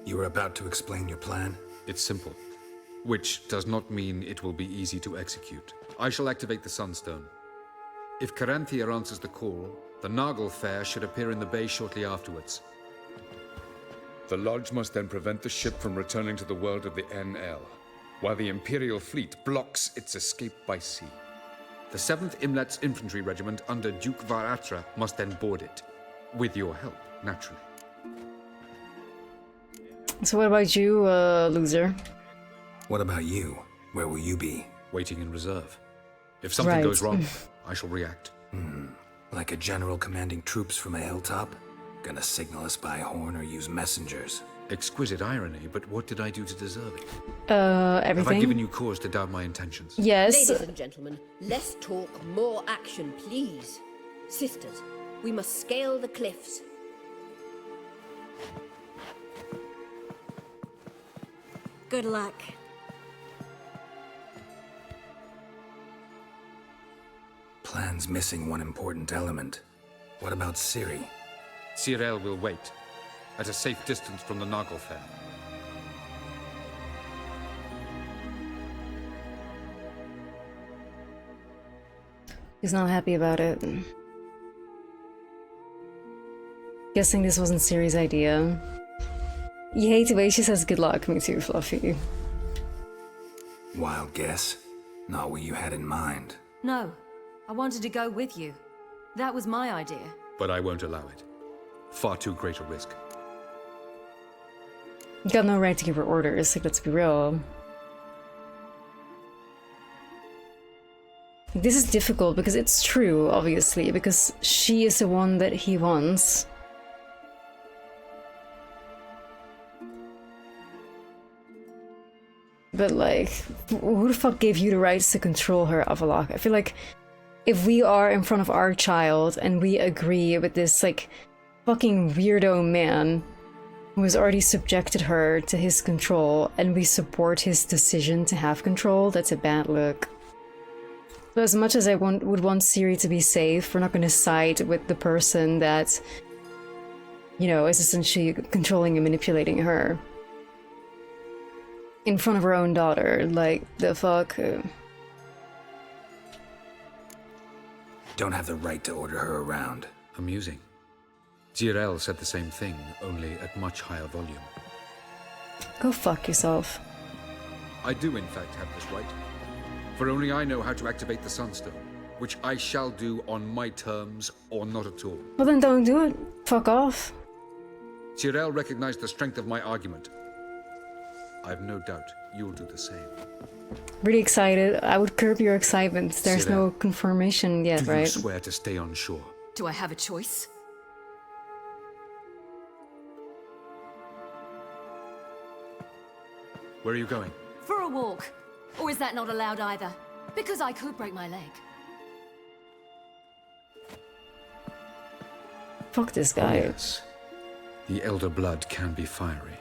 You were about to explain your plan? It's simple. Which does not mean it will be easy to execute. I shall activate the Sunstone. If Caranthia answers the call, the Nagel Fair should appear in the bay shortly afterwards. The Lodge must then prevent the ship from returning to the world of the NL, while the Imperial fleet blocks its escape by sea. The 7th Imlet's Infantry Regiment under Duke Varatra must then board it. With your help, naturally. So what about you, loser? What about you? Where will you be? Waiting in reserve. If something goes wrong, I shall react. Like a general commanding troops from a hilltop? Gonna signal us by horn or use messengers? Exquisite irony, but what did I do to deserve it? Everything. Have I given you cause to doubt my intentions? Yes. Ladies and gentlemen, less talk, more action, please. Sisters, we must scale the cliffs. Good luck. Plan's missing one important element. What about Ciri? Cyril will wait, at a safe distance from the Nagel Fair. He's not happy about it. Guessing this wasn't Ciri's idea. You hate the way she says good luck, me too, Fluffy. Wild guess. Not what you had in mind. No, I wanted to go with you. That was my idea. But I won't allow it. Far too great a risk. You got no right to give her orders, like, let's be real. This is difficult because it's true, obviously, because she is the one that he wants. But like, who the fuck gave you the rights to control her, Avrilok? I feel like if we are in front of our child and we agree with this like fucking weirdo man who has already subjected her to his control and we support his decision to have control, that's a bad look. So as much as I would want Ciri to be safe, we're not going to side with the person that, you know, is essentially controlling and manipulating her. In front of her own daughter, like, the fuck? Don't have the right to order her around. Amusing. Cyril said the same thing, only at much higher volume. Go fuck yourself. I do in fact have this right. For only I know how to activate the Sunstone, which I shall do on my terms or not at all. Well then don't do it. Fuck off. Tyrell recognized the strength of my argument. I've no doubt you'll do the same. Really excited. I would curb your excitement. There's Cyril, no confirmation yet, do right? you swear to stay on shore? Do I have a choice? Where are you going? For a walk. Or is that not allowed either? Because I could break my leg. Fuck this guy. Oh, yes. The elder blood can be fiery.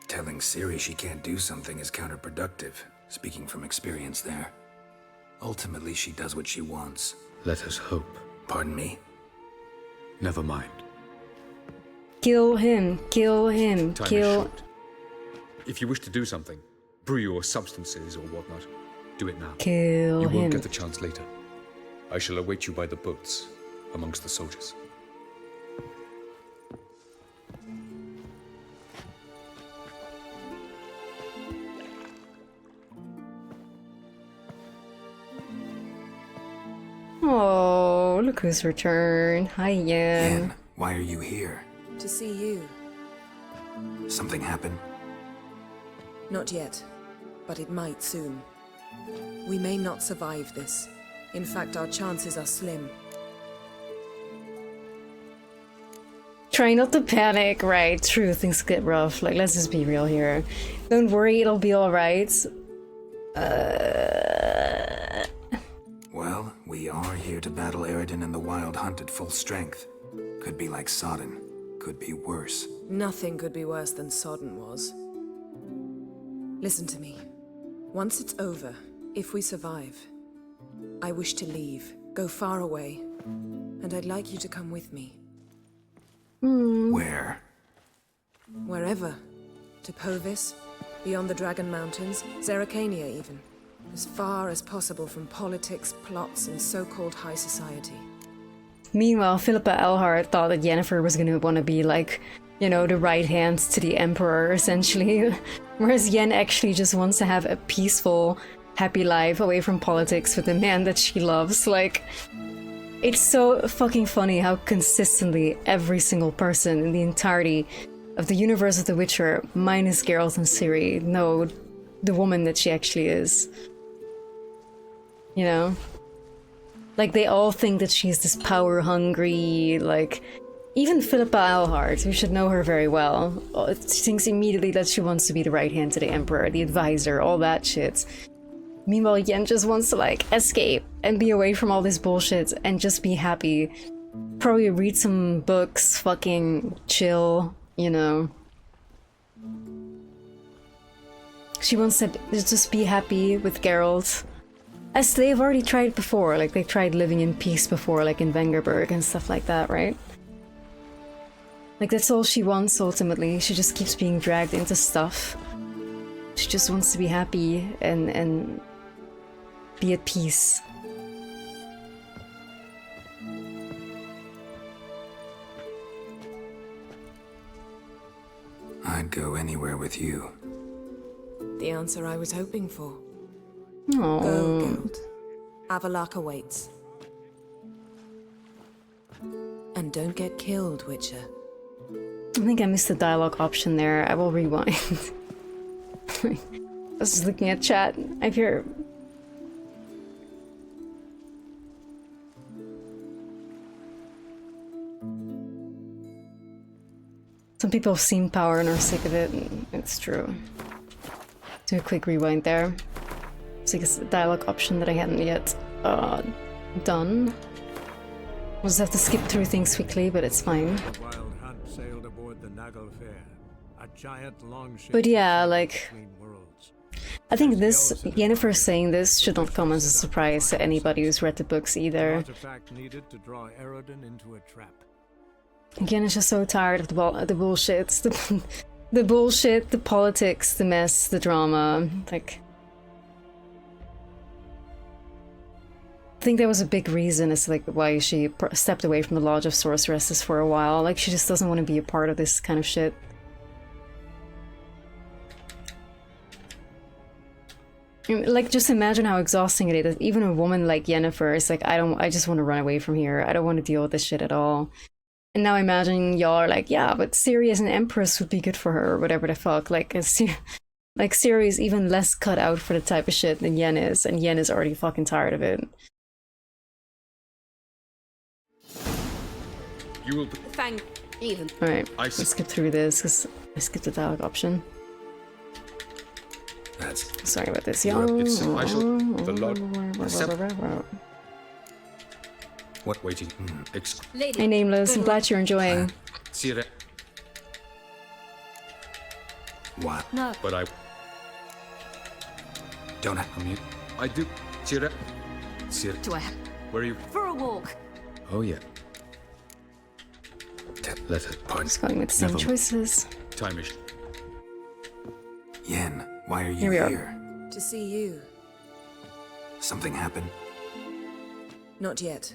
Telling Ciri she can't do something is counterproductive, speaking from experience there. Ultimately, she does what she wants. Let us hope. Pardon me? Never mind. Kill him. Kill him. Time is Kill. short. If you wish to do something, brew your substances or whatnot, do it now. Kill You him. won't get the chance later. I shall await you by the boats, amongst the soldiers. Oh, look who's returned. Hi, Yen. Yen, why are you here? To see you. Something happened? Not yet, but it might soon. We may not survive this. In fact, our chances are slim. Try not to panic, right? True, things get rough. Like, let's just be real here. Don't worry, it'll be alright. Well, we are here to battle Eridan and the Wild Hunt at full strength. Could be like Sodden. Could be worse. Nothing could be worse than Sodden was. Listen to me. Once it's over, if we survive, I wish to leave, go far away, and I'd like you to come with me. Where? Wherever. To Povis, beyond the Dragon Mountains, Zerrikania even. As far as possible from politics, plots, and so-called high society. Meanwhile, Philippa Eilhart thought that Yennefer was gonna want to be like, you know, the right hand to the Emperor, essentially. Whereas Yen actually just wants to have a peaceful, happy life away from politics with the man that she loves. Like, it's so fucking funny how consistently every single person in the entirety of the universe of The Witcher, minus Geralt and Ciri, know the woman that she actually is. You know? Like, they all think that she's this power-hungry, like... Even Philippa Eilhart, who should know her very well, thinks immediately that she wants to be the right hand to the Emperor, the advisor, all that shit. Meanwhile, Yen just wants to, like, escape and be away from all this bullshit and just be happy. Probably read some books, fucking chill, you know. She wants to just be happy with Geralt. As they've already tried before, like they tried living in peace before, like in Vengerberg and stuff like that, right? Like that's all she wants ultimately. She just keeps being dragged into stuff. She just wants to be happy and be at peace. I'd go anywhere with you. The answer I was hoping for. Aww. Go, Geralt. Avallac'h awaits. And don't get killed, Witcher. I think I missed the dialogue option there. I will rewind. I was just looking at chat. I hear... Some people have seen Power and are sick of it. It's true. Do a quick rewind there. It's like a dialogue option that I hadn't yet done. We'll just have to skip through things quickly, but it's fine. Wild Hunt sailed aboard the Naglfare, a giant longship. But yeah, like... I think this, Yennefer saying this should not come as a surprise to anybody who's read the books either. Artifact needed to draw Eridan into a trap. Again, it's just so tired of the bullshit. The bullshit, the politics, the mess, the drama. Like... I think that was a big reason as to, like, why she stepped away from the Lodge of Sorceresses for a while. Like, she just doesn't want to be a part of this kind of shit. Like, just imagine how exhausting it is. Even a woman like Yennefer is like, I just want to run away from here. I don't want to deal with this shit at all. And now imagine y'all are like, yeah, but Ciri as an empress would be good for her, or whatever the fuck. Like, like Ciri is even less cut out for the type of shit than Yen is, and Yen is already fucking tired of it. You will. Thank even. Alright, let's skip through this, because I skipped the dialogue option. Sorry about this, y'all. I shall. The Lord. What waiting? Hey, Nameless, I'm glad you're enjoying. Ciri. What? No. But I don't. I mean, I do. Ciri. Ciri. Do I? Where are you? For a walk. Oh yeah. Let it. Just going with the same choices. Time is. Yen, why are you Here we are. here? To see you. Something happened? Not yet,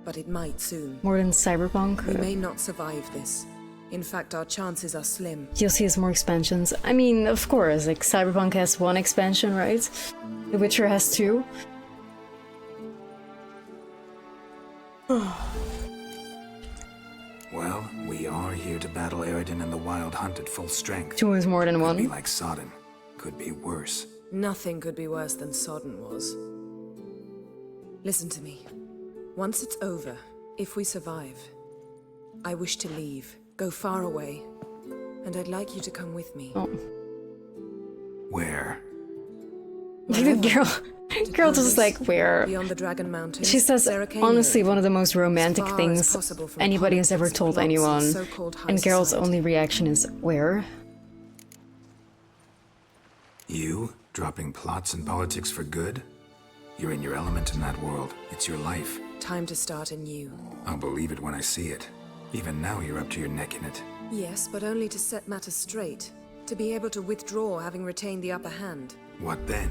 but it might soon. More than Cyberpunk. We may not survive this. In fact, our chances are slim. DLC has more expansions. I mean, of course, like Cyberpunk has 1 expansion, right? The Witcher has 2. Well, we are here to battle Eridan and the Wild Hunt at full strength. 2 is more than 1. Could be like Sodden. Could be worse. Nothing could be worse than Sodden was. Listen to me. Once it's over, if we survive, I wish to leave, go far away, and I'd like you to come with me. Oh. Where? Girl just like, where? Beyond the Dragon Mountain. She says, honestly, one of the most romantic things anybody has ever told anyone. And Geralt's only reaction is, where? You? Dropping plots and politics for good? You're in your element in that world. It's your life. Time to start anew. I'll believe it when I see it. Even now you're up to your neck in it. Yes, but only to set matters straight. To be able to withdraw having retained the upper hand. What then?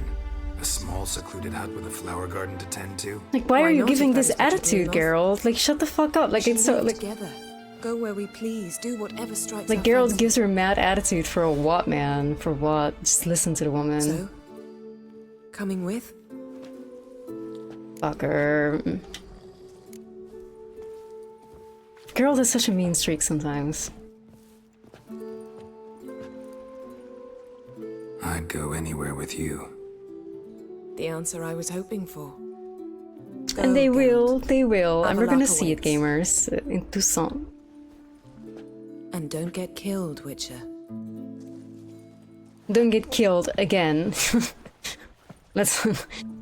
A small secluded hut with a flower garden to tend to? Like, why are you giving this attitude, Geralt? Like, shut the fuck up. Like, it's so, like... Together. Go where we please, do whatever strikes Like, our Geralt fancy. gives her mad attitude for what, man? For what? Just listen to the woman. So? Coming with? Fucker. Geralt has such a mean streak sometimes. I'd go anywhere with you. The answer I was hoping for. And they will. And we're gonna Avallac'h see it, gamers, in Toussaint. And don't get killed, Witcher. Don't get killed again. Let's...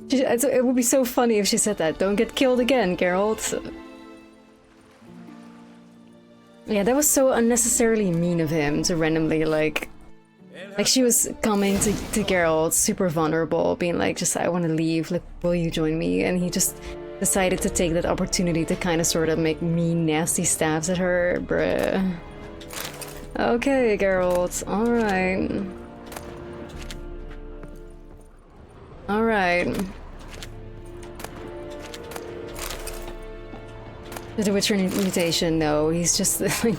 It would be so funny if she said that. Don't get killed again, Geralt. Yeah, that was so unnecessarily mean of him to randomly, like she was coming to Geralt, super vulnerable, being like, just, I want to leave, like, will you join me? And he just decided to take that opportunity to kind of sort of make mean, nasty stabs at her. Bruh. Okay, Geralt, alright. Alright. The Witcher mutation, no, he's just like...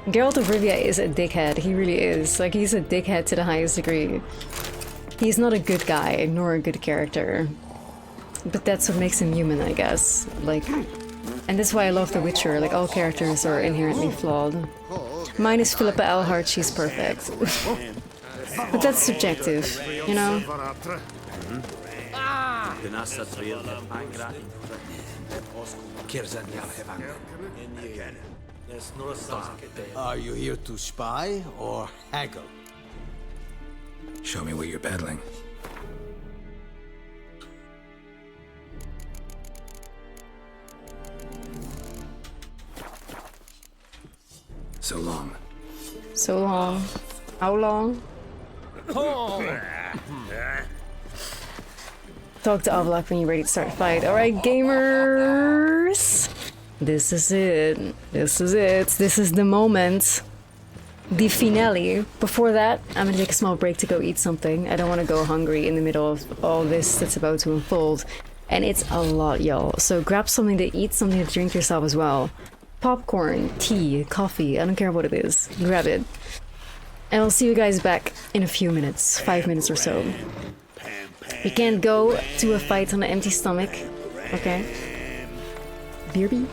Geralt of Rivia is a dickhead, he really is. Like, he's a dickhead to the highest degree. He's not a good guy, nor a good character. But that's what makes him human, I guess. Like, and that's why I love The Witcher, like, all characters are inherently flawed. Minus Philippa Eilhart, she's perfect. But that's subjective, you know? Are you here to spy or haggle? Show me what you're battling. So long. So long. How long? Talk to Avallac'h when you're ready to start a fight. Alright, gamers! This is it. This is it. This is the moment. The finale. Before that, I'm gonna take a small break to go eat something. I don't want to go hungry in the middle of all this that's about to unfold. And it's a lot, y'all. So grab something to eat, something to drink yourself as well. Popcorn, tea, coffee, I don't care what it is. Grab it. And I'll see you guys back in a few minutes. 5 minutes or so. You can't go to a fight on an empty stomach. Okay. BRB.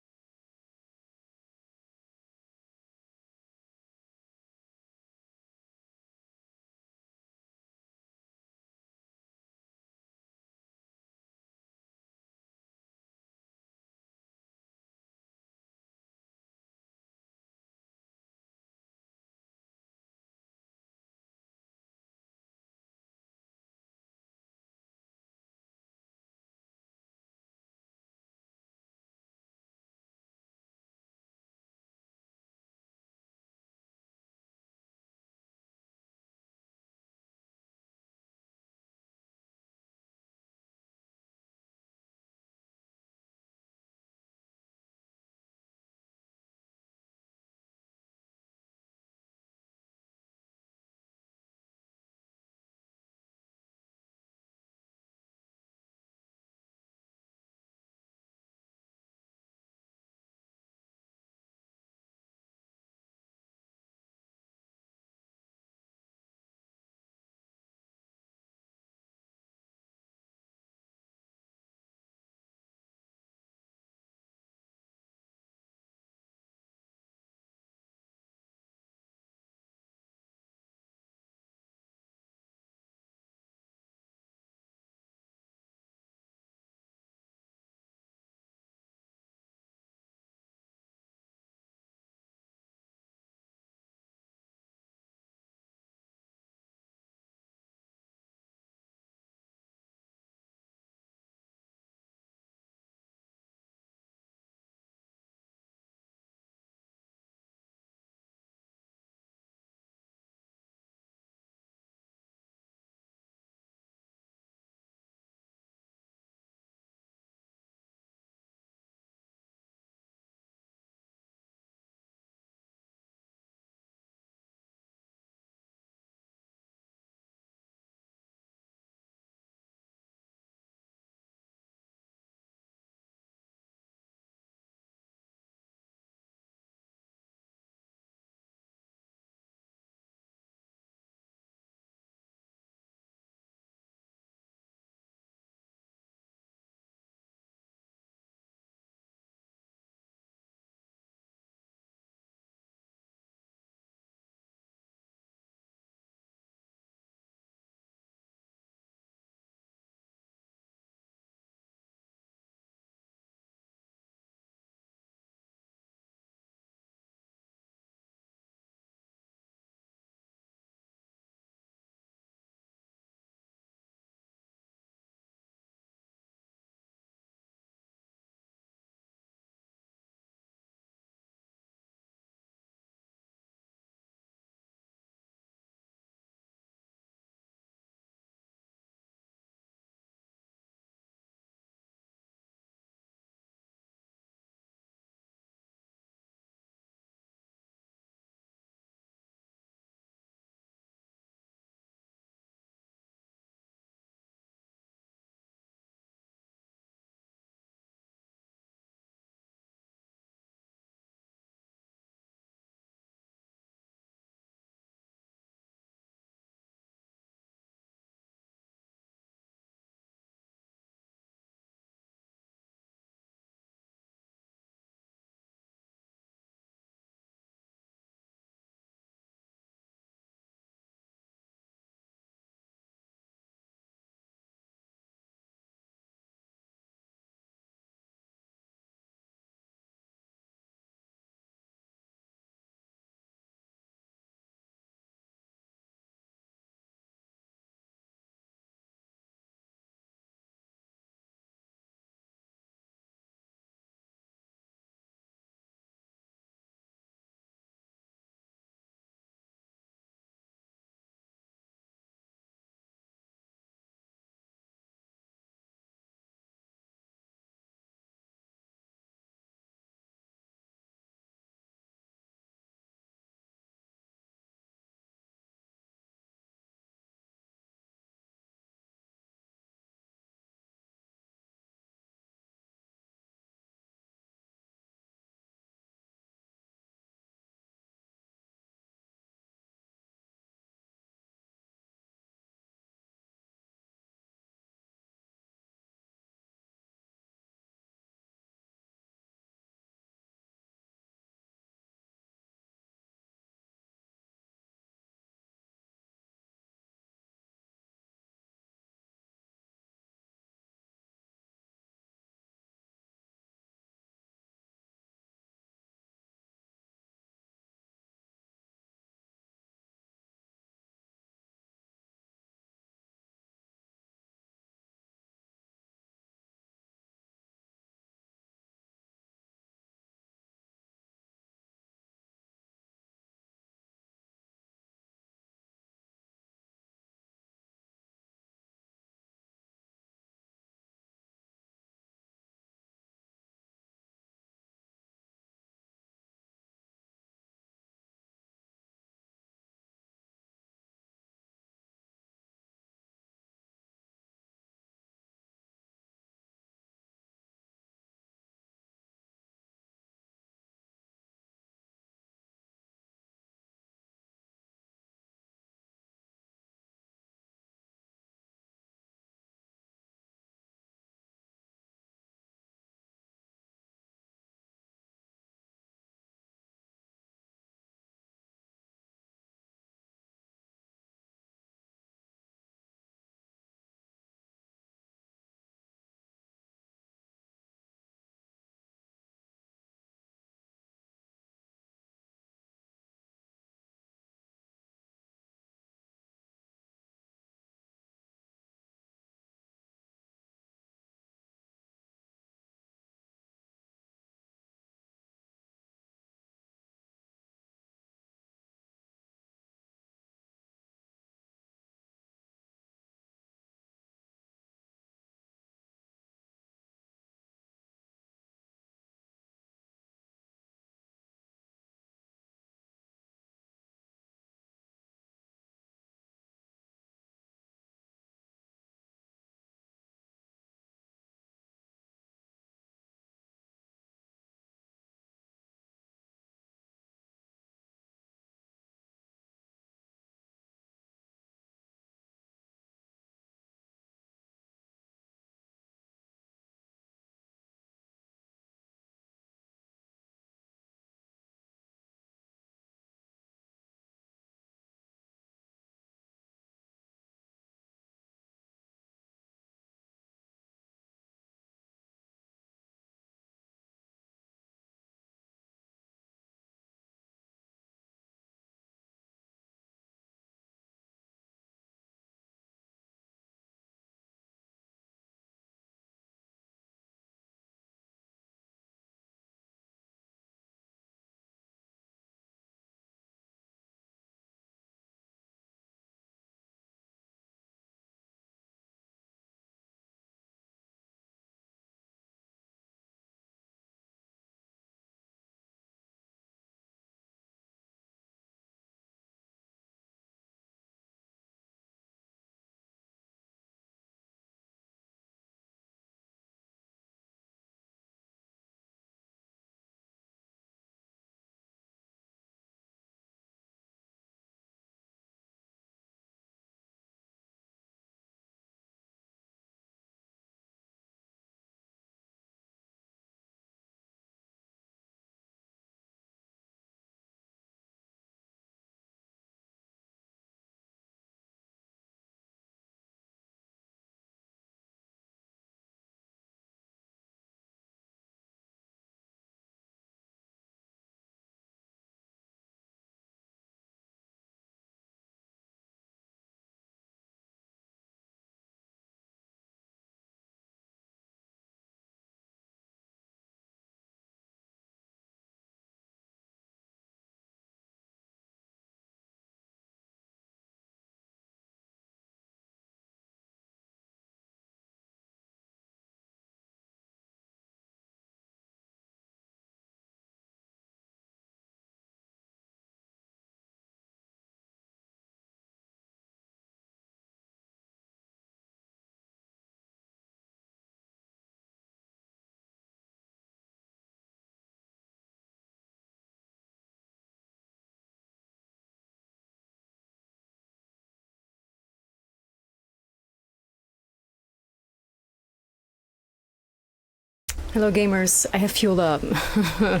Hello gamers, I have fueled up. I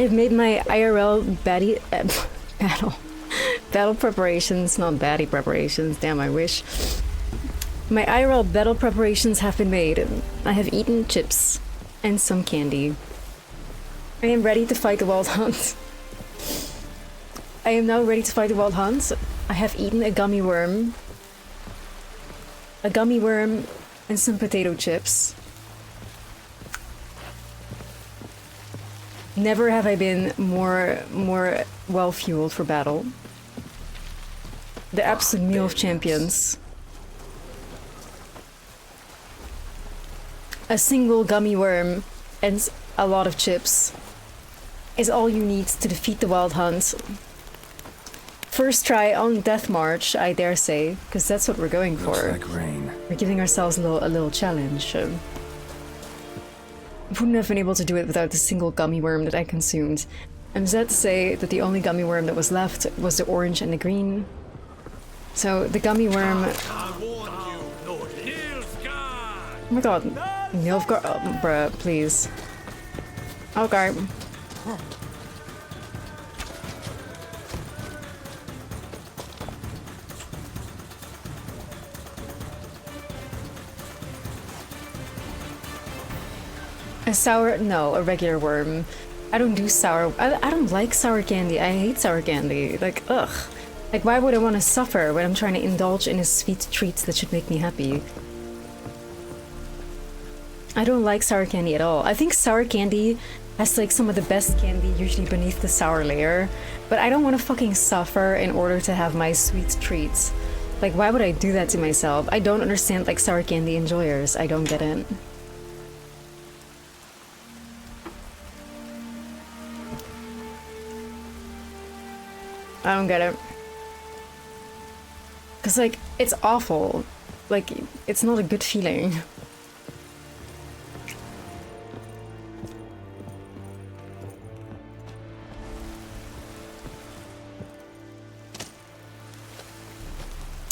have made my IRL battle preparations, not baddie preparations, damn I wish. My IRL battle preparations have been made. I have eaten chips and some candy. I am ready to fight the wild hunt. I am now ready to fight the wild hunt. I have eaten a gummy worm and some potato chips. Never have I been more well fueled for battle. The absolute meal of champions. A single gummy worm and a lot of chips is all you need to defeat the wild hunt. First try on Death March, I dare say, because that's what we're going for. Looks like rain. We're giving ourselves a little challenge. Wouldn't have been able to do it without the single gummy worm that I consumed. I'm sad to say that the only gummy worm that was left was the orange and the green. So the gummy worm... Oh my god. Nilfgaard... Oh, bruh, please. Okay. A sour... No, a regular worm. I don't do sour... I don't like sour candy. I hate sour candy. Like, ugh. Like, why would I want to suffer when I'm trying to indulge in a sweet treat that should make me happy? I don't like sour candy at all. I think sour candy has, like, some of the best candy usually beneath the sour layer. But I don't want to fucking suffer in order to have my sweet treats. Like, why would I do that to myself? I don't understand, like, sour candy enjoyers. I don't get it. I don't get it. Cause like, it's awful. Like, it's not a good feeling.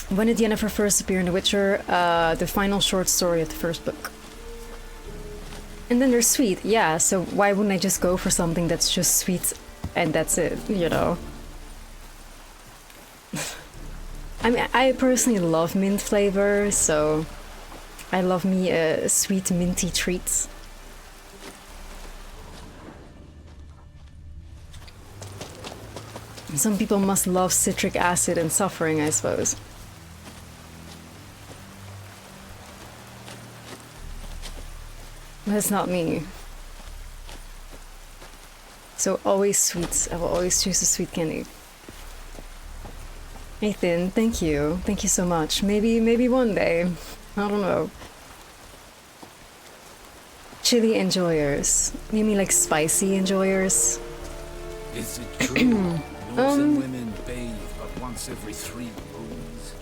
When did Yennefer first appear in The Witcher? The final short story of the first book. And then they're sweet, yeah, so why wouldn't I just go for something that's just sweet and that's it, you know? I mean, I personally love mint flavor, so I love me a sweet minty treat. Some people must love citric acid and suffering, I suppose. That's not me. So always sweets. I will always choose a sweet candy. Nathan, thank you. Thank you so much. Maybe one day. I don't know. Chili enjoyers. You mean like spicy enjoyers? Is it true? Northern women bathe but once every 3 moons.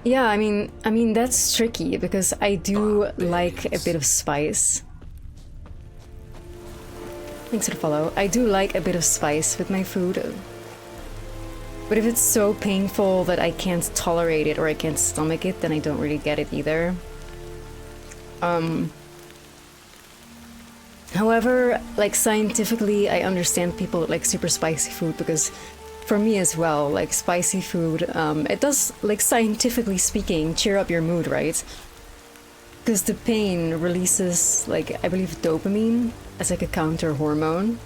Yeah, I mean that's tricky because I do like a bit of spice. Thanks for the follow. I do like a bit of spice with my food. But if it's so painful that I can't tolerate it or I can't stomach it, then I don't really get it either. However, like scientifically, I understand people that like super spicy food because for me as well, like spicy food, it does, like scientifically speaking, cheer up your mood, right? Because the pain releases, like, I believe dopamine as like a counter hormone.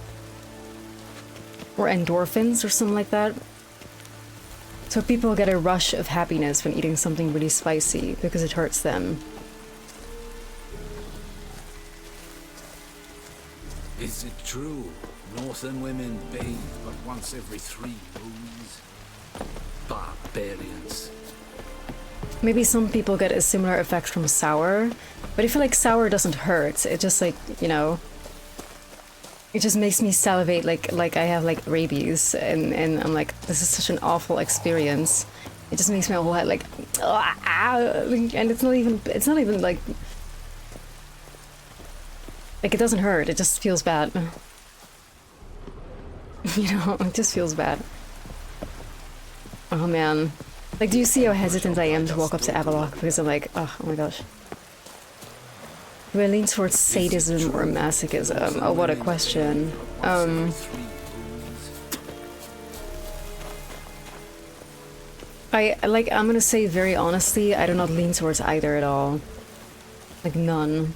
Or endorphins or something like that. So people get a rush of happiness when eating something really spicy because it hurts them. Is it true? Northern women bathe but once every 3 moons. Barbarians. Maybe some people get a similar effect from sour, but I feel like sour doesn't hurt. It just like, you know, it just makes me salivate like I have like rabies and I'm like, this is such an awful experience. It just makes my whole head like, and it's not even like it doesn't hurt, it just feels bad. You know, it just feels bad. Oh man. Like, do you see how hesitant I am to walk up to Avalok? Because I'm like, oh my gosh. Do I lean towards sadism or masochism? Oh, what a question. I'm gonna say very honestly, I do not lean towards either at all. Like, none.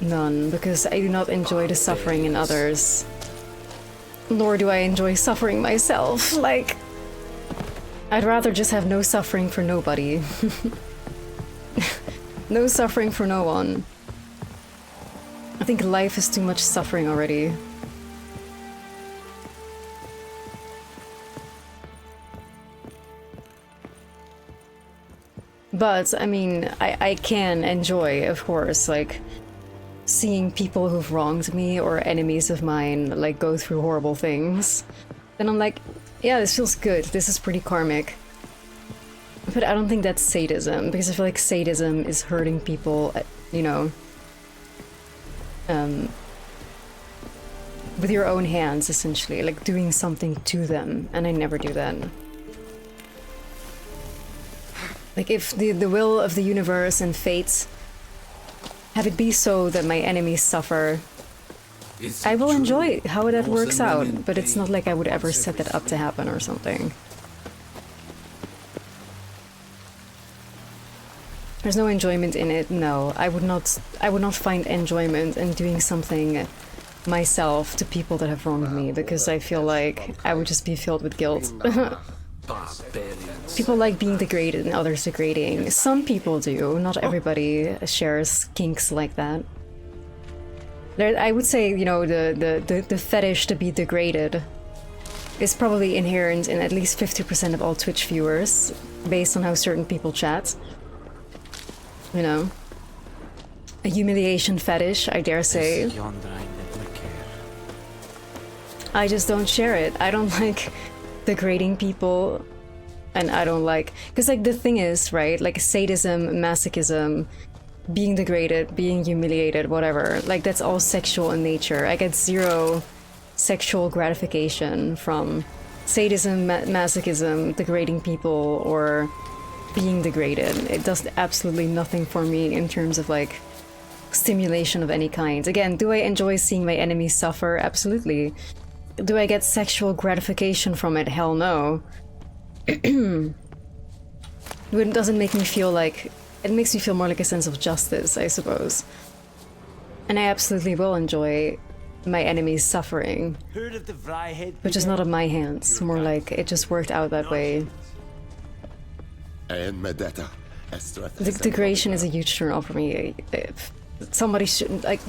None, because I do not enjoy the suffering in others. Nor do I enjoy suffering myself. Like, I'd rather just have no suffering for nobody. No suffering for no one. I think life is too much suffering already. But, I mean, I can enjoy, of course, like, seeing people who've wronged me or enemies of mine, like, go through horrible things. Then I'm like, yeah, this feels good, this is pretty karmic. But I don't think that's sadism, because I feel like sadism is hurting people, you know, with your own hands, essentially, like doing something to them, and I never do that. Like, if the will of the universe and fate have it be so that my enemies suffer, I will enjoy how that works out, but it's not like I would ever set that up to happen or something. There's no enjoyment in it, no. I would not find enjoyment in doing something myself to people that have wronged me, because I feel like I would just be filled with guilt. People like being degraded and others degrading. Some people do, not everybody shares kinks like that. I would say, you know, the fetish to be degraded is probably inherent in at least 50% of all Twitch viewers, based on how certain people chat. You know? A humiliation fetish, I dare say. I just don't share it. I don't like degrading people, and I don't like... Because, like, the thing is, right, like, sadism, masochism, being degraded, being humiliated, whatever, like, that's all sexual in nature. I get zero sexual gratification from sadism, masochism, degrading people, or being degraded. It does absolutely nothing for me in terms of, like, stimulation of any kind. Again, do I enjoy seeing my enemies suffer? Absolutely. Do I get sexual gratification from it? Hell no. It doesn't make me feel like... It makes me feel more like a sense of justice, I suppose. And I absolutely will enjoy my enemies suffering. But just not on my hands. More like it just worked out that way. Degradation is a huge turn off for me. If somebody shouldn't... Like,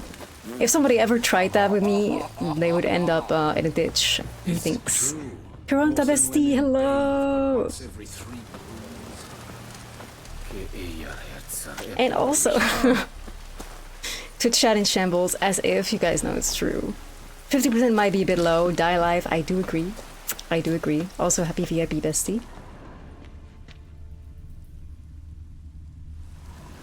if somebody ever tried that with me, they would end up in a ditch, he thinks. Pironta Bestie, hello! And also, Twitch chat in shambles, as if, you guys know it's true. 50% might be a bit low, die live, I do agree. I do agree. Also, happy VIP Bestie.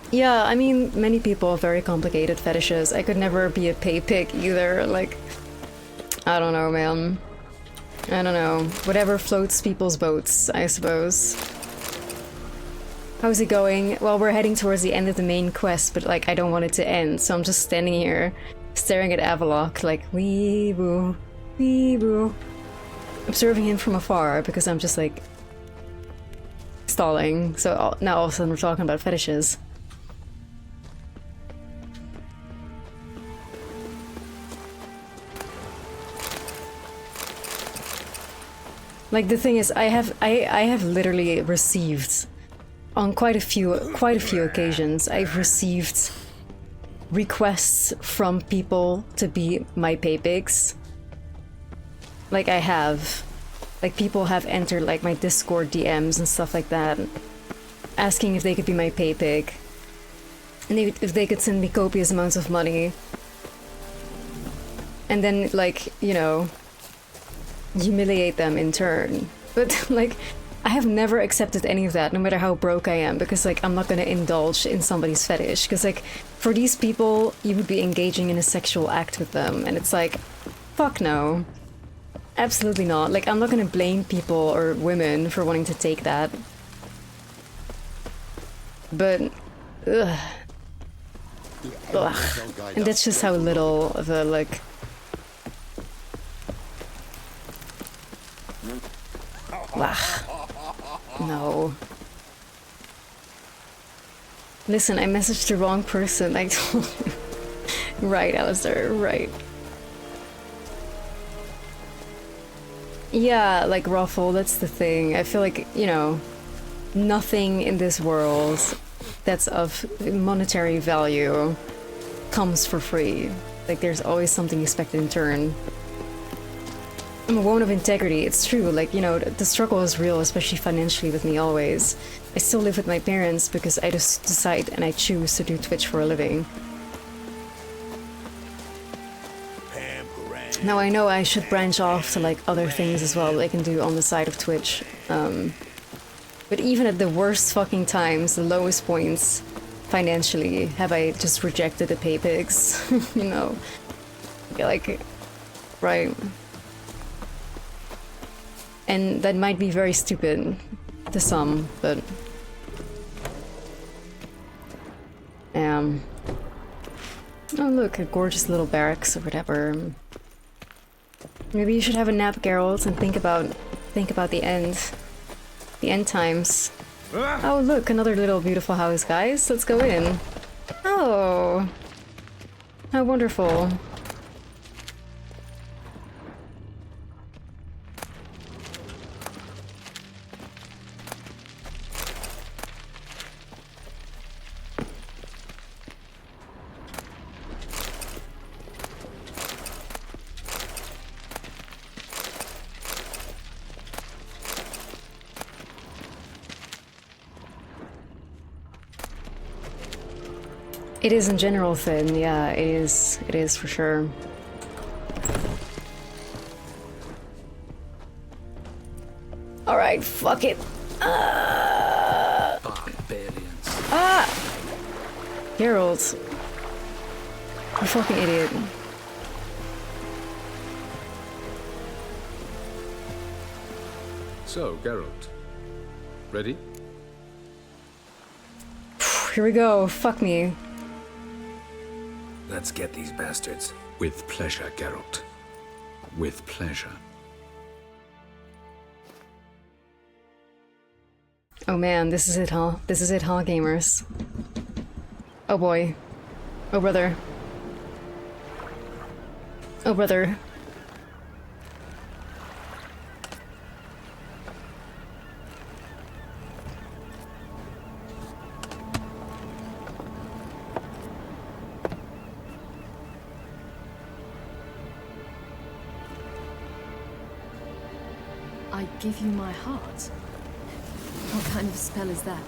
Yeah, I mean, many people have very complicated fetishes. I could never be a pay pick either, like... I don't know, man. I don't know. Whatever floats people's boats, I suppose. How's it going? Well, we're heading towards the end of the main quest, but, like, I don't want it to end, so I'm just standing here, staring at Avalok, like, wee-boo, wee-boo. Observing him from afar, because I'm just, like... stalling. So now all of a sudden we're talking about fetishes. Like, the thing is, I have literally received, on quite a few occasions, I've received requests from people to be my pay pigs. Like, I have. Like, people have entered, like, my Discord DMs and stuff like that, asking if they could be my pay pig. And if they could send me copious amounts of money. And then, like, you know... humiliate them in turn. But, like, I have never accepted any of that, no matter how broke I am, because, like, I'm not gonna indulge in somebody's fetish. Because, like, for these people, you would be engaging in a sexual act with them, and it's like, fuck no. Absolutely not. Like, I'm not gonna blame people or women for wanting to take that. But, ugh. Ugh. And that's just how little of a, like... Ugh. No. Listen, I messaged the wrong person, I told you. Right, Alistair, right. Yeah, like Ruffle, that's the thing. I feel like, you know, nothing in this world that's of monetary value comes for free. Like, there's always something expected in turn. I'm a woman of integrity, it's true, like, you know, the struggle is real, especially financially with me always. I still live with my parents because I just decide and I choose to do Twitch for a living. Now I know I should branch off to like other things as well that I can do on the side of Twitch. But even at the worst fucking times, the lowest points financially, have I just rejected the pay pigs, you know? Like, right. And that might be very stupid to some, but... Oh look, a gorgeous little barracks or whatever. Maybe you should have a nap, Geralt, and think about the end. The end times. Oh look, another little beautiful house, guys. Let's go in. Oh. How wonderful. It is in general thin, yeah, it is for sure. Alright, fuck it. Barbarians. Ah! Geralt. You fucking idiot. So, Geralt. Ready? Here we go, fuck me. Let's get these bastards. With pleasure, Geralt. With pleasure. Oh man, this is it, huh? This is it, huh, gamers? Oh boy. Oh brother. Oh brother. I give you my heart? What kind of spell is that?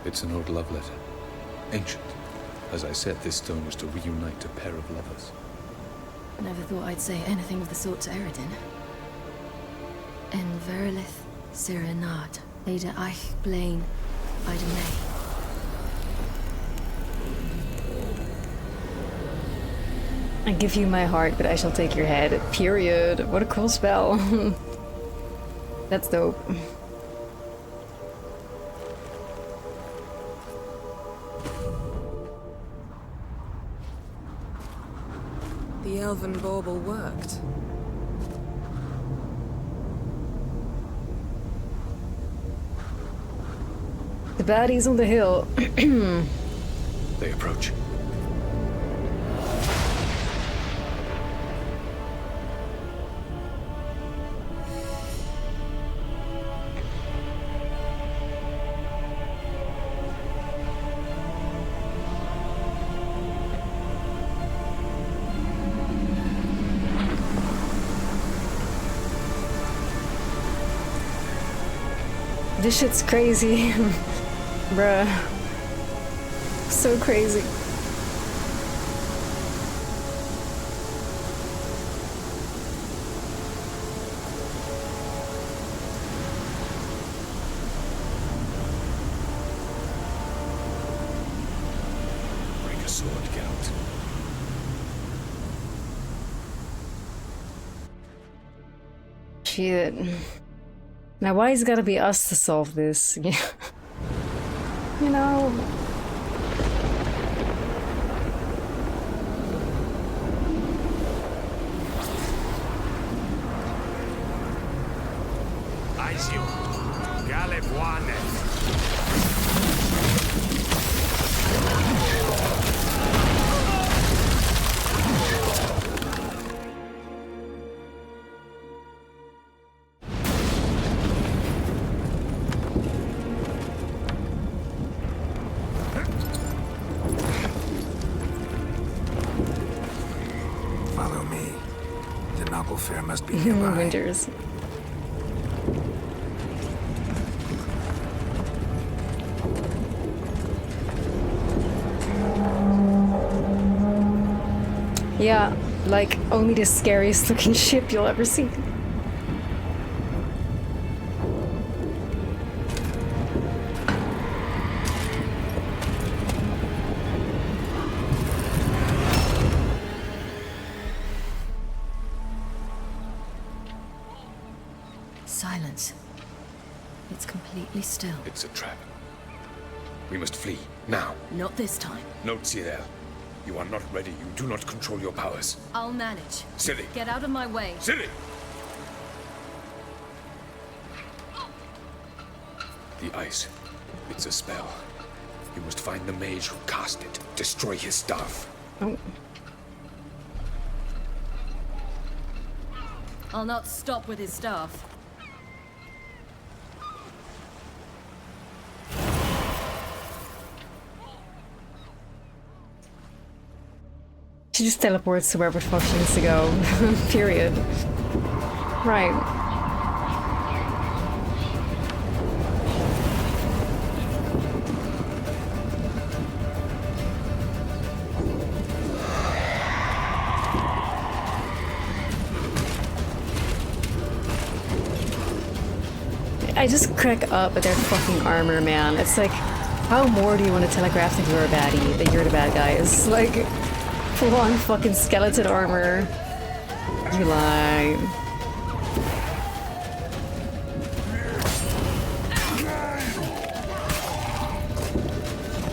It's an old love letter. Ancient. As I said, this stone was to reunite a pair of lovers. Never thought I'd say anything of the sort to Eredin. En verilith Sirenad, Leda Eich Blaine, Ida May. I give you my heart, but I shall take your head. Period. What a cool spell. That's dope. The elven bauble worked. The baddies on the hill. They approach. This shit's crazy. Bruh. So crazy. Bring a sword, Geralt. Shit. Now why is it gotta be us to solve this? You know? advise you. Galebuane. Follow me. The Noggle Fair must be nearby. Winters. Yeah, like only the scariest looking ship you'll ever see. Silence. It's completely still. It's a trap. We must flee, now. Not this time. Note, Cyril. You are not ready. You do not control your powers. I'll manage. Silly. Get out of my way. Silly! The ice. It's a spell. You must find the mage who cast it. Destroy his staff. Oh. I'll not stop with his staff. She just teleports to wherever the fuck she needs to go. Period. Right. I just crack up at their fucking armor, man. It's like, how more do you want to telegraph that you're a baddie, that you're the bad guys? Like, full-on fucking skeleton armor. You lie.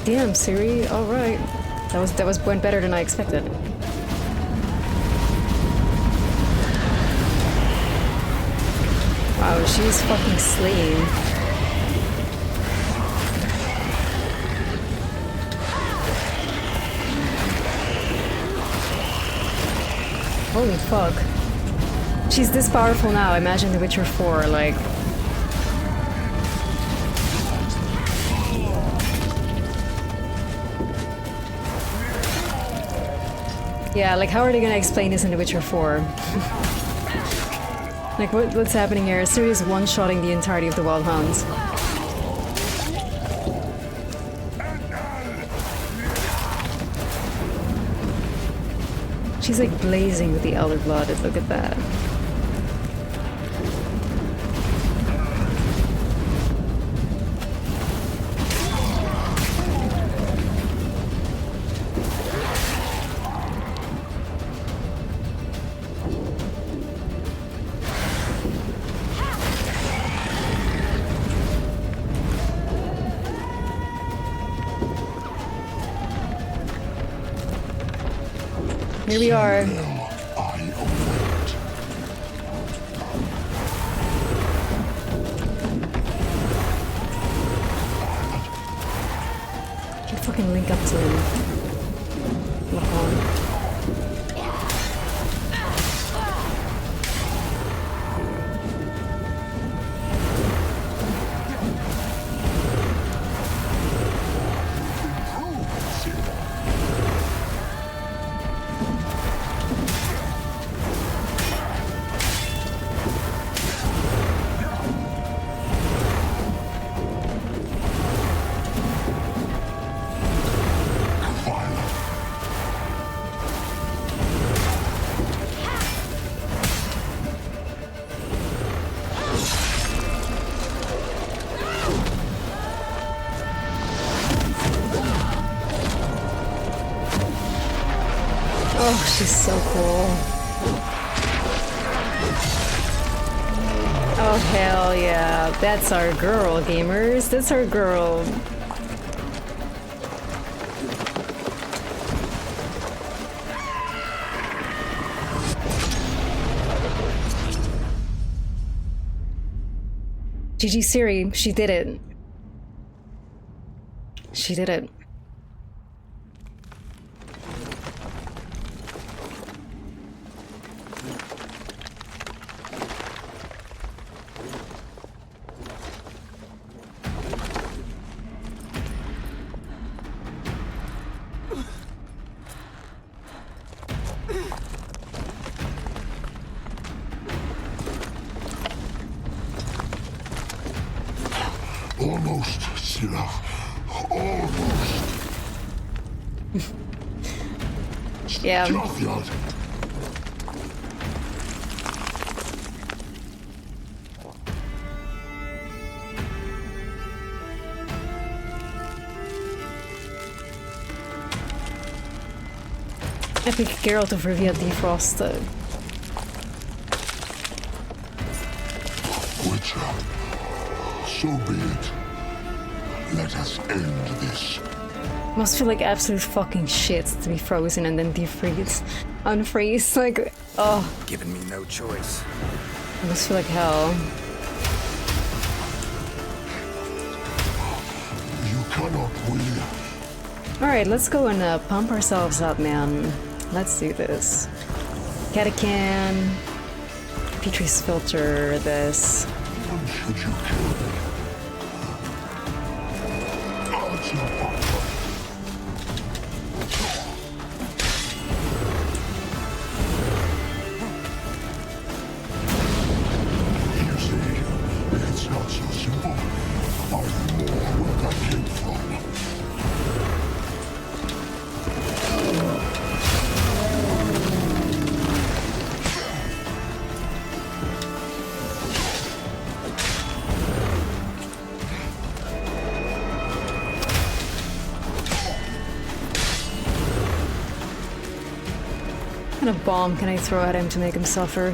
Damn, Siri. All right. That went better than I expected. Wow, she's fucking slaying. Holy fuck. She's this powerful now. Imagine The Witcher 4, like... Yeah, like how are they gonna explain this in The Witcher 4? Like what's happening here? Ciri is one-shotting the entirety of the Wild Hounds. She's like blazing with the Elder Blood. Look at that. Here we are. Can fucking link up to him. Lock on. Oh, she's so cool. Oh, hell yeah. That's our girl, gamers. That's our girl. GG Siri, she did it. She did it. Almost, Silla. Almost. Yeah. Junkyard. Epic Geralt of Rivia defrosted. Witcher, so be it. Let us end this. Must feel like absolute fucking shit to be frozen and then defreeze. Unfreeze, like, oh. Giving me no choice. It must feel like hell. You cannot win. Alright, let's go and pump ourselves up, man. Let's do this. Catechan. Petrie's filter, this. Even should you kill me. Odds are You see, it's not so simple. Find more where that came from. What kind of bomb can I throw at him to make him suffer?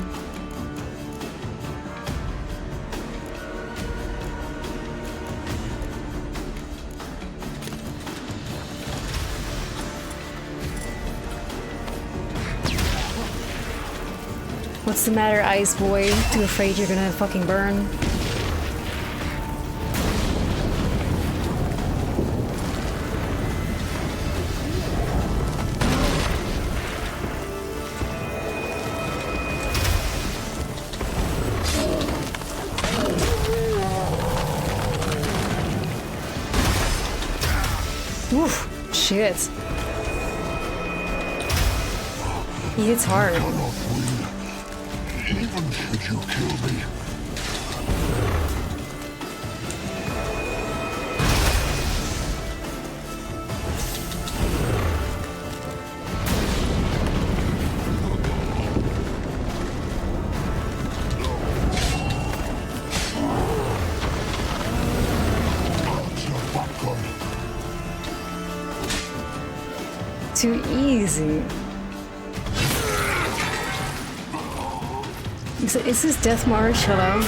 What's the matter, Ice Boy? Too afraid you're gonna fucking burn? Oof, shit. He hits hard. Even should you kill me. Too easy. Is this Death March? Hello?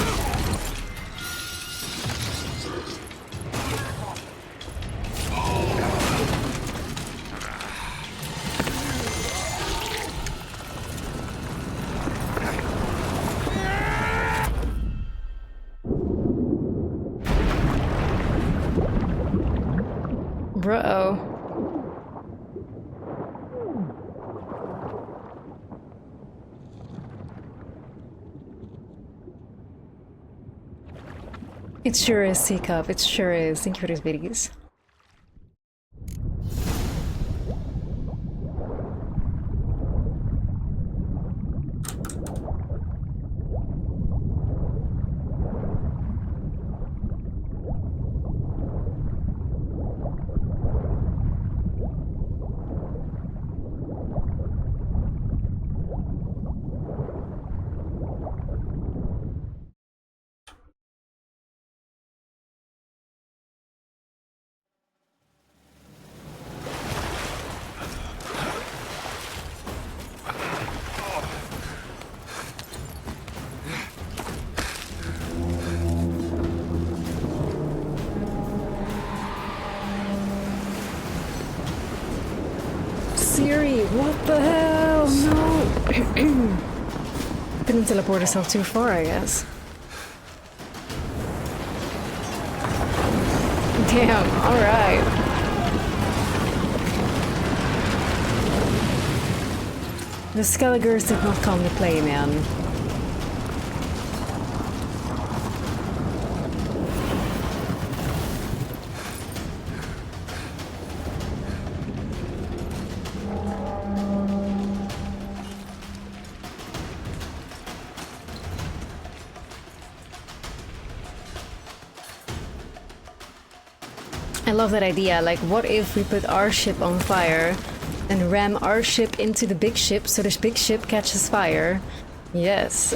Bro. It sure is, C-Cup. It sure is. Thank you for these videos. Siri, what the hell? No! Couldn't teleport herself too far, I guess. Damn, alright. The Skelligers did not come to play, man. I love that idea. Like, what if we put our ship on fire and ram our ship into the big ship so this big ship catches fire? Yes.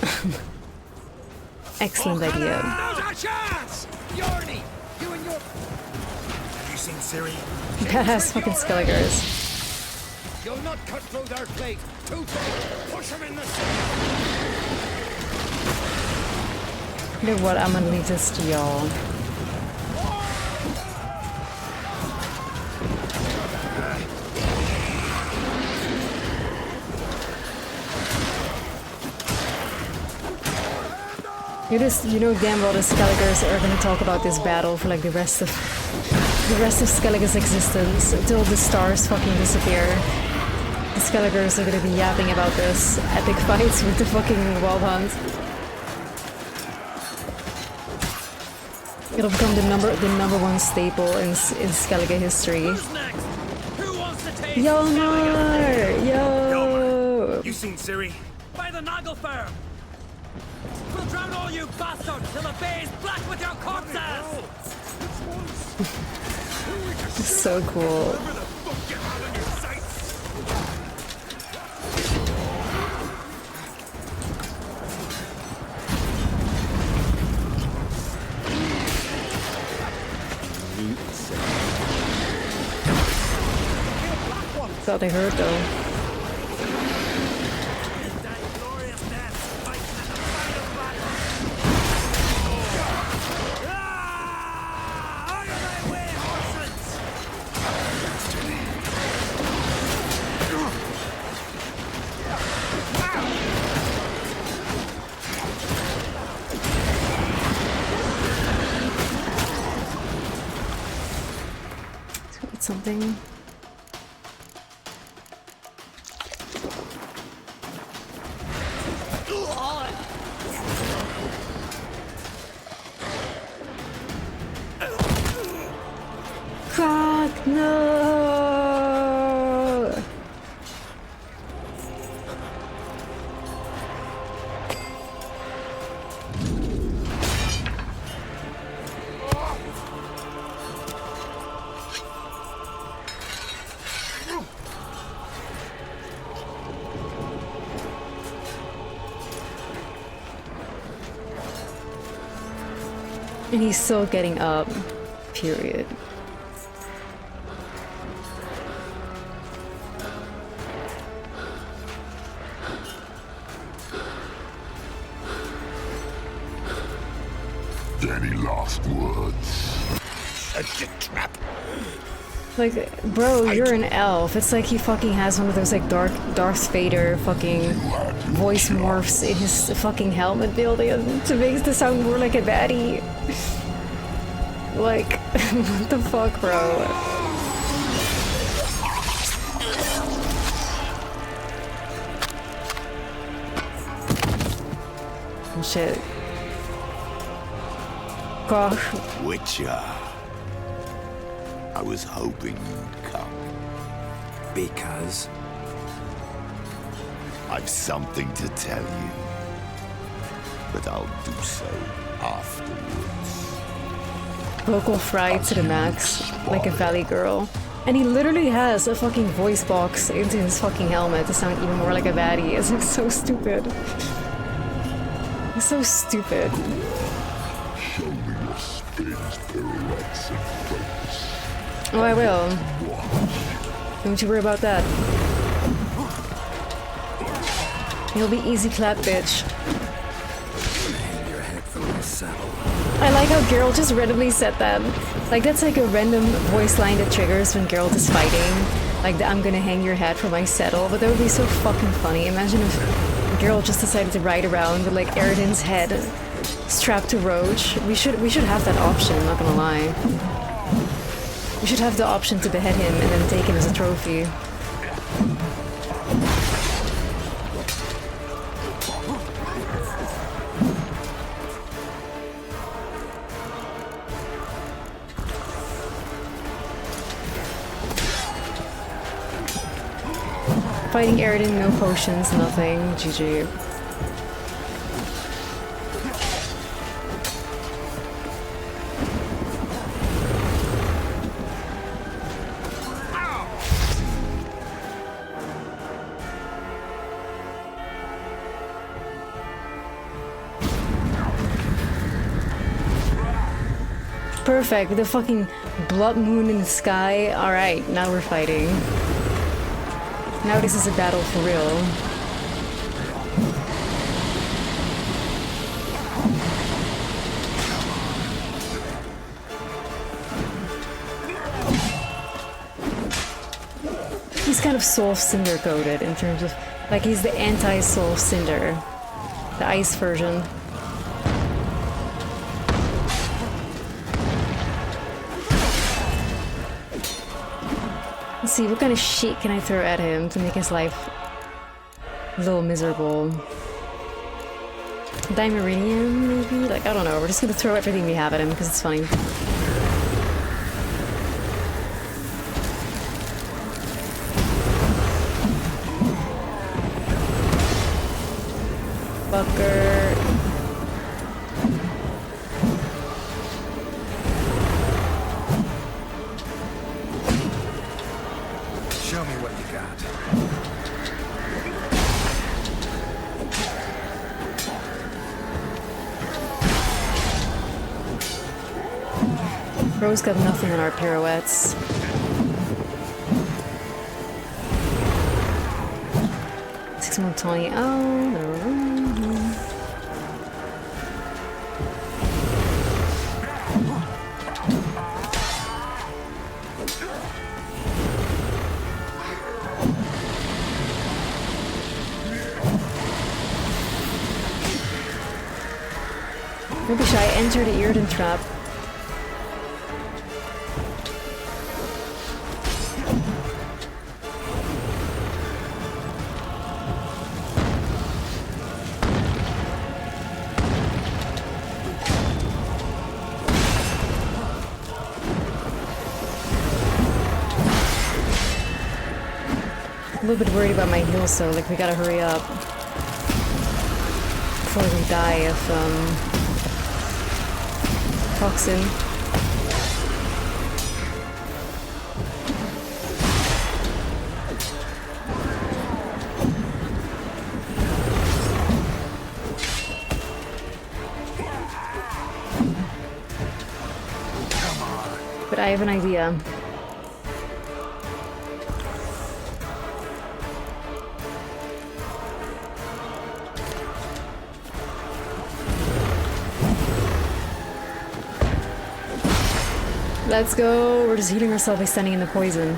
Excellent idea. Now's our chance! Yorny, you and your... Have you seen Siri? Badass fucking Skelligers. You'll not cut through their plate. Too big. Push them in the You know what? I'm gonna leave this to y'all. You know damn well the Skelligers are gonna talk about this battle for like the rest of Skellige's existence until the stars fucking disappear. The Skelligers are gonna be yapping about this epic fights with the fucking Wild Hunt. It'll become the number one staple in Skellige history. Yo, Mar! Yo! You seen Siri? By the Nagelfire! We'll drown all you bastards till the bay's black with your corpses! So cool. Thought they hurt though. Something. God, no! And he's still getting up, period. Any last words? Trap. Like, bro, you're an elf. It's like he fucking has one of those like Darth Vader fucking voice morphs in his fucking helmet building to make it sound more like a baddie. Like, what the fuck, bro? Oh, shit. Gosh. Witcher. I was hoping you'd come. Because? I've something to tell you. But I'll do so afterwards. Vocal fry to the max, like a valley girl. And he literally has a fucking voice box into his fucking helmet to sound even more like a baddie. It's like so stupid. It's so stupid. Show me your spins, pirouettes, and flips. Oh, I will. Don't you worry about that. You'll be easy clap, bitch. Your head from the saddle. I like how Geralt just randomly said that. Like, that's like a random voice line that triggers when Geralt is fighting. Like, the I'm gonna hang your head from my saddle. But that would be so fucking funny. Imagine if Geralt just decided to ride around with, like, Eridan's head strapped to Roach. We should have that option, not gonna lie. We should have the option to behead him and then take him as a trophy. Fighting Aridin, no potions, nothing. GG. Perfect, the fucking blood moon in the sky. Alright, now we're fighting. Now this is a battle for real. He's kind of Soul Cinder coded in terms of, like, he's the anti-Soul Cinder. The ice version. Let's see, what kind of shit can I throw at him to make his life a little miserable? Dimeridium, maybe? Like, I don't know. We're just gonna throw everything we have at him because it's funny. Fucker. Show me what you got. Rose got nothing on our pirouettes. Six more Tony. Oh, no. Maybe should I enter the Irden trap? I'm a little bit worried about my heals, so like we gotta hurry up before we die of toxin. But I have an idea. Let's go. We're just healing ourselves by standing in the poison.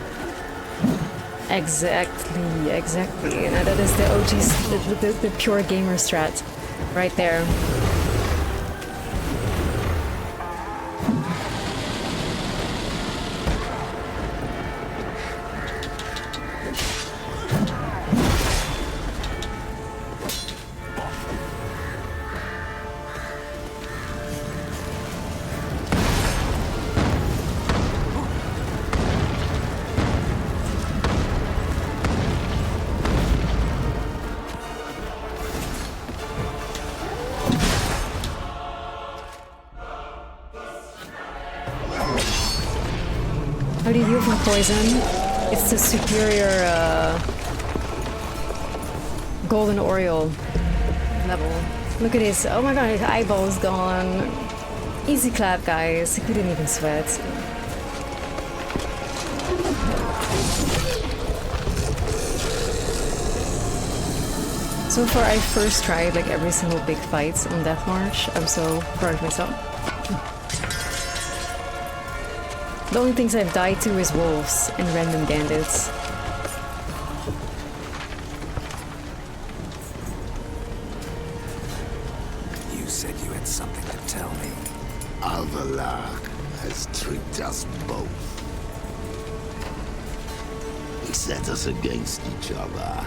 Exactly, exactly. Now that is the OG, the pure gamer strat, right there. How do you heal from poison? It's the superior golden Oriole level. Look at his, oh my god, his eyeball's gone. Easy clap, guys. He didn't even sweat. So far, I first tried like every single big fight on Death March. I'm so proud of myself. The only things I've died to is wolves and random bandits. You said you had something to tell me. Avallac'h has tricked us both. set us against each other,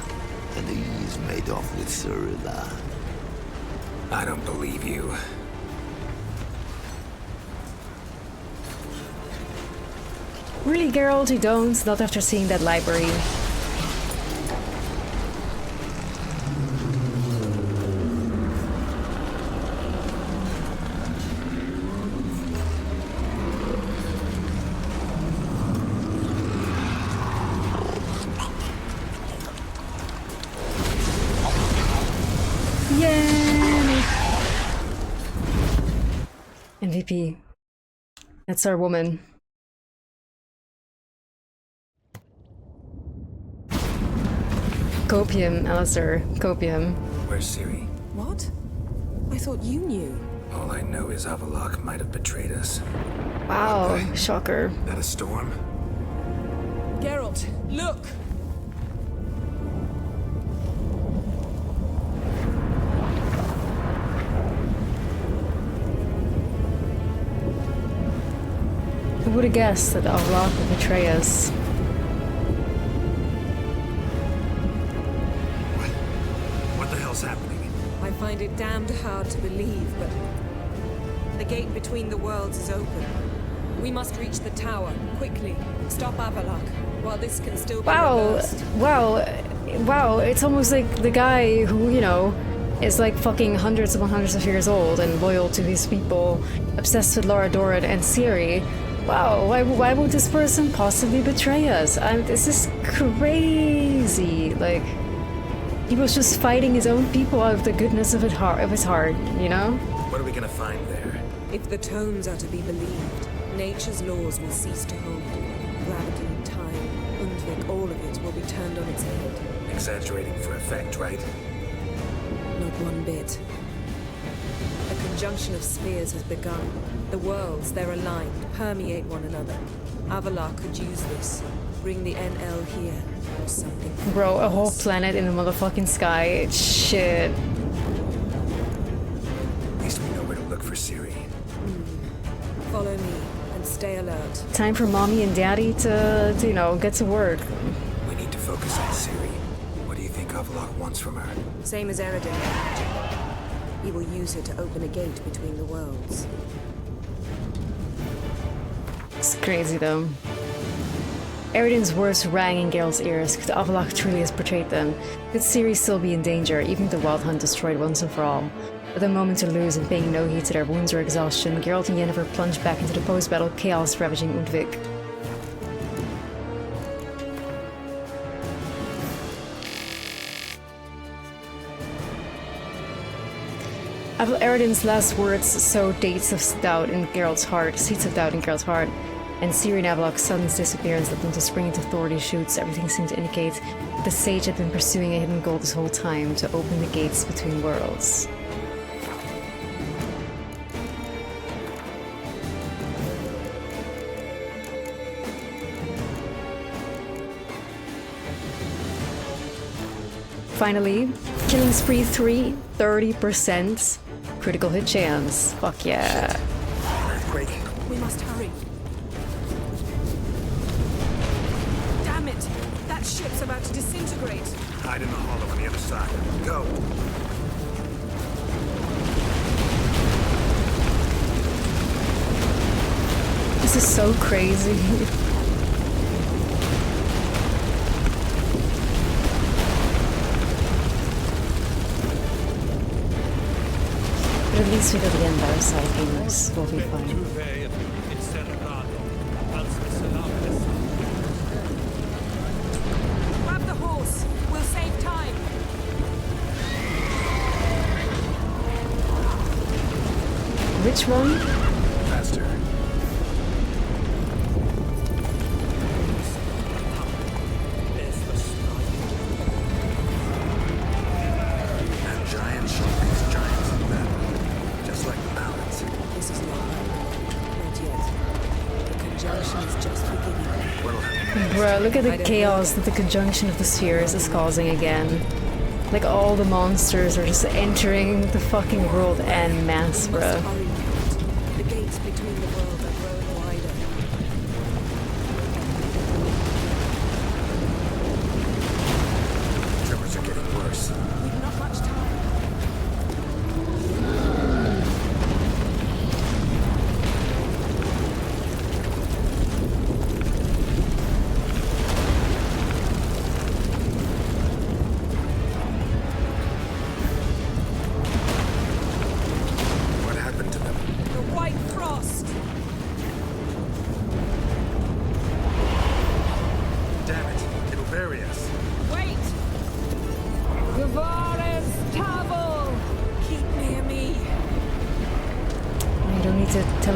and he's made off with Cyrilla. I don't believe you. Really, Geralt, you don't? Not after seeing that library. Yay! MVP. That's our woman. Copium, Alistair. Copium. Where's Ciri? What? I thought you knew. All I know is Avallac'h might have betrayed us. Wow, shocker. That a storm? Geralt, look! Who would have guessed that Avallac'h would betray us? What the hell's happening? I find it damned hard to believe, but the gate between the worlds is open. We must reach the tower, quickly. Stop Avallac'h, while this can still be reversed. Wow, it's almost like the guy who, you know, is like fucking hundreds upon hundreds of years old and loyal to his people, obsessed with Laura Doran and Ciri. Wow, why would this person possibly betray us? This is crazy. Like, he was just fighting his own people out of the goodness of his heart, you know? What are we gonna find there? If the tomes are to be believed, nature's laws will cease to hold. Gravity, time, Undvik, all of it will be turned on its head. Exaggerating for effect, right? Not one bit. A conjunction of spheres has begun. The worlds, they're aligned, permeate one another. Avallac'h could use this. Bring the NL here, or something. Bro, a whole planet in the motherfucking sky. Shit. At least we know where to look for Ciri. Follow me, and stay alert. Time for mommy and daddy to, you know, get to work. We need to focus on Ciri. What do you think Avallac'h wants from her? Same as Eredin. He will use her to open a gate between the worlds. It's crazy though. Eredin's words rang in Geralt's ears. Could Avallac'h truly has betrayed them? Could Ciri still be in danger, even if the Wild Hunt destroyed once and for all? With a moment to lose and paying no heed to their wounds or exhaustion, Geralt and Yennefer plunged back into the post-battle chaos ravaging Undvik. Eredin's last words sowed seeds of doubt in Geralt's heart, and Ciri and Avallac'h's sudden disappearance led them to spring into thorny shoots. Everything seemed to indicate that the sage had been pursuing a hidden goal this whole time, to open the gates between worlds. Finally, Killing Spree 3, 30%. Critical hit chance. Fuck yeah. Earthquake. We must hurry. Damn it! That ship's about to disintegrate. Hide in the hollow on the other side. Go! This is so crazy. But at least we got the end our side, gamers. We'll be fine. Grab the horse. We'll save time. Which one? Faster. That giant showed these giants in battle, just like the mountains. This is not yet. The conjunction is just beginning. Bruh, look at the chaos that the conjunction of the spheres is causing again. Like, all the monsters are just entering the fucking world en masse, bruh. The gates between the worlds are growing wider.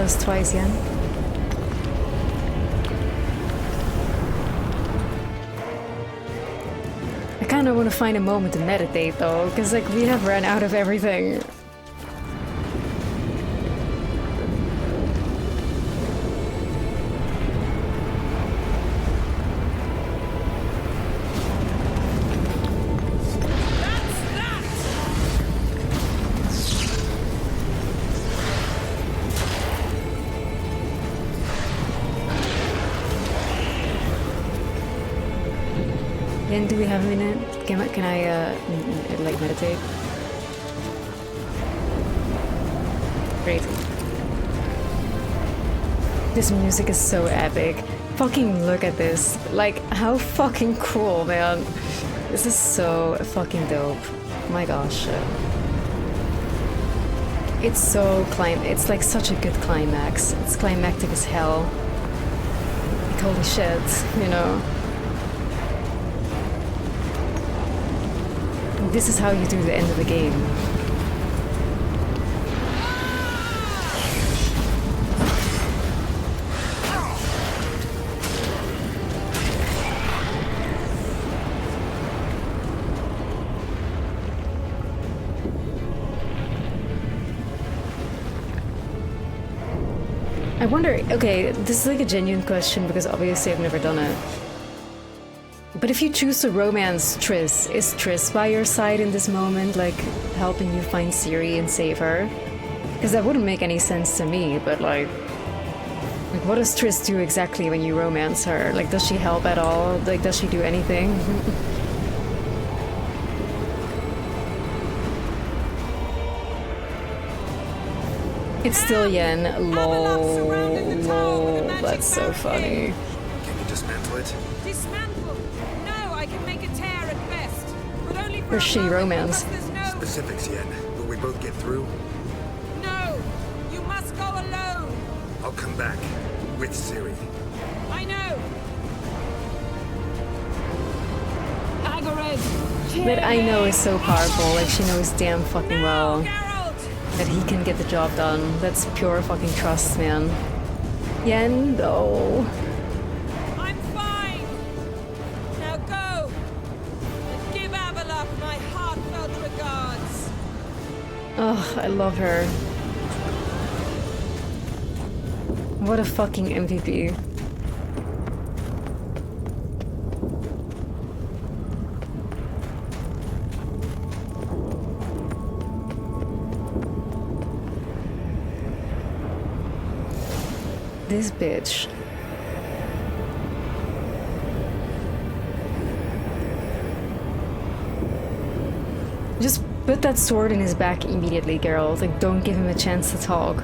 us twice, Yen. I kind of want to find a moment to meditate though, because like we have ran out of everything. Yen, do we have a minute? Can I like meditate? Great. This music is so epic. Fucking look at this. Like, how fucking cool, man. This is so fucking dope. My gosh. It's so it's like such a good climax. It's climactic as hell. Like, holy shit, you know. This is how you do the end of the game. I wonder, okay, this is like a genuine question because obviously I've never done it. But if you choose to romance Triss, is Triss by your side in this moment, like helping you find Ciri and save her? Because that wouldn't make any sense to me, but like what does Triss do exactly when you romance her? Like, does she help at all? Like, does she do anything? It's still Yen. Lol. Lol. That's so funny. Can you dismantle it? Dismantle? No, I can make a tear at best. But only for Or shitty romance. Specifics, Yen. Will we both get through? No! You must go alone! I'll come back. With Ciri. I know! Agarid! That I know is so powerful. Like, she knows damn fucking well that he can get the job done. That's pure fucking trust, man. Yen, though. I'm fine! Now go! And give Avalok my heartfelt regards! Ugh, I love her. What a fucking MVP. This bitch. Just put that sword in his back immediately, Geralt. Like, don't give him a chance to talk.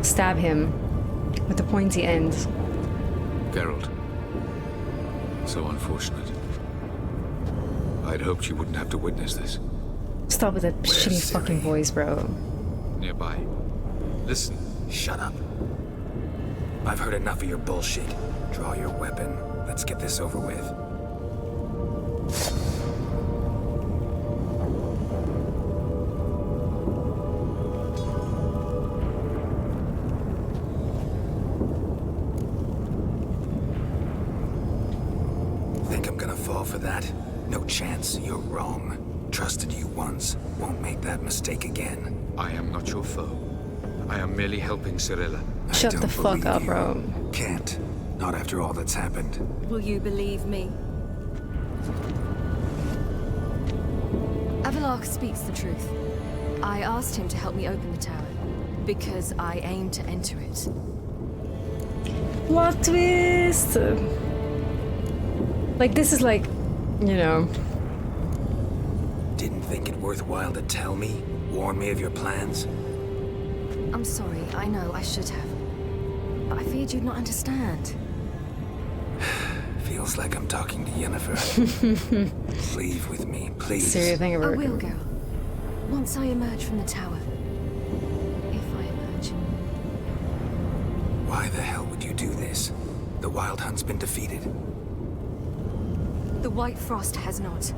Stab him with the pointy end. Geralt. So unfortunate. I'd hoped you wouldn't have to witness this. Stop with that shitty fucking voice, bro. Nearby. Listen. Shut up. I've heard enough of your bullshit. Draw your weapon. Let's get this over with. Think I'm gonna fall for that? No chance. You're wrong. Trusted you once. Won't make that mistake again. I am not your foe. I am merely helping Cirilla. Shut the fuck up, bro. Can't. Not after all that's happened. Will you believe me? Avalok speaks the truth. I asked him to help me open the tower, because I aim to enter it. What twist? Like, this is like, you know. Didn't think it worthwhile to tell me? Warn me of your plans? I'm sorry, I know, I should have. But I feared you'd not understand. Feels like I'm talking to Yennefer. Leave with me, please. Ciri of Vengerberg. I will go. Once I emerge from the tower. If I emerge. Why the hell would you do this? The Wild Hunt's been defeated. The White Frost has not.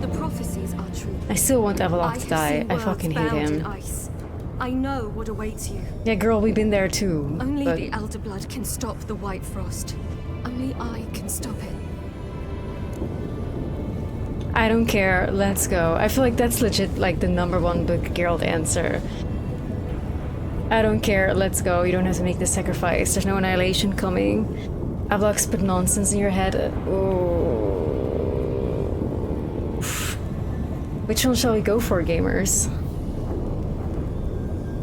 The prophecies are truth. I still want Avalok to die. seen I worlds fucking hate bound in him. ice. I know what awaits you. Yeah, girl, we've been there too. Only but the Elder Blood can stop the White Frost. Only I can stop it. I don't care. Let's go. I feel like that's legit like the #1 book Geralt answer. I don't care. Let's go. You don't have to make the sacrifice. There's no annihilation coming. Avalok's put nonsense in your head. Oh. Which one shall we go for, gamers?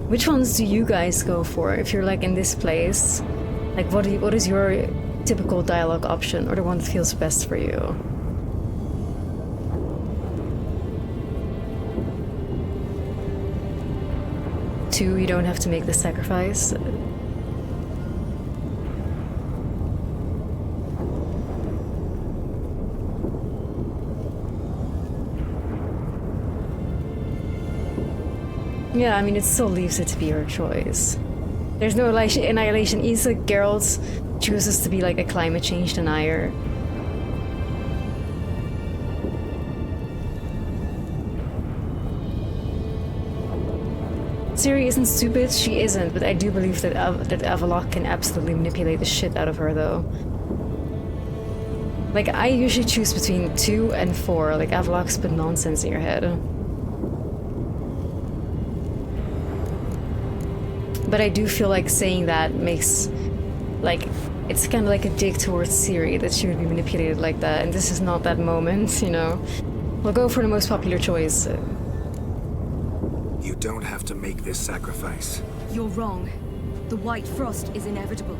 Which ones do you guys go for if you're like in this place? Like what is your typical dialogue option or the one that feels best for you? Two, you don't have to make the sacrifice. Yeah, I mean, it still leaves it to be your choice. There's no annihilation. Either Geralt chooses to be like a climate change denier. Ciri isn't stupid, she isn't, but I do believe that that Avalok can absolutely manipulate the shit out of her, though. Like, I usually choose between 2 and 4, like Avalok's put nonsense in your head. But I do feel like saying that makes, like, it's kind of like a dig towards Ciri, that she would be manipulated like that, and this is not that moment, you know? We'll go for the most popular choice. You don't have to make this sacrifice. You're wrong. The White Frost is inevitable.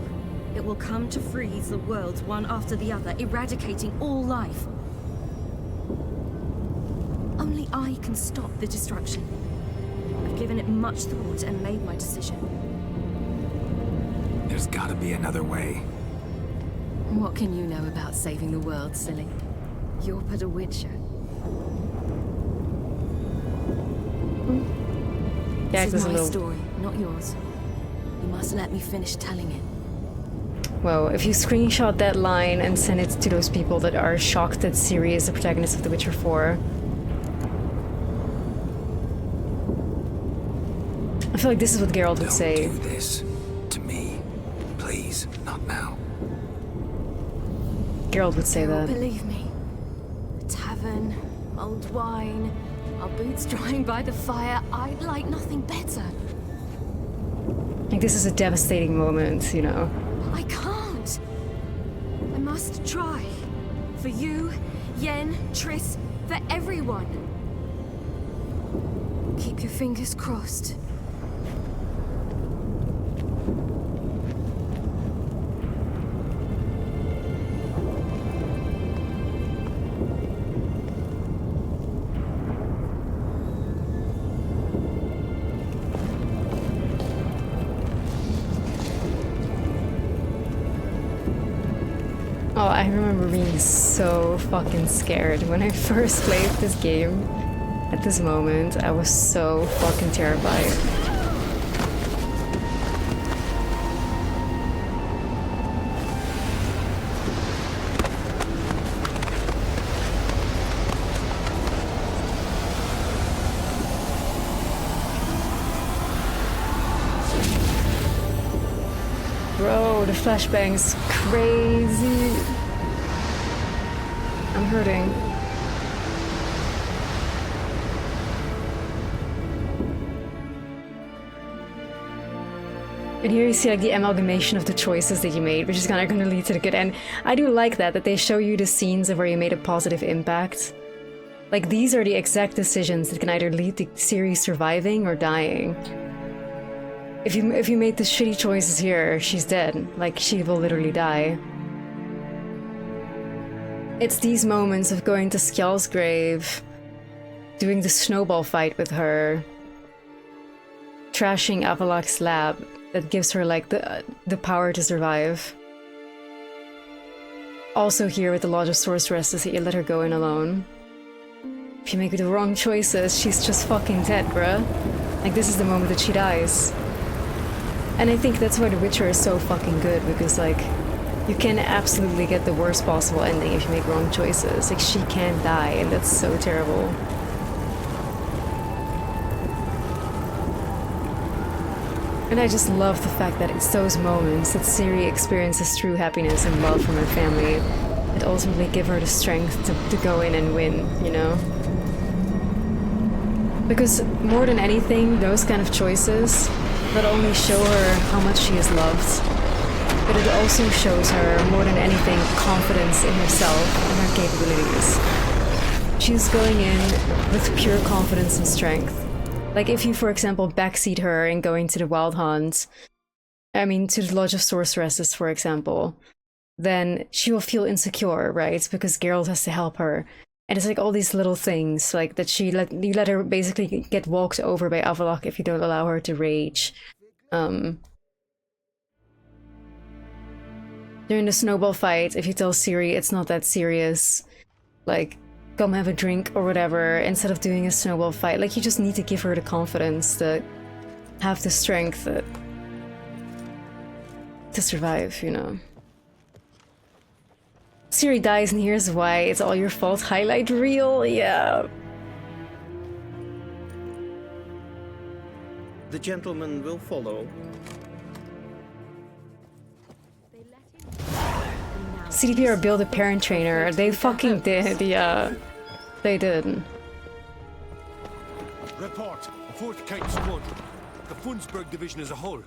It will come to freeze the worlds one after the other, eradicating all life. Only I can stop the destruction. I've given it much thought and made my decision. There's gotta be another way. What can you know about saving the world, silly? You're but a witcher. Yeah, This is my story, not yours. You must let me finish telling it. Well, if you screenshot that line and send it to those people that are shocked that Ciri is the protagonist of The Witcher 4, I feel like this is what Geralt would say. Don't do this to me. Please, not now. Geralt would say that. Believe me. A tavern, mulled wine, our boots drying by the fire. I'd like nothing better. Like, this is a devastating moment, you know? I can't. I must try. For you, Yen, Triss, for everyone. Keep your fingers crossed. Oh, I remember being so fucking scared when I first played this game. At this moment, I was so fucking terrified. Bro, the flashbang's crazy. I'm hurting. And here you see like the amalgamation of the choices that you made, which is kind of going to lead to the good end. I do like that they show you the scenes of where you made a positive impact. Like, these are the exact decisions that can either lead to Ciri surviving or dying. If you made the shitty choices here, she's dead. Like, she will literally die. It's these moments of going to Skjall's grave, doing the snowball fight with her, trashing Avalok's lab, that gives her like the power to survive. Also here with the Lodge of Sorceresses that you let her go in alone. If you make the wrong choices, she's just fucking dead, bruh. Like, this is the moment that she dies. And I think that's why The Witcher is so fucking good, because like, you can absolutely get the worst possible ending if you make wrong choices. Like, she can die, and that's so terrible. And I just love the fact that it's those moments that Ciri experiences true happiness and love from her family that ultimately give her the strength to go in and win, you know? Because more than anything, those kind of choices not only show her how much she is loved, but it also shows her, more than anything, confidence in herself and her capabilities. She's going in with pure confidence and strength. Like if you, for example, backseat her and going to the Wild Hunt, I mean, to the Lodge of Sorceresses, for example, then she will feel insecure, right? Because Geralt has to help her. And it's like all these little things, like that you let her basically get walked over by Avallac'h if you don't allow her to rage. During the snowball fight, if you tell Ciri it's not that serious, like, come have a drink or whatever, instead of doing a snowball fight, like, you just need to give her the confidence to have the strength to survive, you know. Ciri dies and here's why. It's all your fault. Highlight reel? Yeah. The gentleman will follow. CDPR build a parent trainer. They fucking did, yeah. They did. Report. 4th Kite Squadron. The Funsberg Division as a whole.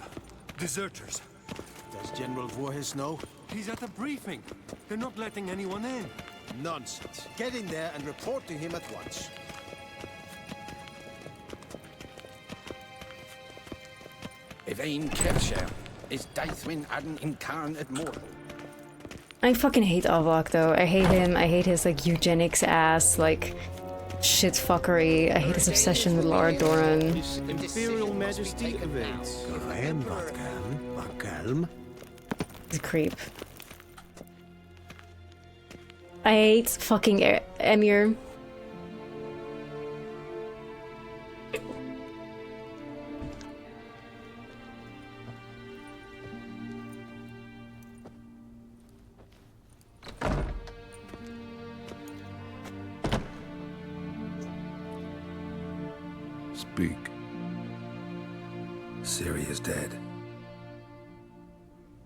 Deserters. Does General Voorhis know? He's at a briefing. They're not letting anyone in. Nonsense. Get in there and report to him at once. Yvain Kersher is Daithwin Adden incarnate mortal. I fucking hate Avallac'h though. I hate him. I hate his like eugenics ass, like shit fuckery. I hate his obsession with Lara Doran. His Imperial Majesty awaits. He's a creep. I hate fucking Emir. Speak. Ciri is dead.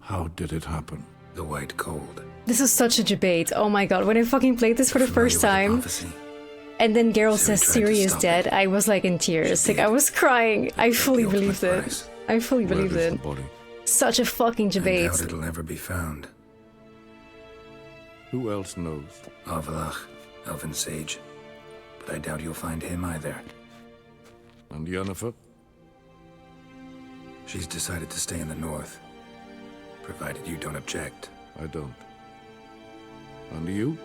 How did it happen? The White Cold. This is such a debate. Oh my god, when I fucking played this for the first time, and then Geralt says Ciri is dead, I was like in tears. Like I was crying. I fully believed it. I fully believed it. Such a fucking debate. I doubt it'll ever be found. Who else knows? Avallac'h, Elven Sage. But I doubt you'll find him either. And Yennefer? She's decided to stay in the north. Provided you don't object. I don't. And you?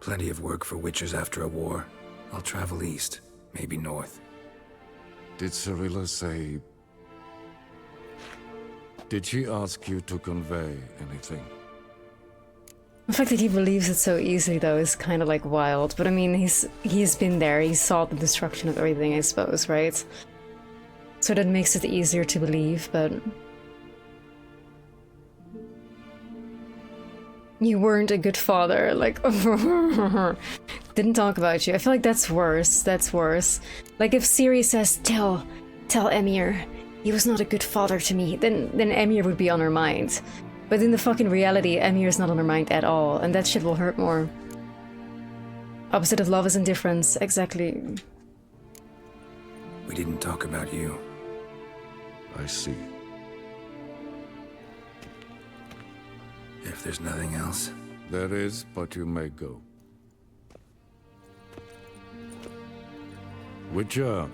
Plenty of work for witchers after a war. I'll travel east, maybe north. Did Cirilla say... Did she ask you to convey anything? The fact that he believes it so easily, though, is kind of like wild. But I mean, he's been there. He saw the destruction of everything, I suppose, right? So that makes it easier to believe. But you weren't a good father. Like, didn't talk about you. I feel like that's worse. That's worse. Like if Ciri says, "Tell Emir, he was not a good father to me," then Emir would be on her mind. But in the fucking reality, Emir is not on her mind at all, and that shit will hurt more. Opposite of love is indifference, exactly. We didn't talk about you. I see. If there's nothing else. There is, but you may go. Witcher,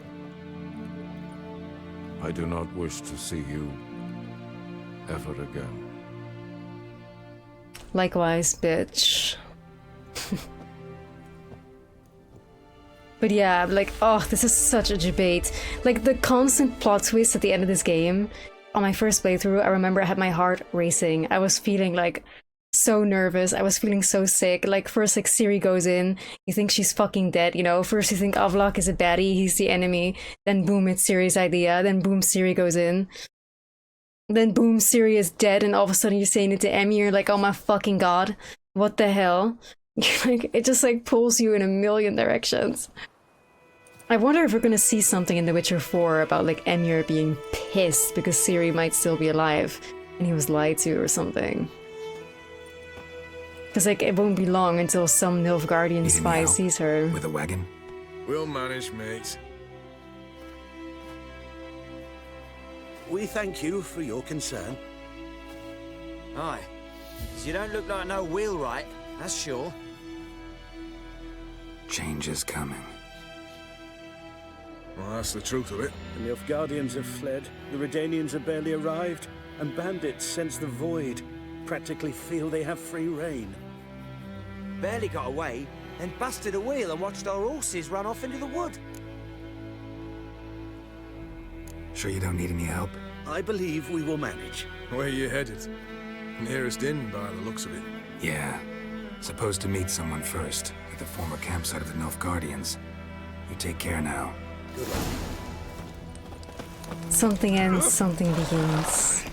I do not wish to see you ever again. Likewise, bitch. But yeah, like, oh, this is such a debate. Like, the constant plot twist at the end of this game, on my first playthrough, I remember I had my heart racing. I was feeling, like, so nervous. I was feeling so sick. Like, first, like, Ciri goes in, you think she's fucking dead, you know? First you think Avallac'h is a baddie, he's the enemy. Then boom, it's Ciri's idea. Then boom, Ciri goes in. Then boom, Ciri is dead, and all of a sudden you're saying it to Emir, like, oh my fucking god, what the hell? Like, it just like pulls you in a million directions. I wonder if we're gonna see something in The Witcher 4 about like Emir being pissed because Ciri might still be alive and he was lied to or something. Because like it won't be long until some Nilfgaardian spy sees her. With a wagon? We'll manage, mate. We thank you for your concern. Aye. You don't look like no wheelwright, that's sure. Change is coming. Well, that's the truth of it. The Nilfgaardians have fled, the Redanians have barely arrived, and bandits sense the void. Practically feel they have free reign. Barely got away, then busted a wheel and watched our horses run off into the wood. Sure you don't need any help? I believe we will manage. Where you headed? Nearest inn by the looks of it. Yeah. Supposed to meet someone first, at the former campsite of the Nilfgaardians. You take care now. Good luck. Something ends, something begins.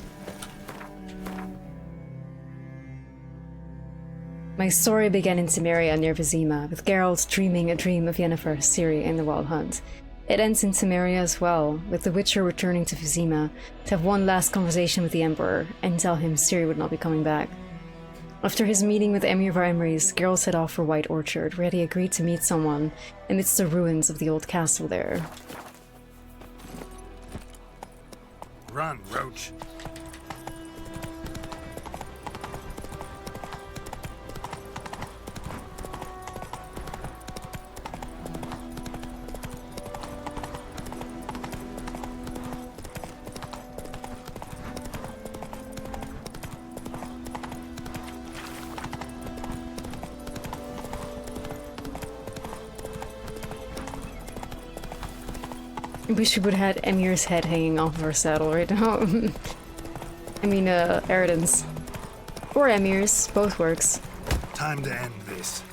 My story began in Temeria near Vizima, with Geralt dreaming a dream of Yennefer, Ciri, and the Wild Hunt. It ends in Temeria as well, with the Witcher returning to Vizima to have one last conversation with the Emperor and tell him Ciri would not be coming back. After his meeting with Emir of Emrys, Geralt set off for White Orchard, where he agreed to meet someone amidst the ruins of the old castle there. Run, Roach. I wish we would have had Emir's head hanging off of our saddle right now. I mean, Eridan's. Or Emir's, both works. Time to end this.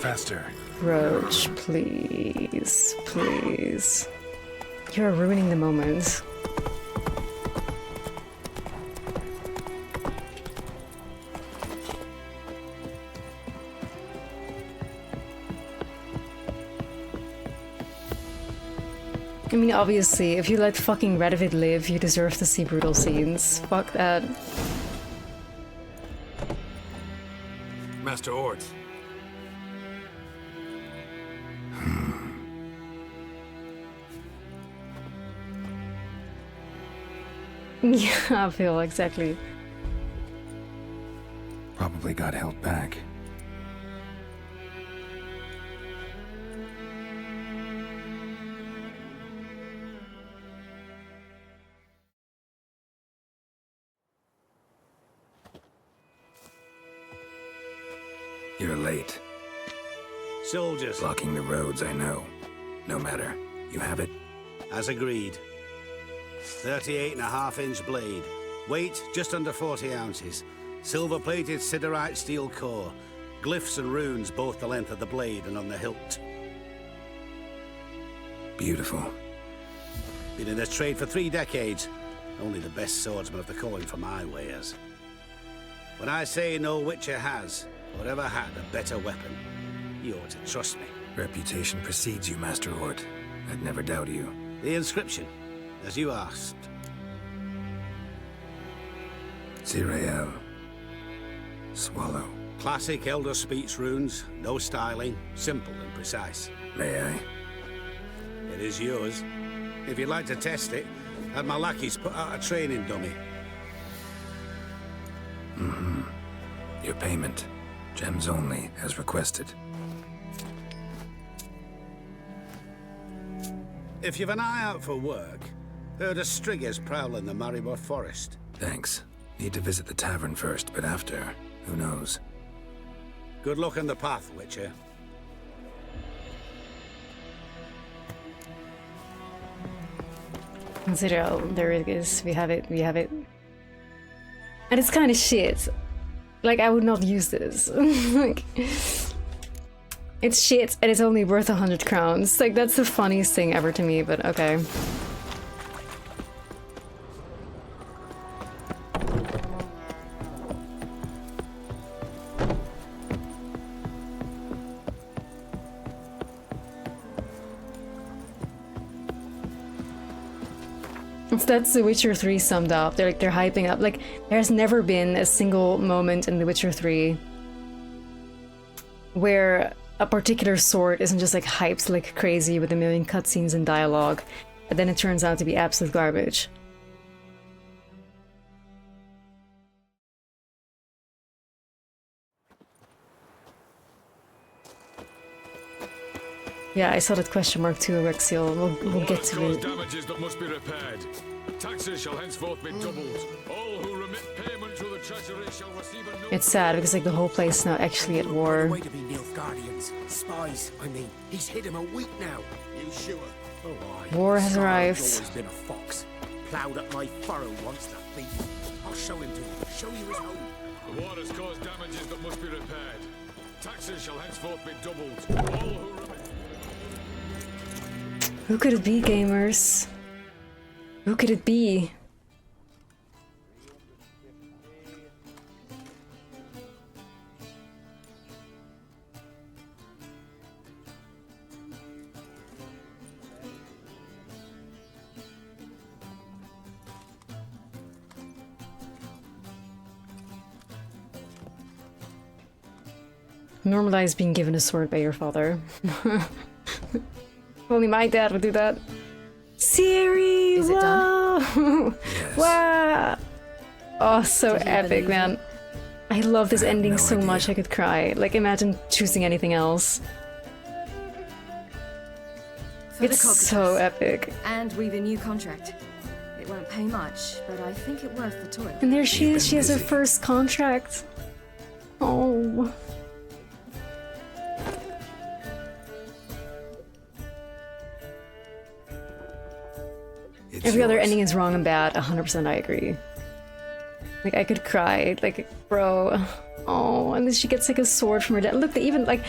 Faster. Roach, please, please. You're ruining the moment. I mean, obviously, if you let fucking Radovid live, you deserve to see brutal scenes. Fuck that. Master Ord. Yeah, I feel exactly. Probably got held back. You're late. Soldiers. Blocking the roads, I know. No matter. You have it? As agreed. 38.5-inch blade. Weight just under 40 ounces. Silver-plated siderite steel core. Glyphs and runes both the length of the blade and on the hilt. Beautiful. Been in this trade for 3 decades. Only the best swordsmen have the calling for my wares. When I say no Witcher has, or ever had, a better weapon, you ought to trust me. Reputation precedes you, Master Ord. I'd never doubt you. The inscription, as you asked. Zirael. Swallow. Classic Elder Speech runes, no styling, simple and precise. May I? It is yours. If you'd like to test it, have my lackeys put out a training dummy. Mm-hmm. Your payment. Gems only, as requested. If you've an eye out for work, heard of Striggers prowling the Maribor Forest. Thanks. Need to visit the tavern first, but after, who knows? Good luck on the path, Witcher. Consider, there it is. We have it. We have it. And it's kind of shit. Like, I would not use this. Like, It's shit and it's only worth 100 crowns. Like, that's the funniest thing ever to me, but okay. That's The Witcher 3 summed up. They're hyping up. Like, there's never been a single moment in The Witcher 3 where a particular sword isn't just like hyped like crazy with a million cutscenes and dialogue, but then it turns out to be absolute garbage. Yeah, I saw that question mark too, Rexiel. We'll get to it. Damages that must be repaired. Taxes shall henceforth be doubled. All who remit payment to the treasury shall receive a... It's sad because like the whole place is now actually at war. Way to be Nilfgaardians. Spies, I mean. He's hid him a week now. You sure? Oh, aye. War has arrived. He's always been a fox. Ploughed up my furrow once, that thief. I'll show him to you. Show you his home. The war has caused damages that must be repaired. Taxes shall henceforth be doubled. All who remit... Who could it be, gamers? Who could it be? Normalize being given a sword by your father. Only my dad would do that. Siri! Is it done? Yes. Wow! Oh, so epic, man. I love this ending so much I could cry. Like, imagine choosing anything else. It's so epic. And we've a new contract. It won't pay much, but I think it worth the toil. And there she is, she has her first contract. Oh. Every other ending is wrong and bad, 100% I agree. Like, I could cry, like, bro. Oh, and then she gets like a sword from her dad. Look, they even like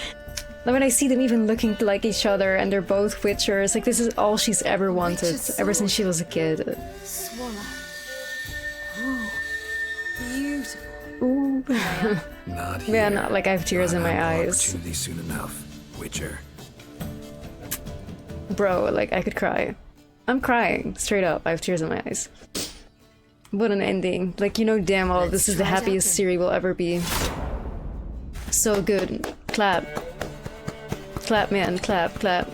when I see them even looking like each other and they're both Witchers, like this is all she's ever wanted, ever since she was a kid. Swallow. Oh, beautiful. Ooh. Not here. Man, like I have tears in my eyes. Opportunity soon enough, Witcher. Bro, like I could cry. I'm crying, straight up. I have tears in my eyes. What an ending. Like, you know damn well this is the happiest Ciri will ever be. So good. Clap. Clap, man. Clap, clap.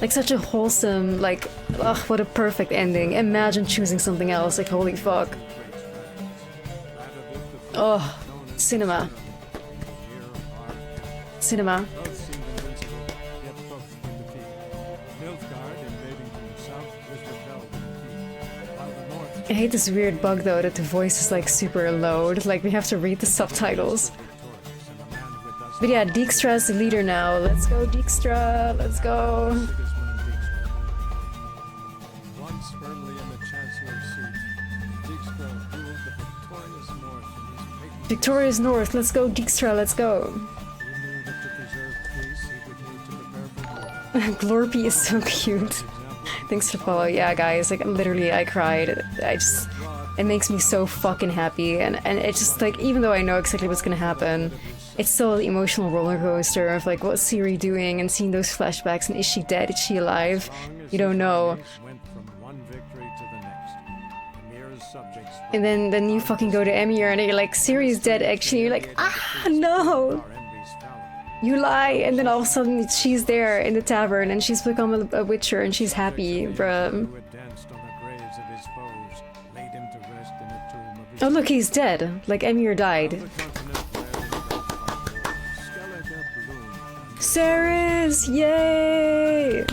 Like, such a wholesome, like, ugh, what a perfect ending. Imagine choosing something else. Like, holy fuck. Oh, cinema. Cinema. I hate this weird bug though that the voice is like super low, like we have to read the subtitles. But yeah, Dijkstra is the leader now. Let's go, Dijkstra, let's go. Once firmly in the Chancellor's seat, Dijkstra ruled the victorious North in his Victorious North, let's go, Dijkstra, let's go. He knew that to preserve peace, he would need to prepare for war. Glorpy is so cute. Thanks for the follow. Yeah, guys, like literally I cried. It makes me so fucking happy, and it's just like, even though I know exactly what's gonna happen, it's still the emotional roller coaster of like what's Ciri doing and seeing those flashbacks and is she dead, is she alive? You don't know. And then you fucking go to Emir and you're like, Ciri's dead actually, you're like, ah no! You lie, and then all of a sudden she's there in the tavern and she's become a Witcher and she's happy, bruh. Oh look, he's dead. Like Emir died. Ceres! Yay!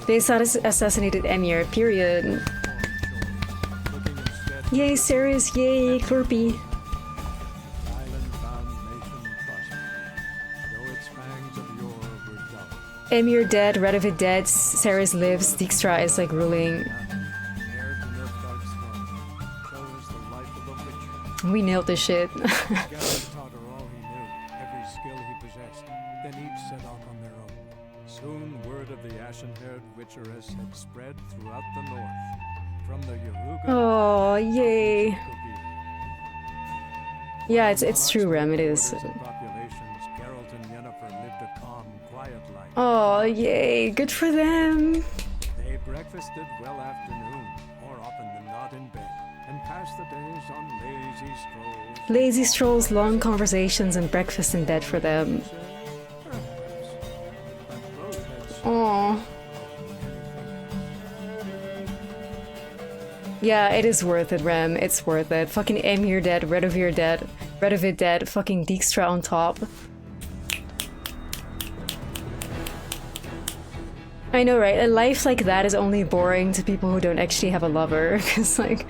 They assassinated Emir, period. Yay, Ceres! Yay, Clorpy! Emir dead, Radovid dead, Ceres lives, Dijkstra is like ruling. We nailed this shit. set out on their own. Soon word of the ashen-haired witcheress had spread throughout the north. From the Yaruga... Oh, yay. Yeah, it's true, Rem, it is. Populations, Geralt and Yennefer lived a calm, quiet life. Oh, yay, good for them. They breakfasted well afternoon, more often than not in bed, and passed the days on lazy strolls. Lazy strolls, long conversations, and breakfast in bed for them. Oh. Yeah, it is worth it, Rem. It's worth it. Fucking Emir dead, Redovir dead, Redovit dead, fucking Dijkstra on top. I know, right? A life like that is only boring to people who don't actually have a lover. Because, like,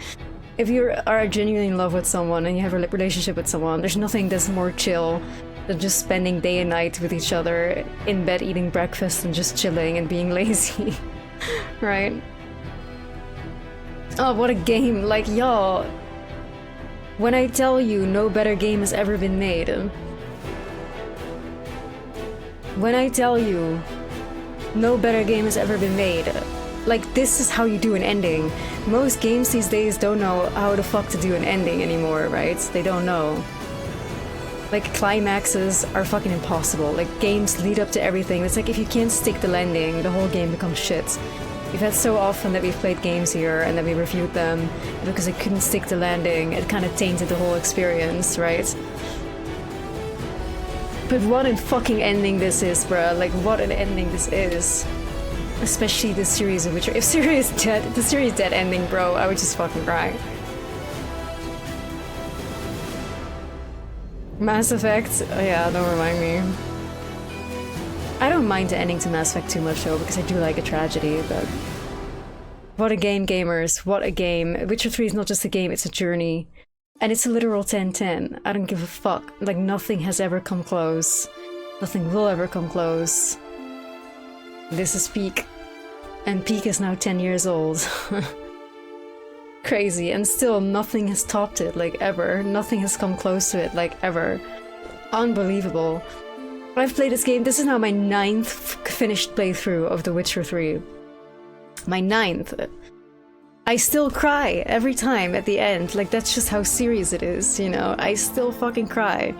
if you are genuinely in love with someone and you have a relationship with someone, there's nothing that's more chill than just spending day and night with each other in bed eating breakfast and just chilling and being lazy. Right? Oh, what a game. Like, y'all. When I tell you no better game has ever been made. When I tell you no better game has ever been made. Like, this is how you do an ending. Most games these days don't know how the fuck to do an ending anymore, right? They don't know. Like, climaxes are fucking impossible. Like, games lead up to everything. It's like, if you can't stick the landing, the whole game becomes shit. We've had so often that we've played games here and then we reviewed them because it couldn't stick the landing. It kind of tainted the whole experience, right? But what a fucking ending this is, bruh. Like, what an ending this is. Especially the series of Witcher. If Ciri is dead, the series dead ending, bro, I would just fucking cry. Mass Effect? Oh yeah, don't remind me. I don't mind the ending to Mass Effect too much though, because I do like a tragedy, but... What a game, gamers. What a game. Witcher 3 is not just a game, it's a journey. And it's a literal 10/10. I don't give a fuck. Like, nothing has ever come close. Nothing will ever come close. This is Peak. And Peak is now 10 years old. Crazy. And still, nothing has topped it, like, ever. Nothing has come close to it, like, ever. Unbelievable. I've played this game. This is now my 9th finished playthrough of The Witcher 3. My 9th. I still cry every time at the end. Like, that's just how serious it is, you know? I still fucking cry.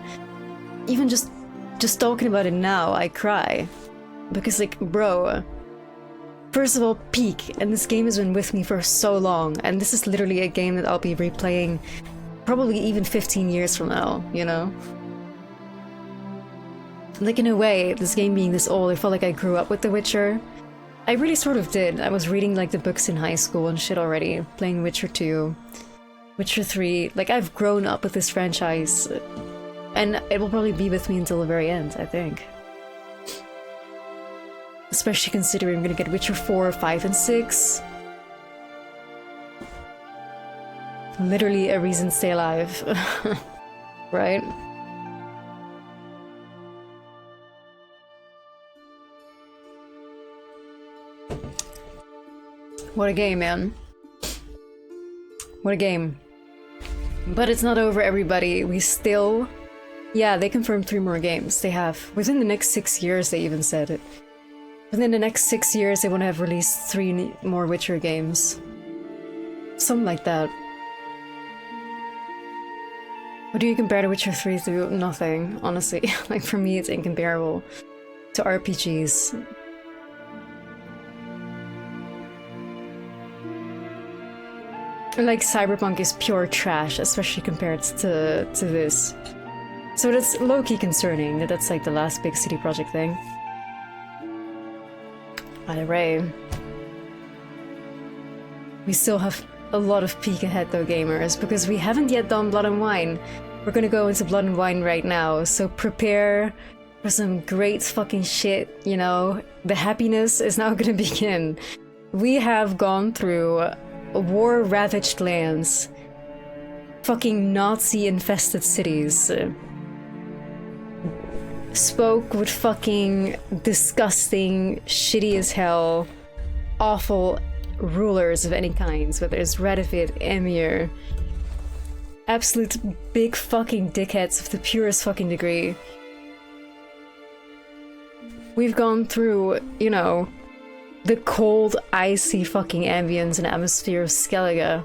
Even just talking about it now, I cry. Because, like, bro... First of all, Peak, and this game has been with me for so long, and this is literally a game that I'll be replaying probably even 15 years from now, you know? Like, in a way, this game being this old, I felt like I grew up with The Witcher. I really sort of did. I was reading, like, the books in high school and shit already, playing Witcher 2, Witcher 3. Like, I've grown up with this franchise, and it will probably be with me until the very end, I think. Especially considering I'm gonna get Witcher 4, 5, and 6. Literally a reason to stay alive. Right? What a game, man. What a game. But it's not over, everybody. We still... Yeah, they confirmed 3 more games. They have. Within the next 6 years, they even said it. Within the next 6 years, they want to have released 3 more Witcher games. Something like that. What do you compare to Witcher 3 to? Nothing, honestly. Like, for me, it's incomparable to RPGs. Like, Cyberpunk is pure trash, especially compared to this. So that's low-key concerning that that's like the last big CD Projekt thing. Either way, we still have a lot of peak ahead though, gamers, because we haven't yet done Blood and Wine. We're gonna go into Blood and Wine right now, so prepare for some great fucking shit, you know? The happiness is now gonna begin. We have gone through war-ravaged lands, fucking Nazi-infested cities, spoke with fucking disgusting, shitty as hell, awful rulers of any kinds, whether it's Redovit, Emir, absolute big fucking dickheads of the purest fucking degree. We've gone through, you know, the cold, icy fucking ambience and atmosphere of Skellige.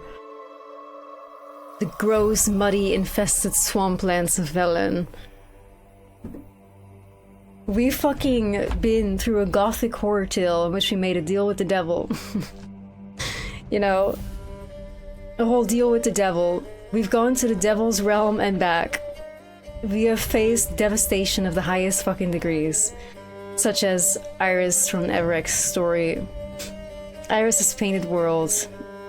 The gross, muddy, infested swamplands of Velen. We've fucking been through a gothic horror tale in which we made a deal with the devil. You know, a whole deal with the devil. We've gone to the devil's realm and back. We have faced devastation of the highest fucking degrees, such as Iris from Everex's story. Iris's painted world,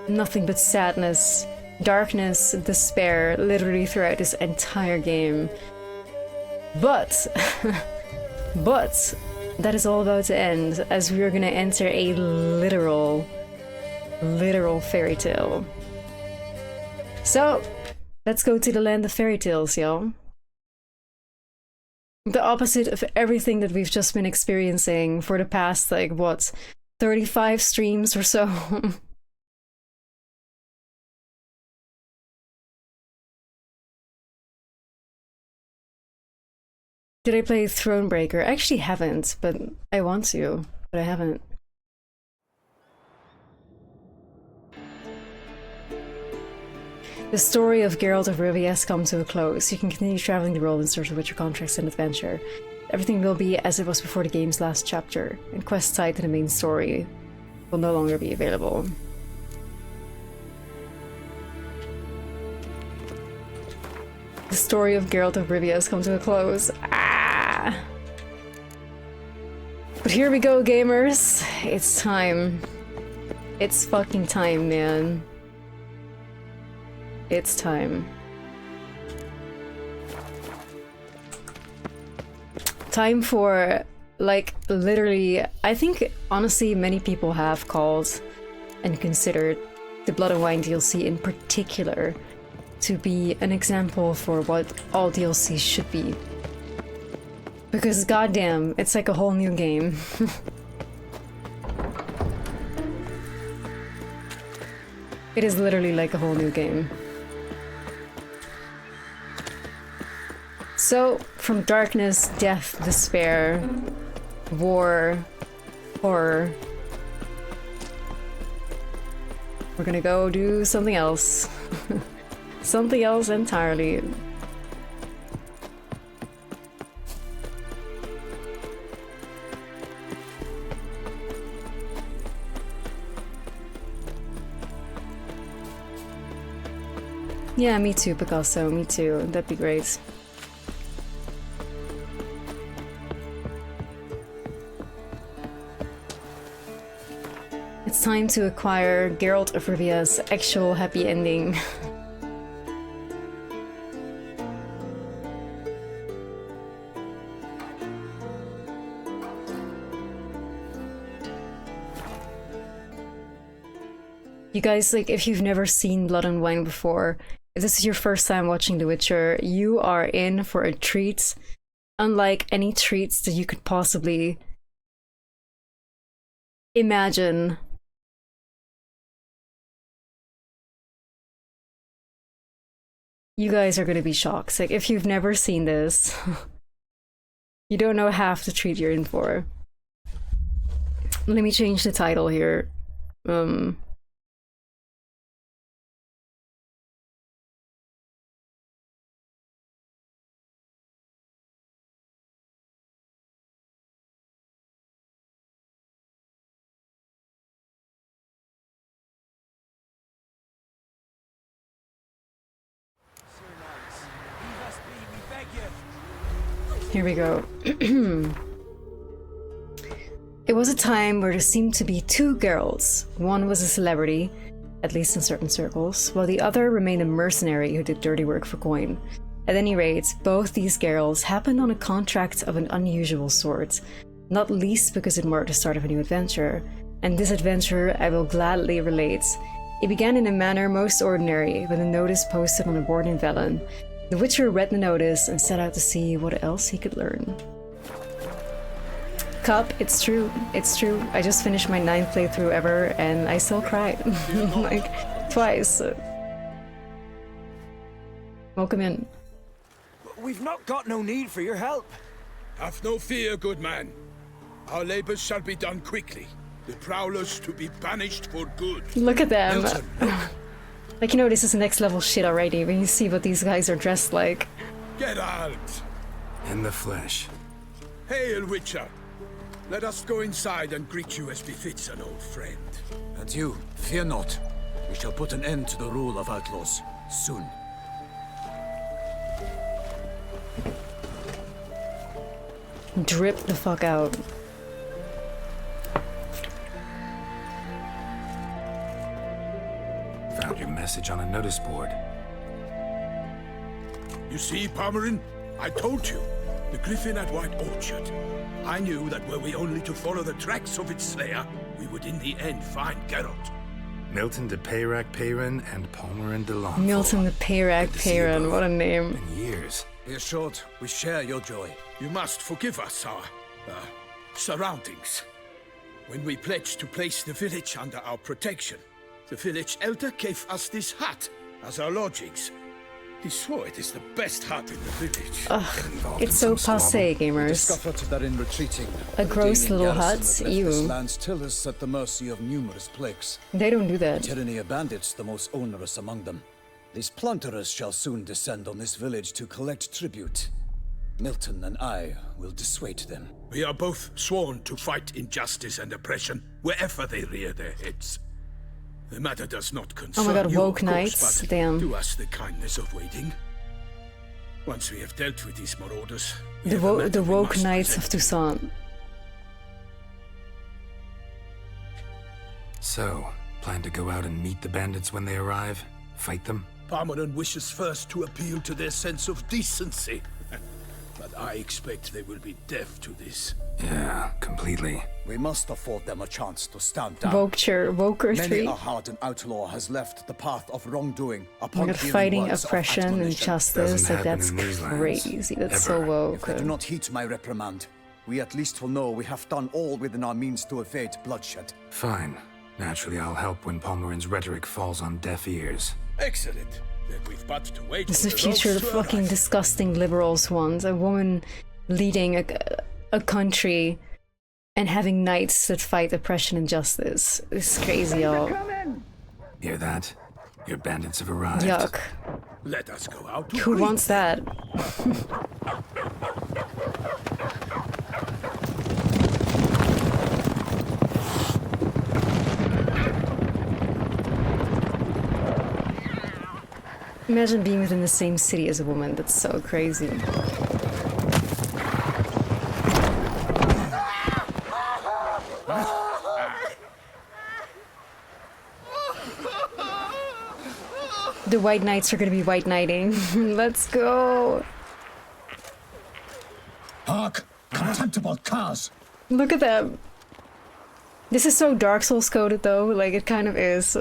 nothing but sadness, darkness, despair, literally throughout this entire game. But that is all about to end, as we are gonna enter a literal fairy tale. So, let's go to the land of fairy tales, y'all. The opposite of everything that we've just been experiencing for the past, like, what, 35 streams or so? Did I play Thronebreaker? I actually haven't, but I want to, but I haven't. The story of Geralt of Rivia has come to a close. You can continue traveling the world in search of richer contracts and adventure. Everything will be as it was before the game's last chapter, and quests tied to the main story will no longer be available. The story of Geralt of Rivia has come to a close. Ah! But here we go, gamers. It's time. It's fucking time, man. It's time. Time for, like, literally, I think, honestly, many people have called and considered the Blood and Wine DLC in particular to be an example for what all DLCs should be. Because goddamn, it's like a whole new game. It is literally like a whole new game. So, from darkness, death, despair, war, horror, we're gonna go do something else. Something else entirely. Yeah, me too, Picasso, me too. That'd be great. It's time to acquire Geralt of Rivia's actual happy ending. You guys, like, if you've never seen Blood and Wine before, if this is your first time watching The Witcher, you are in for a treat, unlike any treats that you could possibly imagine. You guys are gonna be shocked. Like, if you've never seen this, you don't know half the treat you're in for. Let me change the title here. Here we go. It was a time where there seemed to be two girls. One was a celebrity, at least in certain circles, while the other remained a mercenary who did dirty work for coin. At any rate, both these girls happened on a contract of an unusual sort, not least because it marked the start of a new adventure. And this adventure I will gladly relate. It began in a manner most ordinary, with a notice posted on a board in Velen. The Witcher read the notice and set out to see what else he could learn. Cup, it's true. I just finished my 9th playthrough ever and I still cried. Like, twice. Welcome in. We've not got no need for your help. Have no fear, good man. Our labors shall be done quickly. The prowlers to be banished for good. Look at them. Like, you know, this is next level shit already when you see what these guys are dressed like. Geralt! In the flesh. Hail, Witcher! Let us go inside and greet you as befits an old friend. And you, fear not. We shall put an end to the rule of outlaws, soon. Drip the fuck out. Found your message on a notice board. You see, Palmerin? I told you. The griffin at White Orchard. I knew that were we only to follow the tracks of its slayer, we would in the end find Geralt. Milton de Peyrac Peyran and Palmerin de Long. Milton the Peyrac Peyran, what a name. In years. Be assured, we share your joy. You must forgive us our surroundings. When we pledged to place the village under our protection, the village elder gave us this hut as our lodgings. He swore it is the best hut in the village. Ugh, it's so passé, gamers. Discovered that in retreating, a gross little hut, ew. Lands still is at the mercy of numerous plagues. They don't do that. Tyranny of bandits, the most onerous among them. These plunderers shall soon descend on this village to collect tribute. Milton and I will dissuade them. We are both sworn to fight injustice and oppression wherever they rear their heads. The matter does not concern oh my god, you, woke of course, knights, but damn. do us the kindness of waiting. Once we have dealt with these marauders, The woke knights of Toussaint. So, plan to go out and meet the bandits when they arrive? Fight them? Palmerin wishes first to appeal to their sense of decency. But I expect they will be deaf to this. Yeah, completely. We must afford them a chance to stand down. Woker 3. Many a hardened outlaw has left the path of wrongdoing upon fighting oppression and injustice, like that's crazy. That's so woke. If they do not heed my reprimand, we at least will know we have done all within our means to evade bloodshed. Fine. Naturally, I'll help when Palmerin's rhetoric falls on deaf ears. Excellent. Then we've but to wait. This is the future the fucking disgusting liberals want. A woman leading a country and having knights that fight oppression and justice. It's crazy, y'all. Hear that? Your bandits have arrived. Yuck. Let us go out. Who wants that? Imagine being within the same city as a woman. That's so crazy. The White Knights are gonna be white knighting. Let's go. Hark! Contemptible cars! Look at them. This is so Dark Souls coded though. Like it kind of is.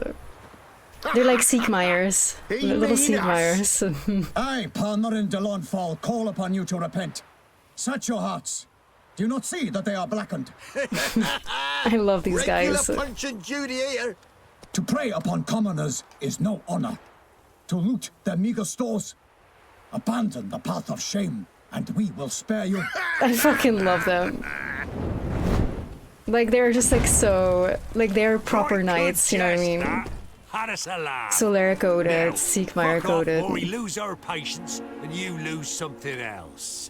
They're like Siegmeyers. Little Siegmeyers. I, Palmerin de Launfal, call upon you to repent. Search your hearts. Do you not see that they are blackened? I love these guys. Punch and Judy here. To prey upon commoners is no honor. To loot their meager stores, abandon the path of shame, and we will spare you. I fucking love them. Like they're just like so, like they're proper knights, you know what I mean? Solera coded, Siegmeyer coded. Or we lose our patience and you lose something else.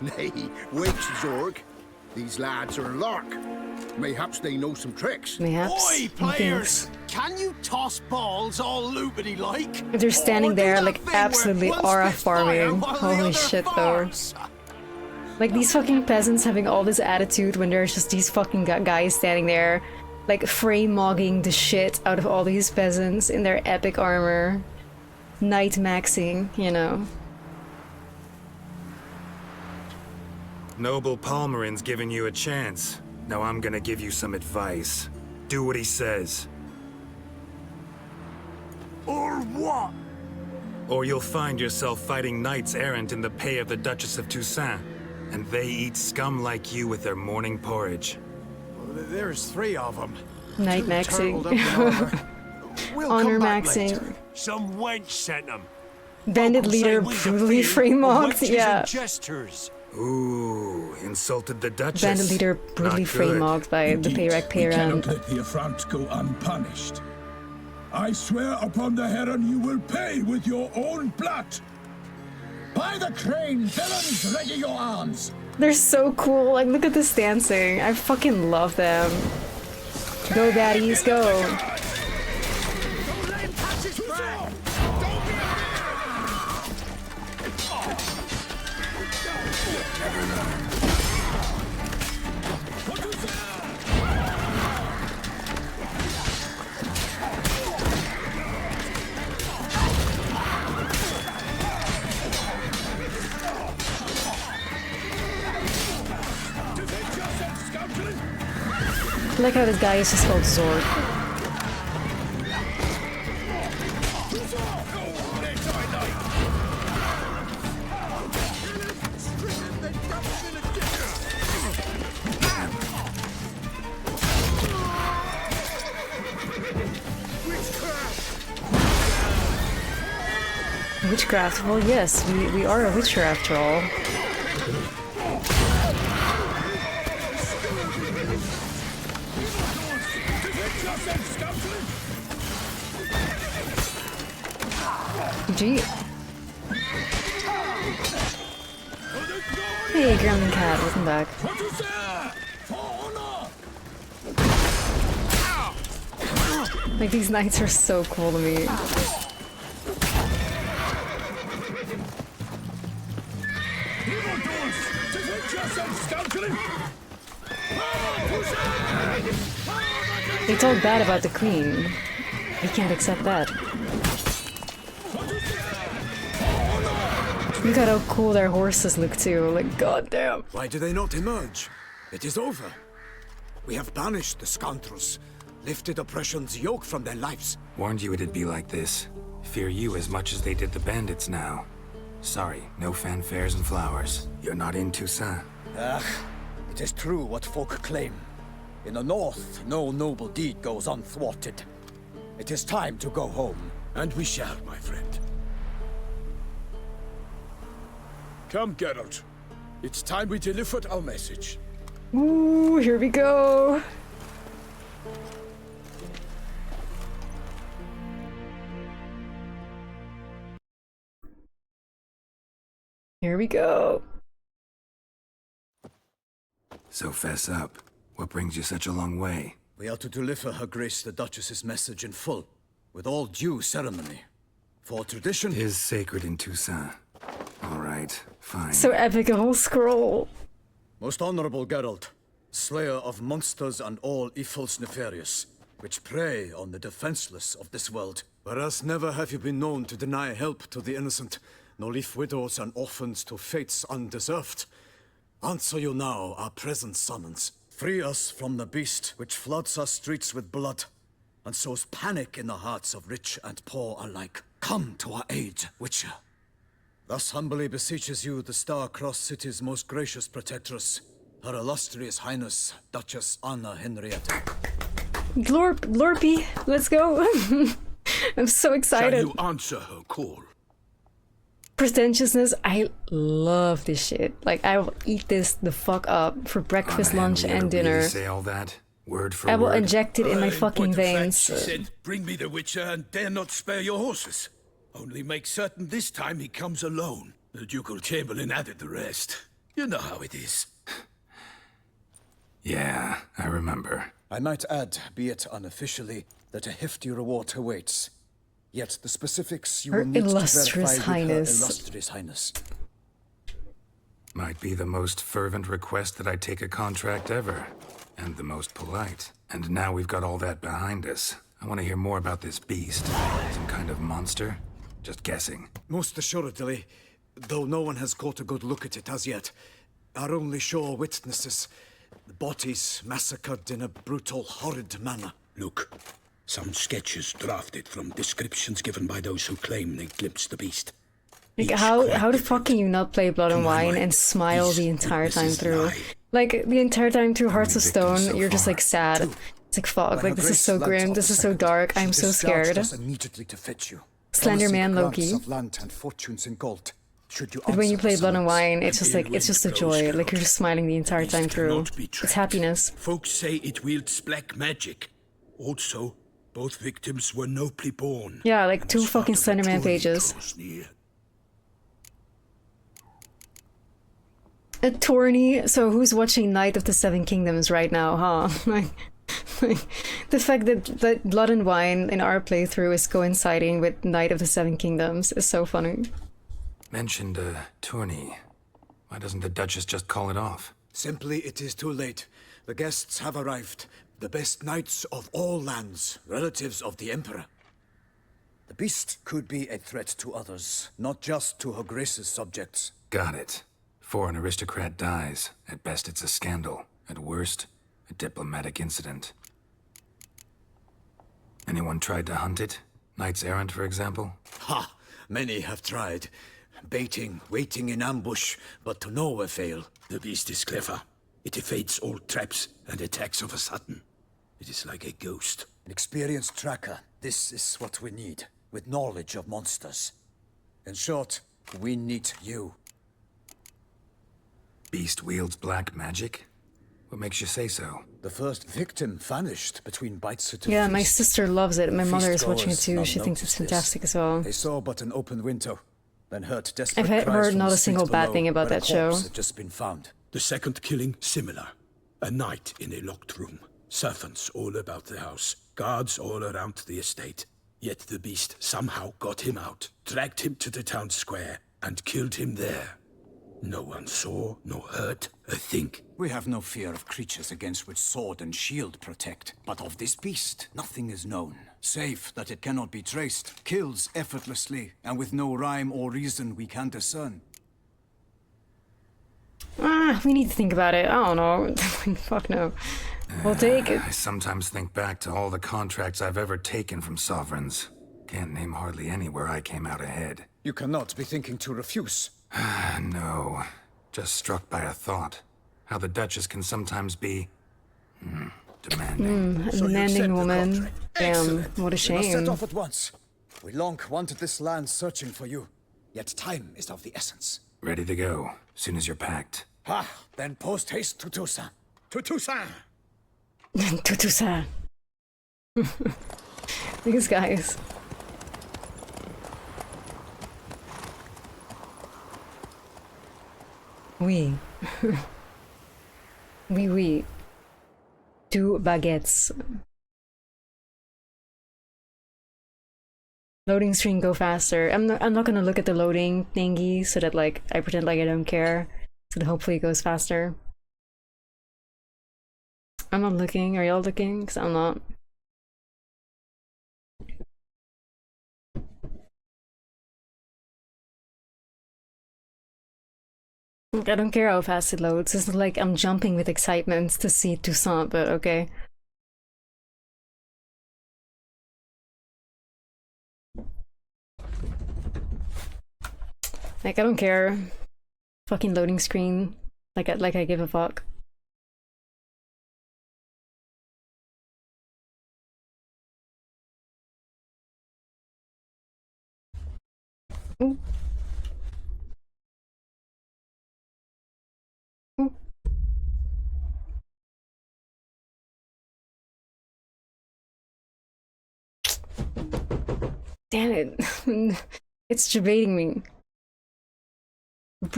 Nay, wait, Zorg. These lads are a lark. Mayhaps they know some tricks. Mayhaps. Oi, players! Can you toss balls all loopity like? They're standing there like absolutely aura farming. Holy shit though. Like these fucking peasants having all this attitude when there's just these fucking guys standing there like frame-mogging the shit out of all these peasants in their epic armor. Knight maxing, you know. Noble Palmerin's giving you a chance. Now I'm gonna give you some advice. Do what he says. Or what? Or you'll find yourself fighting knights errant in the pay of the Duchess of Toussaint. And they eat scum like you with their morning porridge. There's 3 of them. Knight maxing. Honor maxing. Some wench sent them. Bandit leader brutally frame-mogged, yeah. Gestures. Ooh, insulted the Duchess. Bandit leader brutally frame-mocked by the Payrac We Payran. cannot let the affront go unpunished. I swear upon the Heron you will pay with your own blood. By the crane, villains, ready your arms. They're so cool. Like, look at this dancing. I fucking love them. Go, baddies, go. I like how this guy is just called Zord. Witchcraft? Well, yes, we are a witcher after all. Gee. Hey, Gremlin Cat, welcome back. Like, these knights are so cool to me. They talk bad about the queen. We can't accept that. Look at how cool their horses look too, like goddamn. Why do they not emerge? It is over. We have banished the scoundrels, lifted oppression's yoke from their lives. Warned you it'd be like this. Fear you as much as they did the bandits now. Sorry, no fanfares and flowers. You're not in Toussaint. Ah, it is true what folk claim. In the north, no noble deed goes unthwarted. It is time to go home. And we shall, my friend. Come, Geralt. It's time we delivered our message. Ooh, here we go. Here we go. So fess up. What brings you such a long way? We are to deliver Her Grace the Duchess's message in full, with all due ceremony. For tradition is sacred in Toussaint. All right, fine. So epic, a whole scroll. Most honorable Geralt, slayer of monsters and all evils nefarious, which prey on the defenseless of this world. Whereas never have you been known to deny help to the innocent, nor leave widows and orphans to fates undeserved. Answer you now our present summons. Free us from the beast which floods our streets with blood, and sows panic in the hearts of rich and poor alike. Come to our aid, Witcher. Thus humbly beseeches you the Star-Crossed City's most gracious protectress, Her Illustrious Highness, Duchess Anna Henrietta. Lorpy, let's go. I'm so excited. Shall you answer her call? Pretentiousness, I love this shit. Like, I will eat this the fuck up for breakfast, lunch, and dinner. Really say all that? Word for I will word? inject it in my fucking veins. She said, bring me the Witcher and dare not spare your horses. Only make certain this time he comes alone. The Ducal Chamberlain added the rest. You know how it is. Yeah, I remember. I might add, be it unofficially, that a hefty reward awaits. Yet the specifics you will need to verify with Her Illustrious Highness. Might be the most fervent request that I take a contract ever. And the most polite. And now we've got all that behind us. I want to hear more about this beast. Some kind of monster? Just guessing. Most assuredly, though no one has caught a good look at it as yet. Our only sure witnesses, bodies massacred in a brutal, horrid manner. Look, some sketches drafted from descriptions given by those who claim they glimpsed the beast. Like, how the fuck can you not play Blood and Wine and smile the entire time through? Like, the entire time through Hearts of Stone, you're just like sad. It's like, fuck, like, this is so grim, this is so dark, I'm so scared. Immediately to fetch you. Slender Man Loki. Of land and fortunes in gold. should you But when you answer play the Blood and summons. Wine, it's just like, it's just a joy. Like, you're just smiling the entire time through. It's happiness. Folks say it wields black magic. Also, both victims were nobly born. Yeah, like 2 fucking Slenderman pages. A tourney? So who's watching Knight of the Seven Kingdoms right now, huh? like, the fact that Blood and Wine in our playthrough is coinciding with Knight of the Seven Kingdoms is so funny. Mentioned a tourney. Why doesn't the Duchess just call it off? Simply, it is too late. The guests have arrived. The best knights of all lands, relatives of the Emperor. The beast could be a threat to others, not just to Her Grace's subjects. Got it. Before an aristocrat dies, at best it's a scandal. At worst, a diplomatic incident. Anyone tried to hunt it? Knights errant, for example? Ha! Many have tried. Baiting, waiting in ambush, but to no avail. The beast is clever. It evades all traps and attacks of a sudden. It is like a ghost. An experienced tracker. This is what we need, with knowledge of monsters. In short, we need you. Beast wields black magic? What makes you say so? The first victim vanished between bites at a Yeah, feast. my sister loves it. My mother is watching it Feast too. goers She thinks it's noticed this. fantastic as well. They saw but an open window, then heard desperate I've cries heard from not the a single street bad below, thing about where a that show. corpse had just been found. The second killing, similar. A knight in a locked room. Servants all about the house. Guards all around the estate. Yet the beast somehow got him out, dragged him to the town square, and killed him there. No one saw, nor heard a thing. We have no fear of creatures against which sword and shield protect. But of this beast, nothing is known. Save that it cannot be traced, kills effortlessly, and with no rhyme or reason we can discern. We need to think about it. I don't know. Fuck no. We'll take it. I sometimes think back to all the contracts I've ever taken from sovereigns. Can't name hardly any where I came out ahead. You cannot be thinking to refuse. No. Just struck by a thought. How the Duchess can sometimes be... demanding. A demanding woman. Damn, what a We must set shame. off at once. We long wanted this land searching for you. Yet time is of the essence. Ready to go, soon as you're packed. Ha! Then post haste to Toussaint. To Toussaint! Tutusa. These guys. Oui. Oui. 2 baguettes. Loading screen go faster. I'm not gonna look at the loading thingy so that like I pretend like I don't care. So that hopefully it goes faster. I'm not looking. Are y'all looking? Because I'm not. I don't care how fast it loads. It's like I'm jumping with excitement to see Toussaint, but okay. Like, I don't care. Fucking loading screen. Like I give a fuck. Ooh. Ooh. Damn it. It's debating me.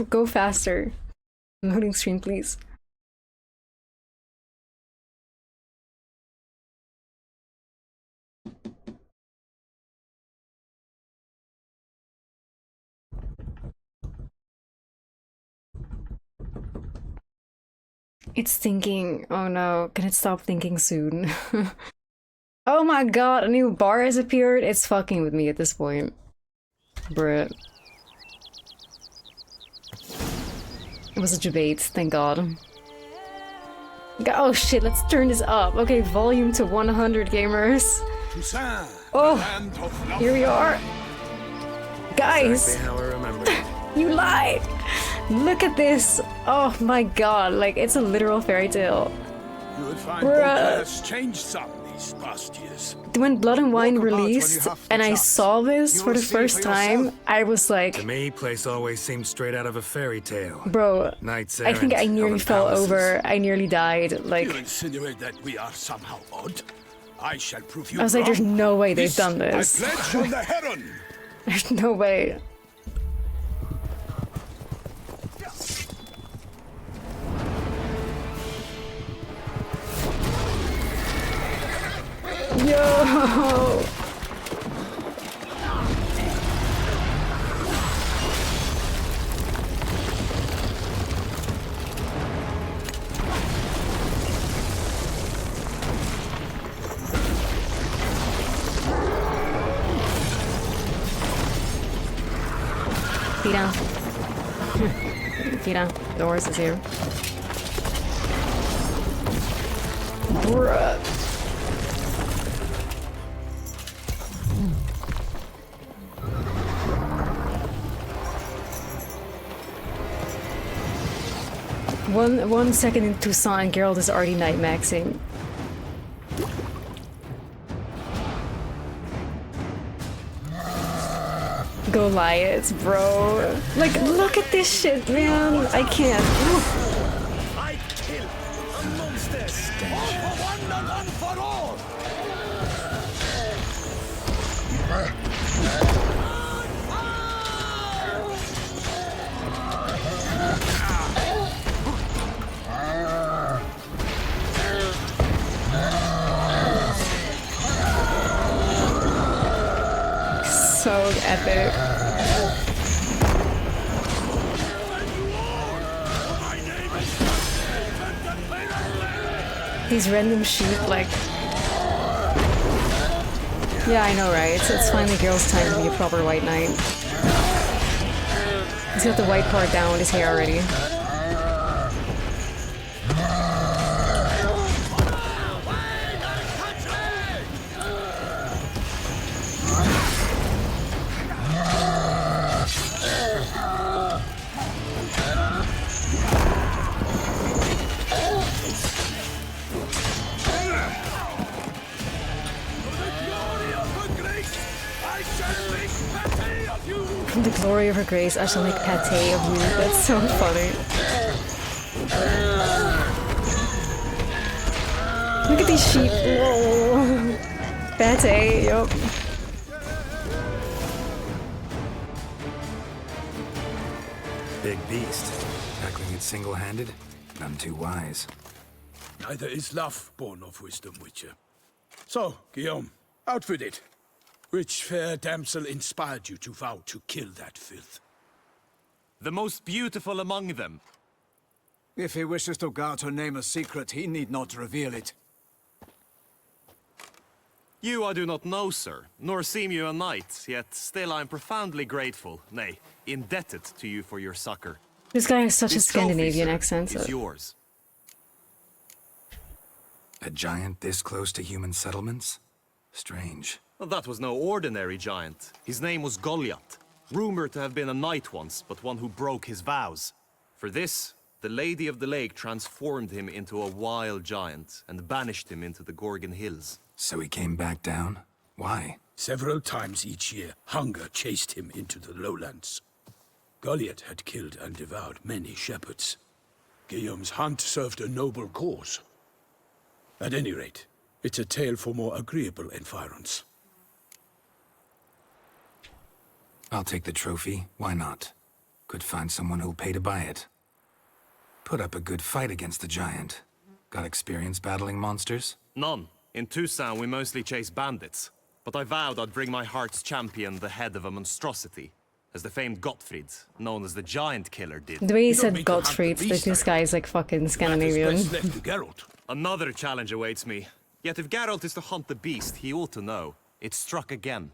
Go faster. Loading screen, please. It's thinking. Oh no, can it stop thinking soon? Oh my god, a new bar has appeared? It's fucking with me at this point. Bruh. It was a debate, thank god. Oh shit, let's turn this up. Okay, volume to 100, gamers. Oh, here we are. Guys, Exactly how I remember it. you lied. Look at this. Oh my god, like it's a literal fairy tale. You would find Bruh. Beauclair has changed some these past years. When Blood and Wine released and I saw this for the first time, I was like, To me, place always seemed straight out of a fairy tale. bro, Knights I think I errant, nearly elven fell palaces. over. I nearly died. Like, You insinuate that we are somehow odd? I shall prove you I was like, there's wrong. no way they've done this. I pledge on the Heron. There's no way. Yo! Tira. Tira. The horse is here. Bruh. One second in Tucson and Geralt is already night maxing. Goliaths, bro. Like, look at this shit, man. I can't. I kill a monster. All for one and one for all. So epic. These random sheep, like... Yeah, I know, right? It's finally girl's time to be a proper white knight. He's got the white part down with his hair already. From the glory of her grace, I shall make pate of you. That's so funny. Look at these sheep. Whoa. Pate, yup. Big beast. Tackling it single-handed? None too wise. Neither is love born of wisdom, Witcher. So, Guillaume, out with it. Which fair damsel inspired you to vow to kill that filth? The most beautiful among them. If he wishes to guard her name a secret, he need not reveal it. You I do not know, sir, nor seem you a knight, yet still I am profoundly grateful, nay, indebted to you for your succor. This guy has such a This trophy, Scandinavian sir, accent. is yours. A giant this close to human settlements? Strange. Well, that was no ordinary giant. His name was Goliath, rumored to have been a knight once, but one who broke his vows. For this, the Lady of the Lake transformed him into a wild giant and banished him into the Gorgon Hills. So he came back down? Why? Several times each year, hunger chased him into the lowlands. Goliath had killed and devoured many shepherds. Guillaume's hunt served a noble cause. At any rate, it's a tale for more agreeable environs. I'll take the trophy. Why not? Could find someone who'll pay to buy it. Put up a good fight against the giant. Got experience battling monsters? None. In Tucson, we mostly chase bandits. But I vowed I'd bring my heart's champion the head of a monstrosity, as the famed Gottfried, known as the Giant Killer, did. The way he said Gottfried, this guy is like fucking Scandinavian. Another challenge awaits me. Yet if Geralt is to hunt the beast, he ought to know. It struck again.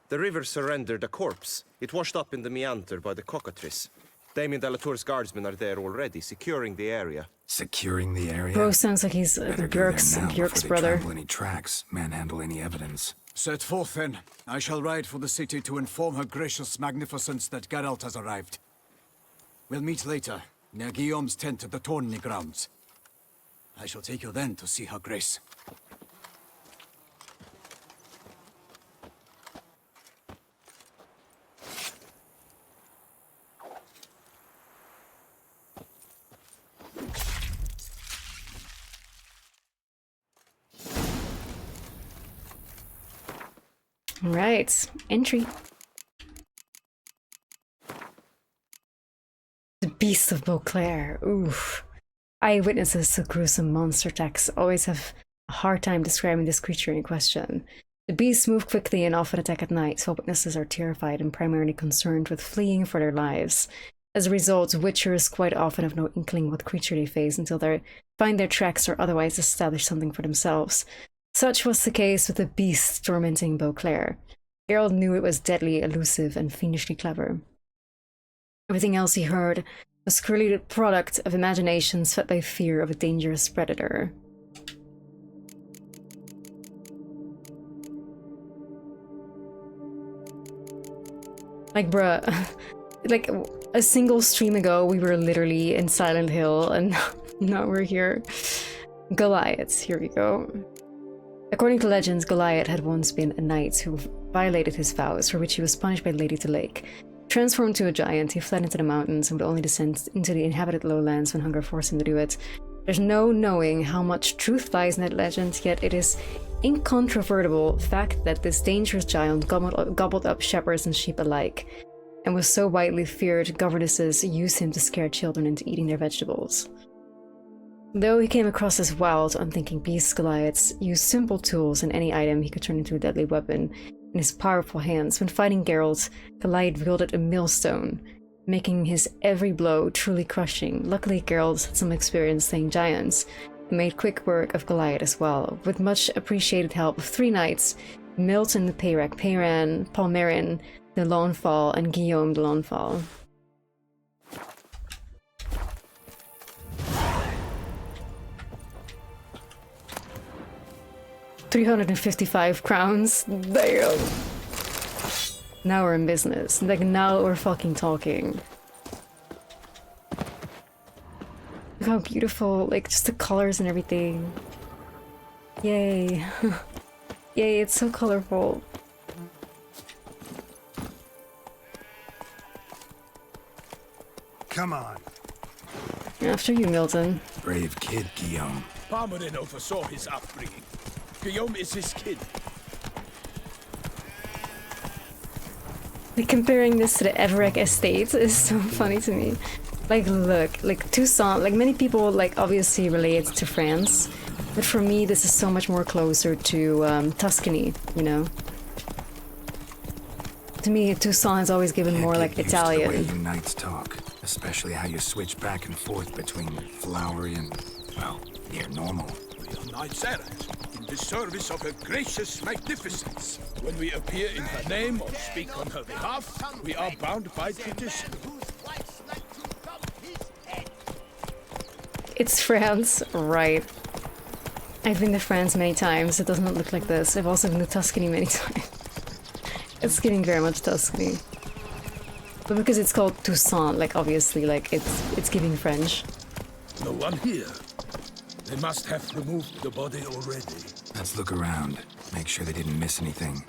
The river surrendered a corpse. It washed up in the meander by the cockatrice. Damien de la Tour's guardsmen are there already, securing the area. Securing the area? Bro sounds like he's Björk's brother. Trample any tracks, manhandle any evidence. Set forth, then. I shall ride for the city to inform her gracious magnificence that Geralt has arrived. We'll meet later, near Guillaume's tent at the Tourney grounds. I shall take you then to see her grace. Alright, entry. The Beast of Beauclair. Oof. Eyewitnesses to gruesome monster attacks always have a hard time describing this creature in question. The beasts move quickly and often attack at night, so witnesses are terrified and primarily concerned with fleeing for their lives. As a result, witchers quite often have no inkling what creature they face until they find their tracks or otherwise establish something for themselves. Such was the case with the beast tormenting Beauclair. Geralt knew it was deadly, elusive, and fiendishly clever. Everything else he heard was clearly the product of imaginations fed by fear of a dangerous predator. Like, bruh, like a single stream ago we were literally in Silent Hill and now we're here. Goliath, here we go. According to legends, Goliath had once been a knight who violated his vows, for which he was punished by Lady to Lake. Transformed to a giant, he fled into the mountains and would only descend into the inhabited lowlands when hunger forced him to do it. There's no knowing how much truth lies in that legend, yet it is incontrovertible fact that this dangerous giant gobbled up shepherds and sheep alike, and was so widely feared governesses used him to scare children into eating their vegetables. Though he came across as wild, unthinking beasts, Goliaths used simple tools and any item he could turn into a deadly weapon. In his powerful hands, when fighting Geralt, Goliath wielded a millstone, making his every blow truly crushing. Luckily, Geralt had some experience slaying giants, and made quick work of Goliath as well, with much appreciated help of 3 knights, Milton the Peyrac, Peyran, Palmerin the Lawnfall, and Guillaume the Lawnfall. $355 crowns. Damn. Now we're in business. Like, now we're fucking talking. Look how beautiful, like, just the colors and everything. Yay. Yay, it's so colorful. Come on. After you, Milton. Brave kid, Guillaume. Palmerin oversaw his upbringing. Guillaume is his kid. Like, comparing this to the Everett estate is so funny to me. Like, look, like Toussaint, like many people like obviously relate to France, but for me this is so much more closer to Tuscany, you know? To me, Toussaint has always given more like Italian. The way you knights talk, especially how you switch back and forth between flowery and, well, near normal. We are knights errant, in the service of her gracious magnificence. When we appear in her name or speak on her behalf, we are bound by tradition. It's France, right. I've been to France many times, it does not look like this. I've also been to Tuscany many times. It's giving very much Tuscany. But because it's called Toussaint, like obviously, like it's giving French. No one here. They must have removed the body already. Let's look around. Make sure they didn't miss anything.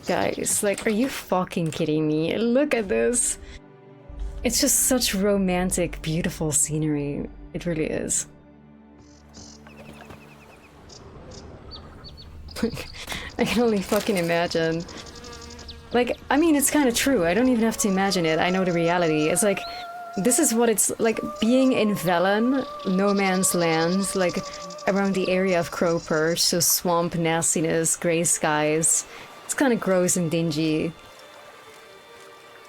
Guys, like, are you fucking kidding me? Look at this. It's just such romantic, beautiful scenery. It really is. I can only fucking imagine. Like, I mean, it's kind of true. I don't even have to imagine it. I know the reality. It's like, this is what it's like being in Velen, no man's land, like around the area of Crowperch, so swamp nastiness, grey skies. It's kind of gross and dingy.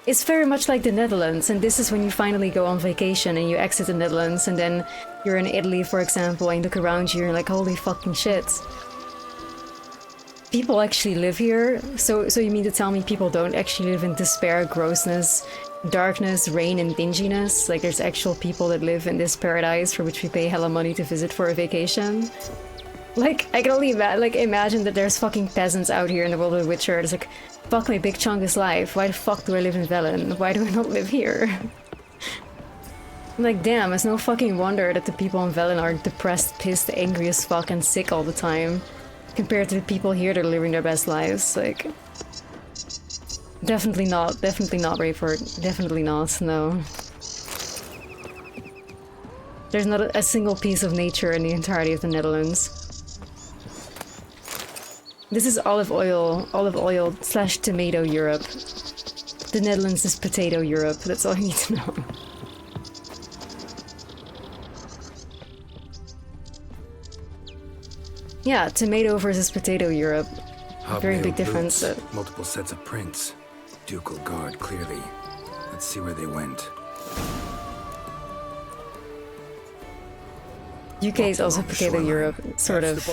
It's very much like the Netherlands, and this is when you finally go on vacation and you exit the Netherlands, and then you're in Italy, for example, and you look around you and you're like, holy fucking shit. People actually live here? So you mean to tell me people don't actually live in despair, grossness, darkness, rain, and dinginess? Like, there's actual people that live in this paradise for which we pay hella money to visit for a vacation? Like, I can only imagine that there's fucking peasants out here in the world of Witcher. It's like, fuck my big chungus life. Why the fuck do I live in Velen? Why do I not live here? I'm like, damn, it's no fucking wonder that the people in Velen are depressed, pissed, angry as fuck, and sick all the time. Compared to the people here that are living their best lives. Like, definitely not Rayford. Definitely not, no. There's not a single piece of nature in the entirety of the Netherlands. This is olive oil slash tomato Europe. The Netherlands is potato Europe. That's all you need to know. Yeah, tomato versus potato Europe. Very big difference. Multiple sets of prints. Ducal guard, clearly. Let's see where they went. UK is also potato Europe, sort of.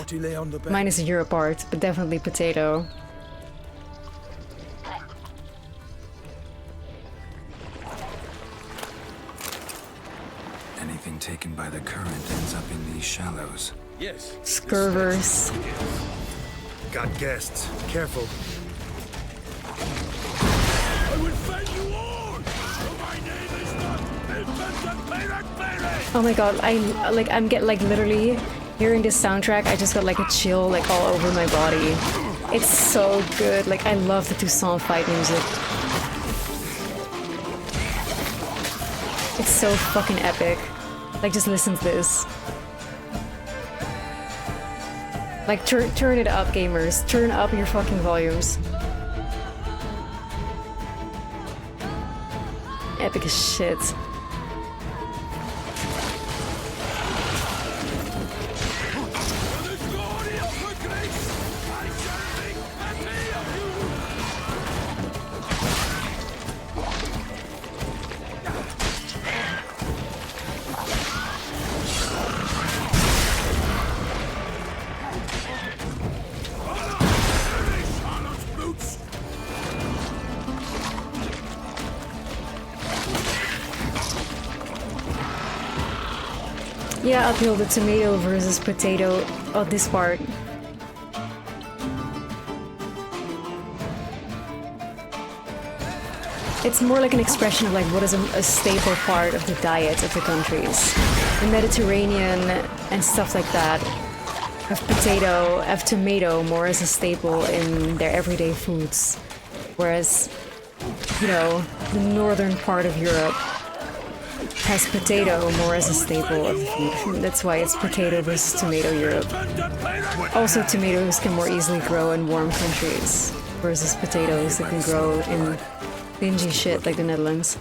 Minus a Euro part, but definitely potato. Anything taken by the current ends up in these shallows. Yes. Scurvers. Got guests. Careful. I will fend you all! My name is not Oh my god, I'm literally hearing this soundtrack, I just got like a chill like all over my body. It's so good. Like I love the Toussaint fight music. It's so fucking epic. Like just listen to this. Like turn it up, gamers. Turn up your fucking volumes. Epic as shit. Yeah, uphill the tomato versus potato on this part. It's more like an expression of like what is a staple part of the diet of the countries. The Mediterranean and stuff like that have tomato more as a staple in their everyday foods. Whereas, you know, the northern part of Europe has potato more as a staple of food. That's why it's potato versus tomato Europe. Also, tomatoes can more easily grow in warm countries versus potatoes that can grow in dingy shit like the Netherlands.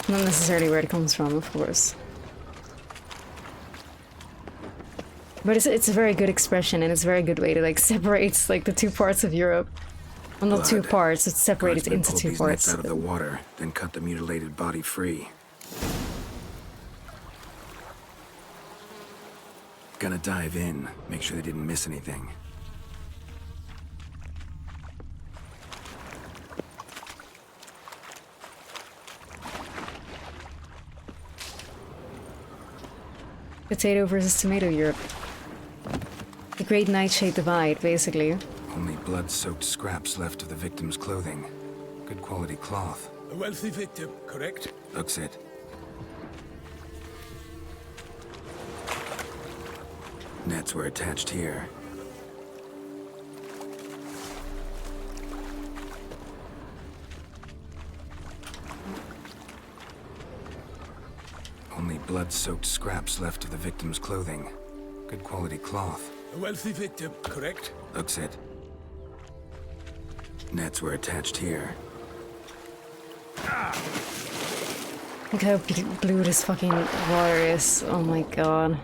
Not necessarily where it comes from, of course. But it's a very good expression, and it's a very good way to like separate like the two parts of Europe. Well, not two parts, it's separated into two parts. Out of the water, then cut the mutilated body free. Gonna dive in, make sure they didn't miss anything. Potato versus tomato Europe. The Great Nightshade Divide, basically. Only blood-soaked scraps left of the victim's clothing. Good quality cloth. A wealthy victim, correct? Looks it. Nets were attached here. Only blood-soaked scraps left of the victim's clothing. Good quality cloth. A wealthy victim, correct? Looks it. Nets were attached here. Look how blue this fucking water is. Oh my god.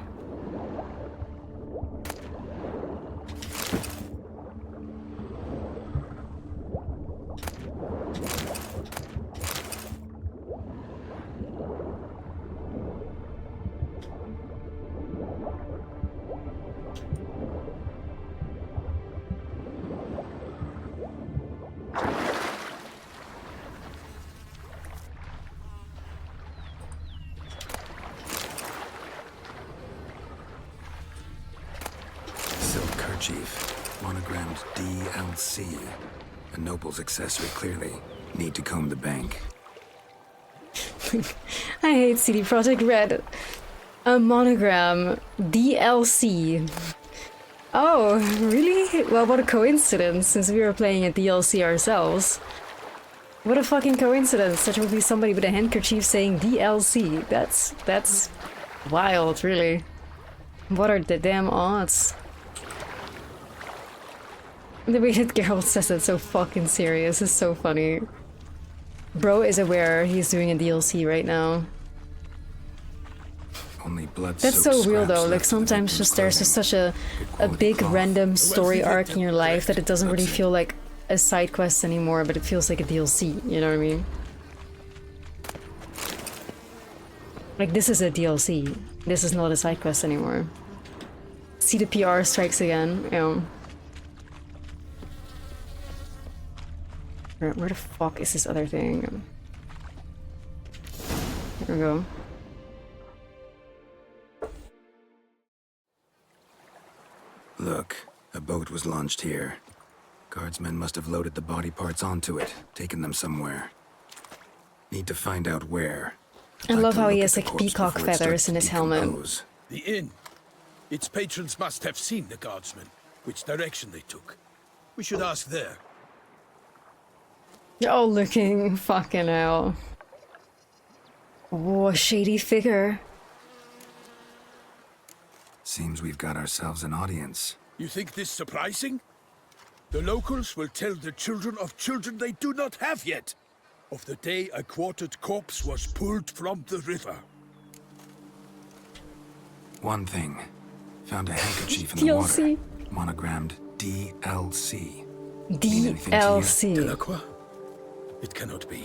Monogrammed DLC. A noble's accessory, clearly. Need to comb the bank. I hate CD Projekt Red. A monogram. DLC. Oh, really? Well, what a coincidence, since we were playing a DLC ourselves. What a fucking coincidence. Such would be somebody with a handkerchief saying DLC. That's wild, really. What are the damn odds? The way that Geralt says it so fucking serious is so funny. Bro is aware he's doing a DLC right now. Only blood. That's so real though, like sometimes just there's just such a big random story arc in your life that it doesn't really feel like a side quest anymore, but it feels like a DLC, you know what I mean? Like this is a DLC, this is not a side quest anymore. See the PR strikes again, you know. Where the fuck is this other thing? There we go. Look, a boat was launched here. Guardsmen must have loaded the body parts onto it, taken them somewhere. Need to find out where. I love how he has like peacock feathers in his helmet. The inn. Its patrons must have seen the guardsmen, which direction they took. We should ask there. You're all looking fucking hell. Oh, a shady figure. Seems we've got ourselves an audience. You think this surprising? The locals will tell the children of children they do not have yet, of the day a quartered corpse was pulled from the river. One thing. Found a handkerchief in the water. Monogrammed DLC. DLC. Delacroix? It cannot be.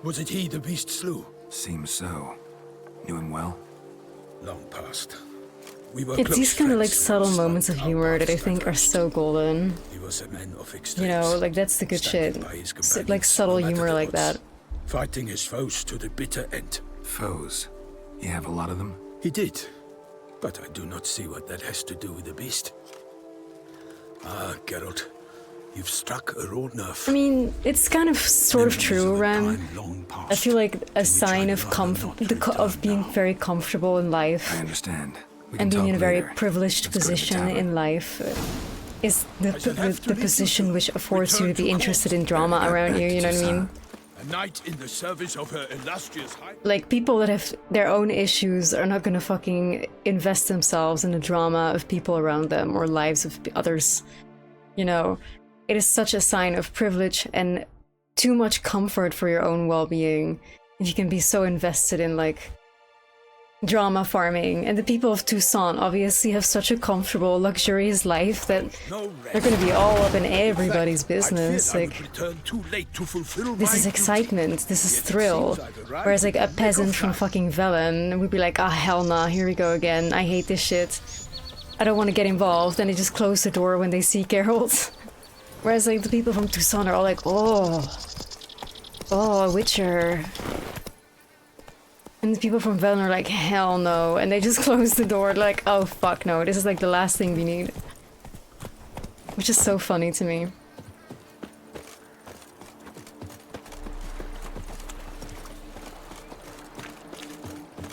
Was it he the beast slew? Seems so. Knew him well? Long past. We were It's these kind of like subtle moments of humor that I think are so golden. He was a man of You know, like that's the good shit. Like subtle humor like that. Fighting his foes to the bitter end. Foes? You have a lot of them? He did. But I do not see what that has to do with the beast. Ah, Geralt. You've struck a raw nerve. I mean, it's kind of sort of true, Ram. I feel like a sign of of being very comfortable in life. I understand. And being in a very privileged position in life is the position which affords you to be interested in drama around you, you know what I mean? A knight in the service of her illustrious high... Like, people that have their own issues are not gonna fucking invest themselves in the drama of people around them or lives of others, you know? It is such a sign of privilege and too much comfort for your own well-being if you can be so invested in, like, drama farming. And the people of Toussaint obviously have such a comfortable, luxurious life that they're gonna be all up in everybody's business. Like, this is excitement, this is thrill. Whereas like a peasant from fucking Velen would be like, ah, hell nah, here we go again, I hate this shit. I don't want to get involved, and they just close the door when they see Geralt. Whereas like the people from Toussaint are all like, oh, a Witcher. And the people from Velen are like, hell no, and they just close the door like, oh fuck no, this is like the last thing we need. Which is so funny to me.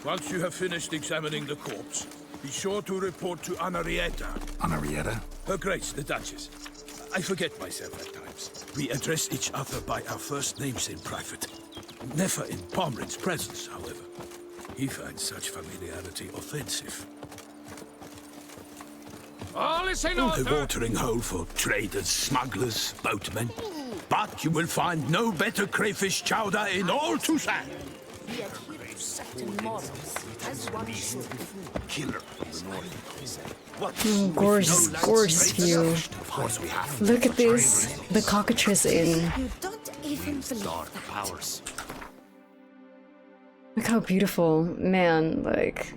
Once you have finished examining the corpse, be sure to report to Anarietta. Anarietta? Her Grace, the Duchess. I forget myself at times. We address each other by our first names in private. Never in Pomrin's presence, however. He finds such familiarity offensive. All is in A watering hole for traders, smugglers, boatmen. But you will find no better crayfish chowder in all Toussaint. Gorgeous, gorgeous view. Look at this, the cockatrice inn. You don't even believe that. Look how beautiful, man, like...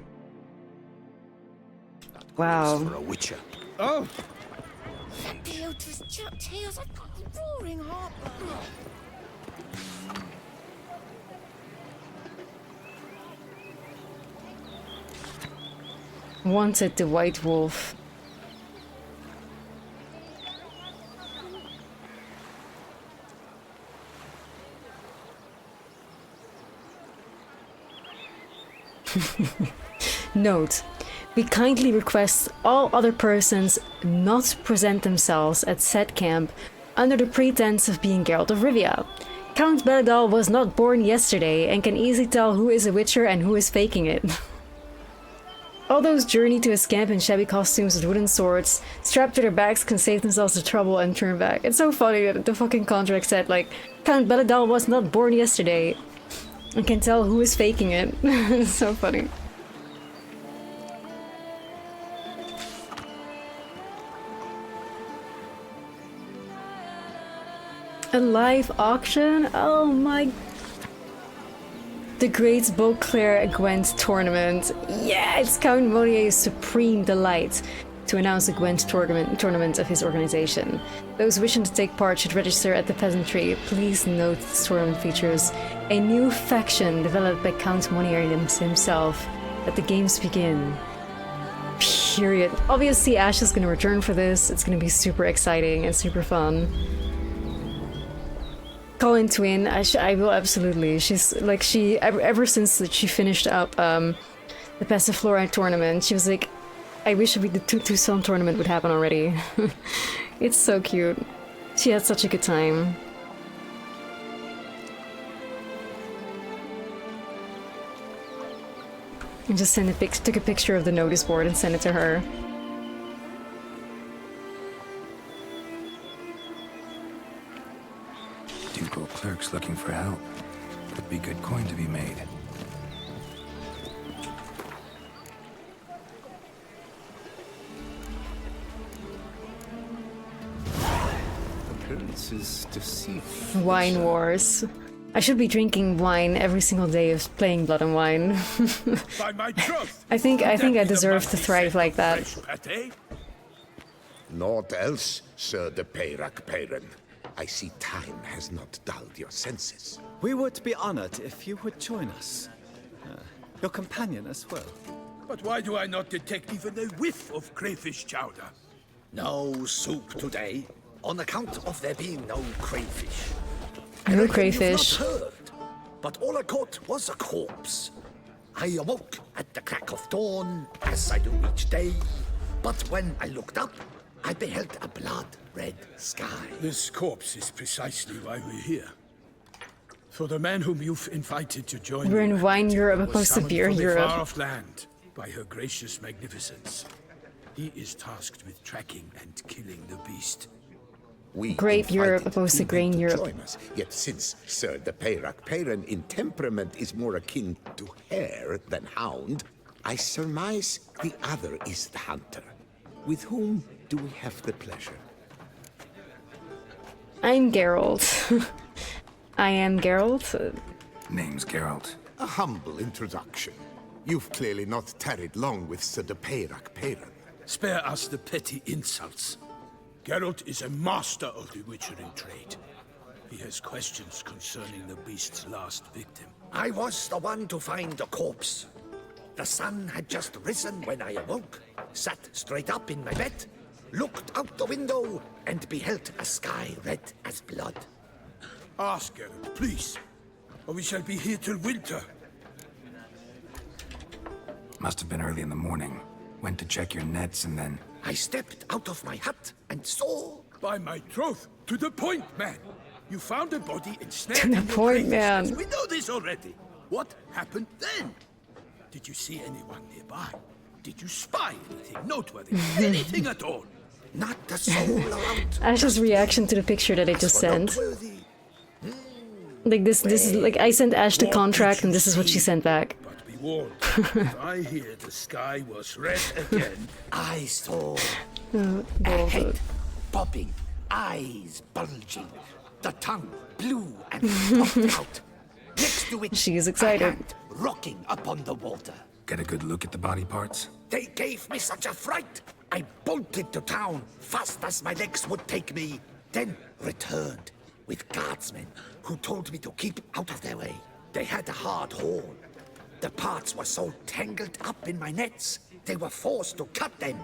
Wow. For a witcher. Oh! Appeal to his tails, I've got roaring heartburn. Wanted the White Wolf. Note: we kindly request all other persons not present themselves at said camp under the pretense of being Geralt of Rivia. Count Beledal was not born yesterday and can easily tell who is a witcher and who is faking it. All those journey to his camp in shabby costumes with wooden swords, strapped to their backs, can save themselves the trouble and turn back. It's so funny that the fucking contract said, like, Count Beledal was not born yesterday and can tell who is faking it. It's so funny. A live auction? Oh my... The Great Beauclair Gwent Tournament. Yeah, it's Count Monier's supreme delight to announce the Gwent tournament of his organization. Those wishing to take part should register at the Peasantry. Please note this tournament features a new faction developed by Count Monier himself. Let the games begin. Period. Obviously, Ash is going to return for this. It's going to be super exciting and super fun. Colin Twin, I will absolutely. She's like, ever since she finished up the Passiflora tournament, she was like, I wish the Tucson tournament would happen already. It's so cute. She had such a good time. I just took a picture of the notice board and sent it to her. Ducal clerks looking for help. Could be good coin to be made. Appearance is deceitful. Wine wars. I should be drinking wine every single day of playing Blood and Wine. I think I deserve to thrive like that. Naught else, Sir de Peyrac Peyren. I see time has not dulled your senses. We would be honored if you would join us. Your companion as well. But why do I not detect even a whiff of crayfish chowder? No soup today, on account of there being no crayfish. No crayfish. You've not heard, but all I caught was a corpse. I awoke at the crack of dawn, as I do each day. But when I looked up, I beheld a blood-red sky. This corpse is precisely why we're here. For the man whom you've invited to join We're in wine Europe was opposed to summoned beer from a Europe. far-off land by her gracious magnificence. He is tasked with tracking and killing the beast. We Grape Europe invited opposed to two men grain Europe. join us. Yet since Sir de Peyrac Peyren in temperament is more akin to hare than hound, I surmise the other is the hunter. With whom do we have the pleasure? I'm Geralt. I am Geralt. Name's Geralt. A humble introduction. You've clearly not tarried long with Sir de Peyrac Peyren. Spare us the petty insults. Geralt is a master of the witchering trade. He has questions concerning the beast's last victim. I was the one to find the corpse. The sun had just risen when I awoke, sat straight up in my bed, looked out the window, and beheld a sky red as blood. Ask Geralt, please, or we shall be here till winter. Must have been early in the morning. Went to check your nets and then... I stepped out of my hut and saw... By my troth, to the point, man. You found a body ensnared To in the your point, crayfish man. nets. We know this already. What happened then? Did you see anyone nearby? Did you spy anything noteworthy? Anything at all? Not a soul around. Ash's reaction to the picture that I just sent. Like this is like I sent Ash the contract and this is what she sent back. Be warned, if I hear the sky was red again... I saw Oh, a head God. popping, eyes bulging, the tongue blue and puffed out. Next to it, She is a excited. hand rocking upon the water. Get a good look at the body parts? They gave me such a fright. I bolted to town fast as my legs would take me, then returned with guardsmen who told me to keep out of their way. They had a hard haul. The parts were so tangled up in my nets, they were forced to cut them.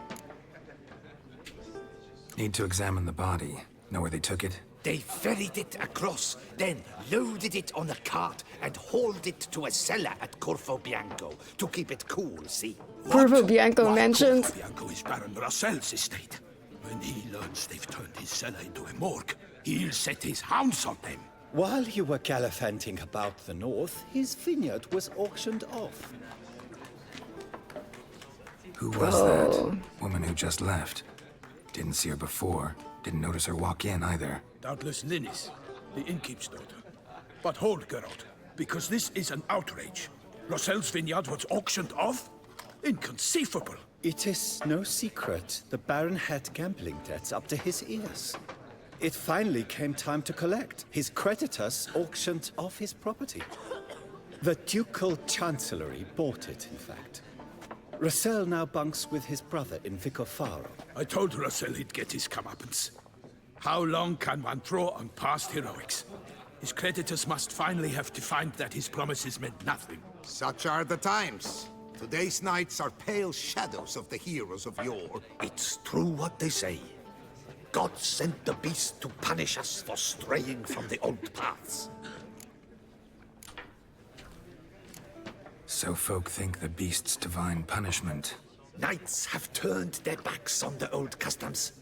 Need to examine the body. Know where they took it? They ferried it across, then loaded it on a cart and hauled it to a cellar at Corvo Bianco to keep it cool, see? Corvo Bianco mentioned. Bianco is Baron Russell's estate. When he learns they've turned his cellar into a morgue, He'll set his hounds on them. While you were gallivanting about the north, his vineyard was auctioned off. Who was that? Woman who just left. Didn't see her before. Didn't notice her walk in either. Doubtless Linnis, the innkeep's daughter. But hold, Geralt, because this is an outrage. Roselle's vineyard was auctioned off? Inconceivable. It is no secret the Baron had gambling debts up to his ears. It finally came time to collect. His creditors auctioned off his property. The Ducal Chancellery bought it, in fact. Roselle now bunks with his brother in Vicofaro. I told Roselle he'd get his comeuppance. How long can one throw on past heroics? His creditors must finally have defined that his promises meant nothing. Such are the times. Today's knights are pale shadows of the heroes of yore. It's true what they say. God sent the beast to punish us for straying from the old paths. So folk think the beast's divine punishment. Knights have turned their backs on the old customs.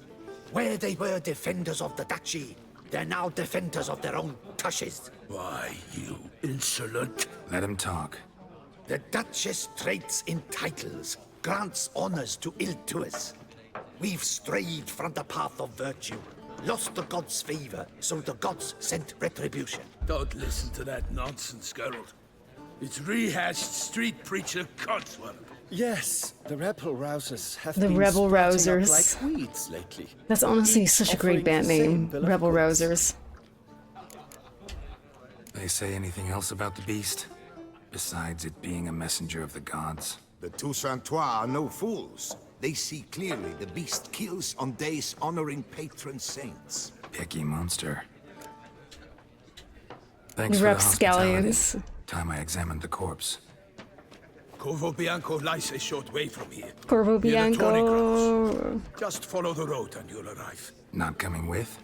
Where they were defenders of the duchy, they're now defenders of their own tushes. Why, you insolent... Let him talk. The Duchess trades in titles, grants honors to ill-doers. We've strayed from the path of virtue, lost the gods' favor, so the gods sent retribution. Don't listen to that nonsense, Geralt. It's rehashed street preacher Codswell. Yes, the rebel rousers have The been Rebel sprouting up Rousers. like weeds lately. That's honestly Each such a great offering band the same name. bill of Rebel goods. Rousers. They say anything else about the beast? Besides it being a messenger of the gods? The Toussaintois are no fools. They see clearly the beast kills on days honoring patron saints. Picky monster. Thanks The for the rapscallions. hospitality. Time I examined the corpse. Corvo Bianco lies a short way from here. Corvo near the Tourney Bianco. Grounds. Just follow the road and you'll arrive. Not coming with?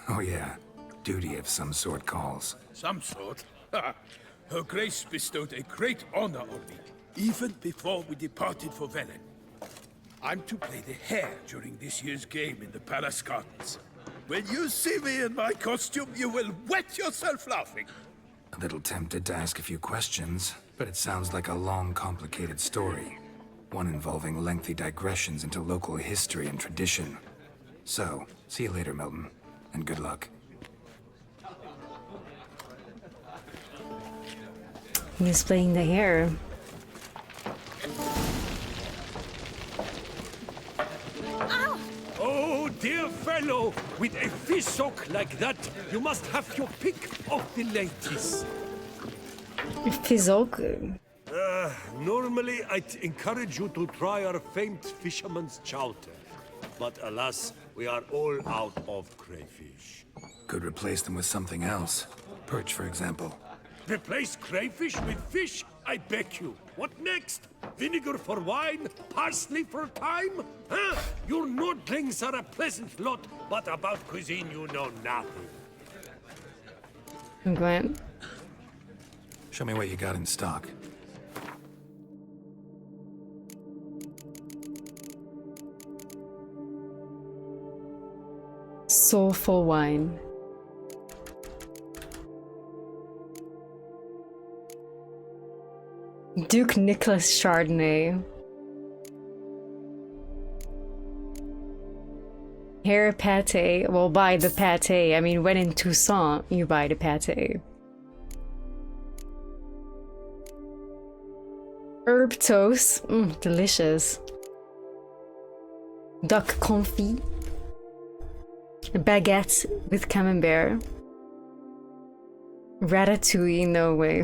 Oh yeah, duty of some sort calls. Some sort. Her Grace bestowed a great honor on me, even before we departed for Velen. I'm to play the hare during this year's game in the Palace Gardens. When you see me in my costume, you will wet yourself laughing. A little tempted to ask a few questions, but it sounds like a long, complicated story. One involving lengthy digressions into local history and tradition. So, see you later, Milton, and good luck. He's playing the hare. Oh, dear fellow, with a fish-sock like that, you must have your pick of the ladies. Fizok. Normally, I'd encourage you to try our famed fisherman's chowder. But alas, we are all out of crayfish. Could replace them with something else. Perch, for example. Replace crayfish with fish? I beg you. What next? Vinegar for wine? Parsley for thyme? Huh? Your Nordlings are a pleasant lot, but about cuisine you know nothing. I'm going. Show me what you got in stock. Soulful wine. Duke Nicholas Chardonnay. Hair pate. Well, buy the pate. I mean, when in Toussaint, you buy the pate. Herb toast. Delicious. Duck confit. Baguette with camembert. Ratatouille, no way.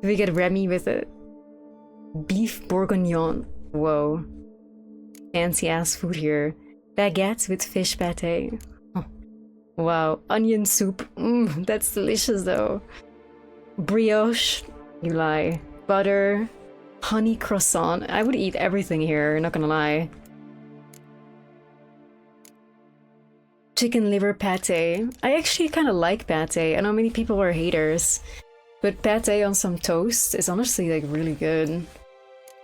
We get Remy with it. Beef bourguignon. Whoa. Fancy ass food here. Baguette with fish pate. Oh. Wow. Onion soup. That's delicious though. Brioche. You lie. Butter. Honey croissant. I would eat everything here, not gonna lie. Chicken liver pate. I actually kind of like pate. I know many people are haters. But pate on some toast is honestly like really good.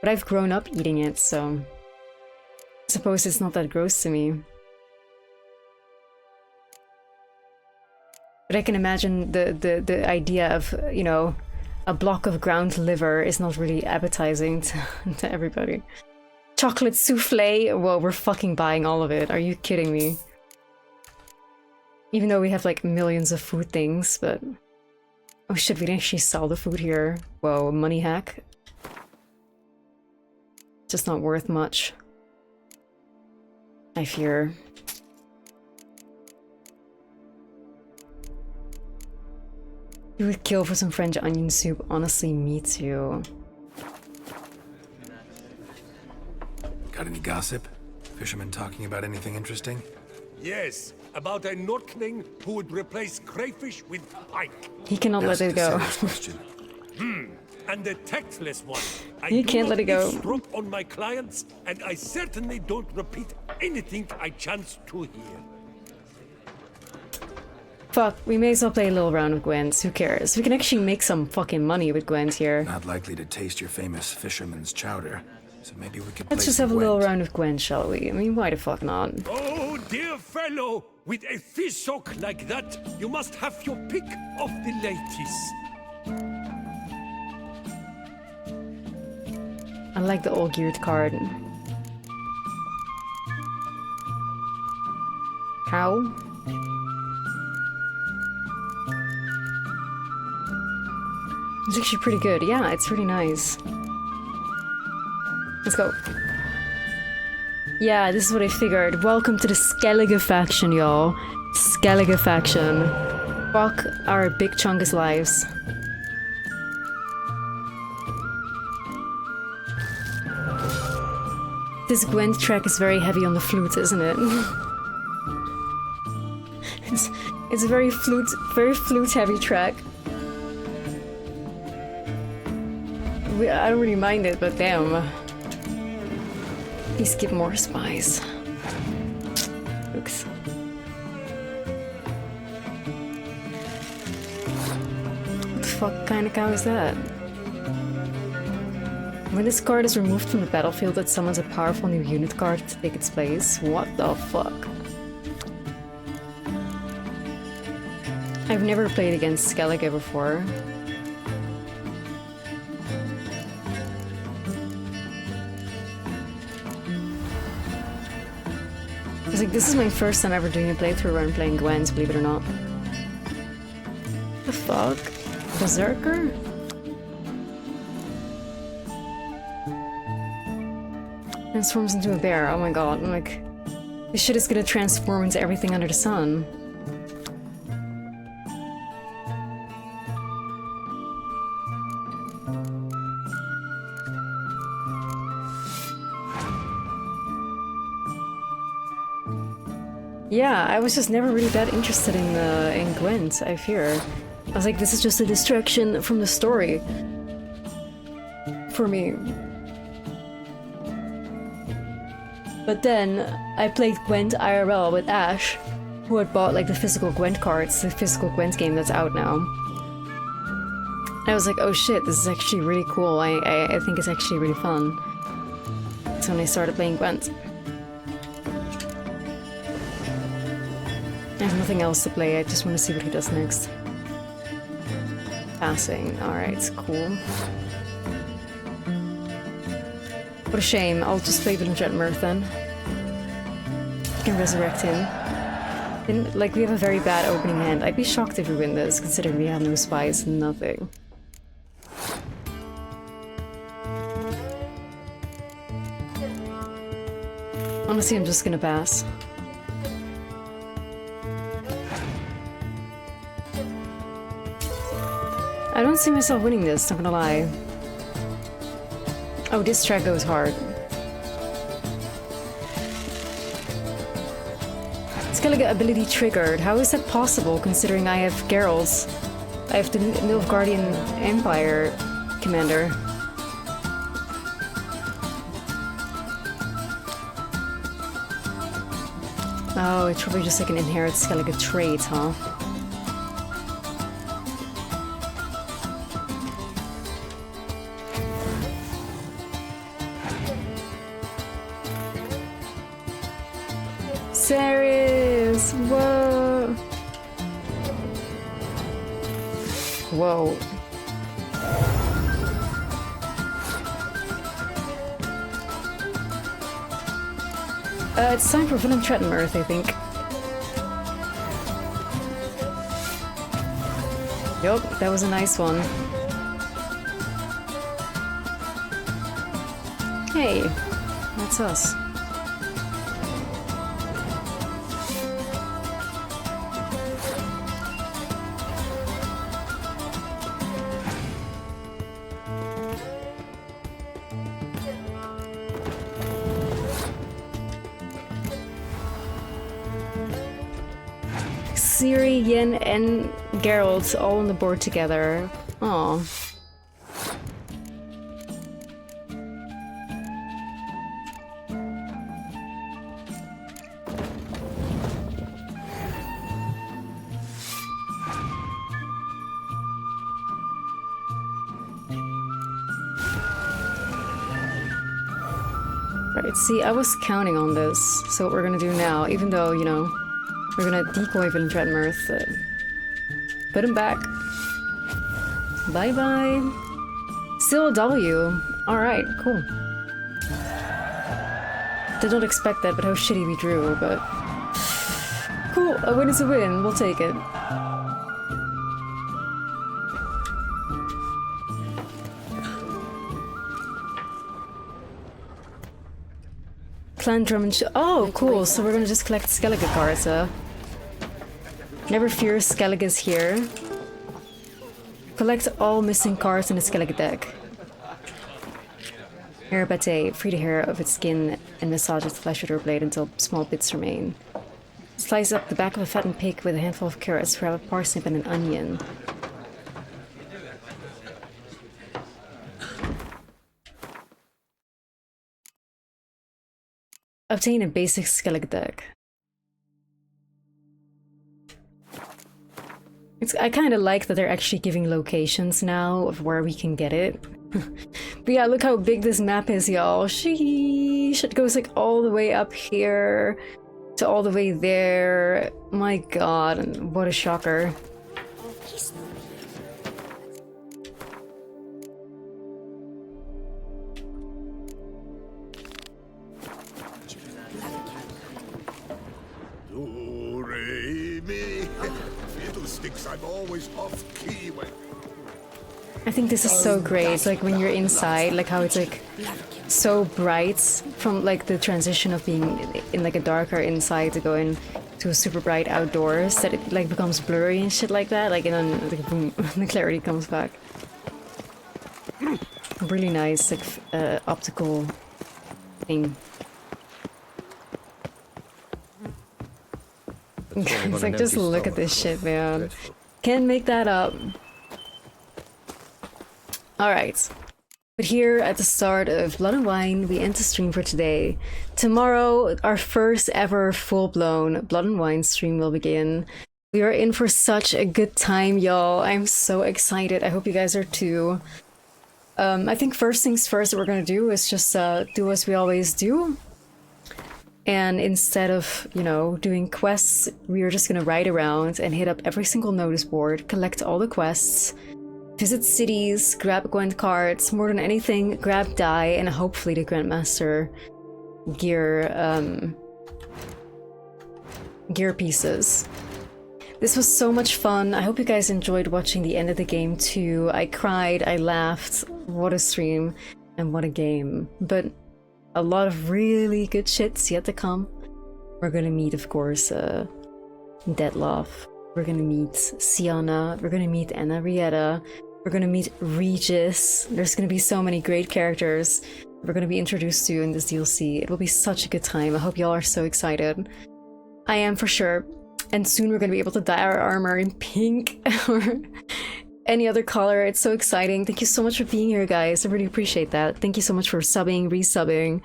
But I've grown up eating it, so I suppose it's not that gross to me. But I can imagine the idea of, you know, a block of ground liver is not really appetizing to everybody. Chocolate souffle? Well, we're fucking buying all of it. Are you kidding me? Even though we have like millions of food things, but... Oh shit, we didn't actually sell the food here. Whoa, money hack. Just not worth much. I fear. You would kill for some French onion soup. Honestly, me too. Got any gossip? Fishermen talking about anything interesting? Yes, about a Nordling who would replace crayfish with pike. He cannot let it go. And the tactless one. You can't let it go. I do not eavesdrop on my clients, and I certainly don't repeat anything I chance to hear. Fuck, we may as well play a little round of Gwent. Who cares? We can actually make some fucking money with Gwent here. Not likely to taste your famous fisherman's chowder, so maybe we could Let's play just some have a little Gwent. round of Gwent, shall we? I mean, why the fuck not? Oh, dear fellow, with a fish hook like that, you must have your pick of the ladies. I like the old geared card. Cow? It's actually pretty good. Yeah, it's pretty nice. Let's go. Yeah, this is what I figured. Welcome to the Skellige faction, y'all. Skellige faction. Fuck our big chungus lives. This Gwent track is very heavy on the flute, isn't it? it's a very flute heavy track. I don't really mind it, but damn. Please give more spies. Oops. What the fuck kind of cow is that? When this card is removed from the battlefield, it summons a powerful new unit card to take its place. What the fuck? I've never played against Skellige before. I was like, this is my first time ever doing a playthrough where I'm playing Gwent, believe it or not. The fuck? Berserker? Transforms into a bear, oh my god, I'm like... This shit is gonna transform into everything under the sun. Yeah, I was just never really that interested in Gwent, I fear. I was like, this is just a distraction from the story. For me. But then, I played Gwent IRL with Ash, who had bought like the physical Gwent cards, the physical Gwent game that's out now. I was like, oh shit, this is actually really cool, I think it's actually really fun. That's when I started playing Gwent. I have nothing else to play, I just want to see what he does next. Passing, alright, cool. What a shame, I'll just play with Mirth then. I can resurrect him. Then, like, we have a very bad opening hand. I'd be shocked if we win this, considering we have no spies, nothing. Honestly, I'm just gonna pass. I don't see myself winning this, not gonna lie. Oh, this track goes hard. Skellige ability triggered. How is that possible, considering I have Geralt's? I have the Nilfgaardian Empire commander. Oh, it's probably just like an inherent Skellige trait, huh? Serious! Whoa! Whoa. It's time for Venom Trettenmirth, I think. Yup, that was a nice one. Hey, that's us. Ciri, Yen, and Geralt all on the board together. Aww. Right, see, I was counting on this, so what we're gonna do now, even though, you know, we're gonna decoy Venom Trettenmirth, put him back. Bye-bye. Still a W. Alright, cool. Did not expect that, but how shitty we drew, but... Cool, a win is a win, we'll take it. Clan Drum and oh, cool, so we're gonna just collect Skellige cards, Never fear, Skellige's here. Collect all missing cards in the Skellige deck. Hair Bate, free the hair of its skin and massage its flesh with your blade until small bits remain. Slice up the back of a fattened pig with a handful of carrots, grab a parsnip and an onion. Obtain a basic Skellige deck. I kind of like that they're actually giving locations now of where we can get it. But yeah, look how big this map is, y'all. Sheesh. It goes like all the way up here to all the way there. My god, what a shocker. I'm always off key when... I think this is so great, like when you're inside, like how it's like so bright from like the transition of being in like a darker inside to go into a super bright outdoors, that it like becomes blurry and shit like that, like and then like, boom, the clarity comes back. Really nice, like optical thing. It's like, just look at this shit, man. Can't make that up. Alright. But here at the start of Blood and Wine, we end the stream for today. Tomorrow, our first ever full-blown Blood and Wine stream will begin. We are in for such a good time, y'all. I'm so excited. I hope you guys are too. I think first things first that we're gonna do is just do as we always do. And instead of, you know, doing quests, we are just gonna ride around and hit up every single notice board, collect all the quests, visit cities, grab Gwent cards, more than anything, grab dye, and hopefully the Grandmaster gear pieces. This was so much fun. I hope you guys enjoyed watching the end of the game too. I cried, I laughed, what a stream, and what a game. But a lot of really good shit's yet to come. We're gonna meet, of course, Deadloff. We're gonna meet Sienna. We're gonna meet Anna Rieta. We're gonna meet Regis. There's gonna be so many great characters we're gonna be introduced to in this DLC. It will be such a good time. I hope y'all are so excited. I am for sure. And soon we're gonna be able to dye our armor in pink or any other color. It's so exciting. Thank you so much for being here, guys. I really appreciate that. Thank you so much for subbing, resubbing.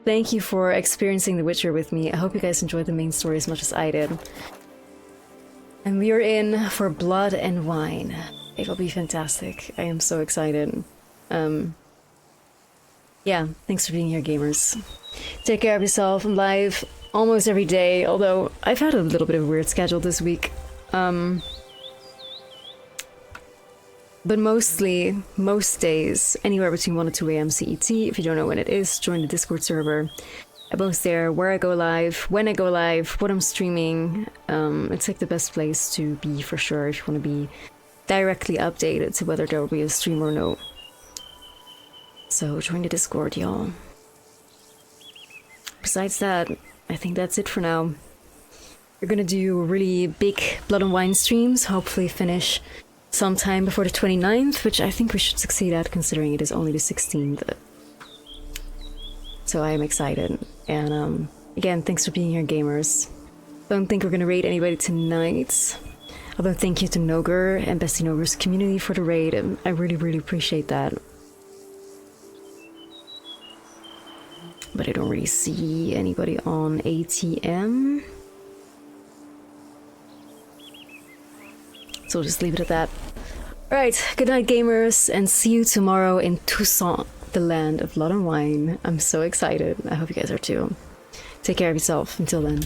Thank you for experiencing The Witcher with me. I hope you guys enjoyed the main story as much as I did. And we are in for Blood and Wine. It'll be fantastic. I am so excited. Yeah, thanks for being here, gamers. Take care of yourself. I'm live almost every day, although I've had a little bit of a weird schedule this week. But mostly, most days, anywhere between 1 and 2 a.m. CET. If you don't know when it is, join the Discord server. I post there where I go live, when I go live, what I'm streaming. It's like the best place to be for sure if you want to be directly updated to whether there will be a stream or no. So join the Discord, y'all. Besides that, I think that's it for now. We're gonna do really big Blood and Wine streams, hopefully finish sometime before the 29th, which I think we should succeed at considering it is only the 16th. So I am excited. And again, thanks for being here, gamers. Don't think we're gonna raid anybody tonight. Although thank you to Nogur and Bestie Nogur's community for the raid. I really, really appreciate that. But I don't really see anybody on ATM. So we'll just leave it at that. Alright, good night gamers, and see you tomorrow in Toussaint, the land of blood and wine. I'm so excited. I hope you guys are too. Take care of yourself. Until then.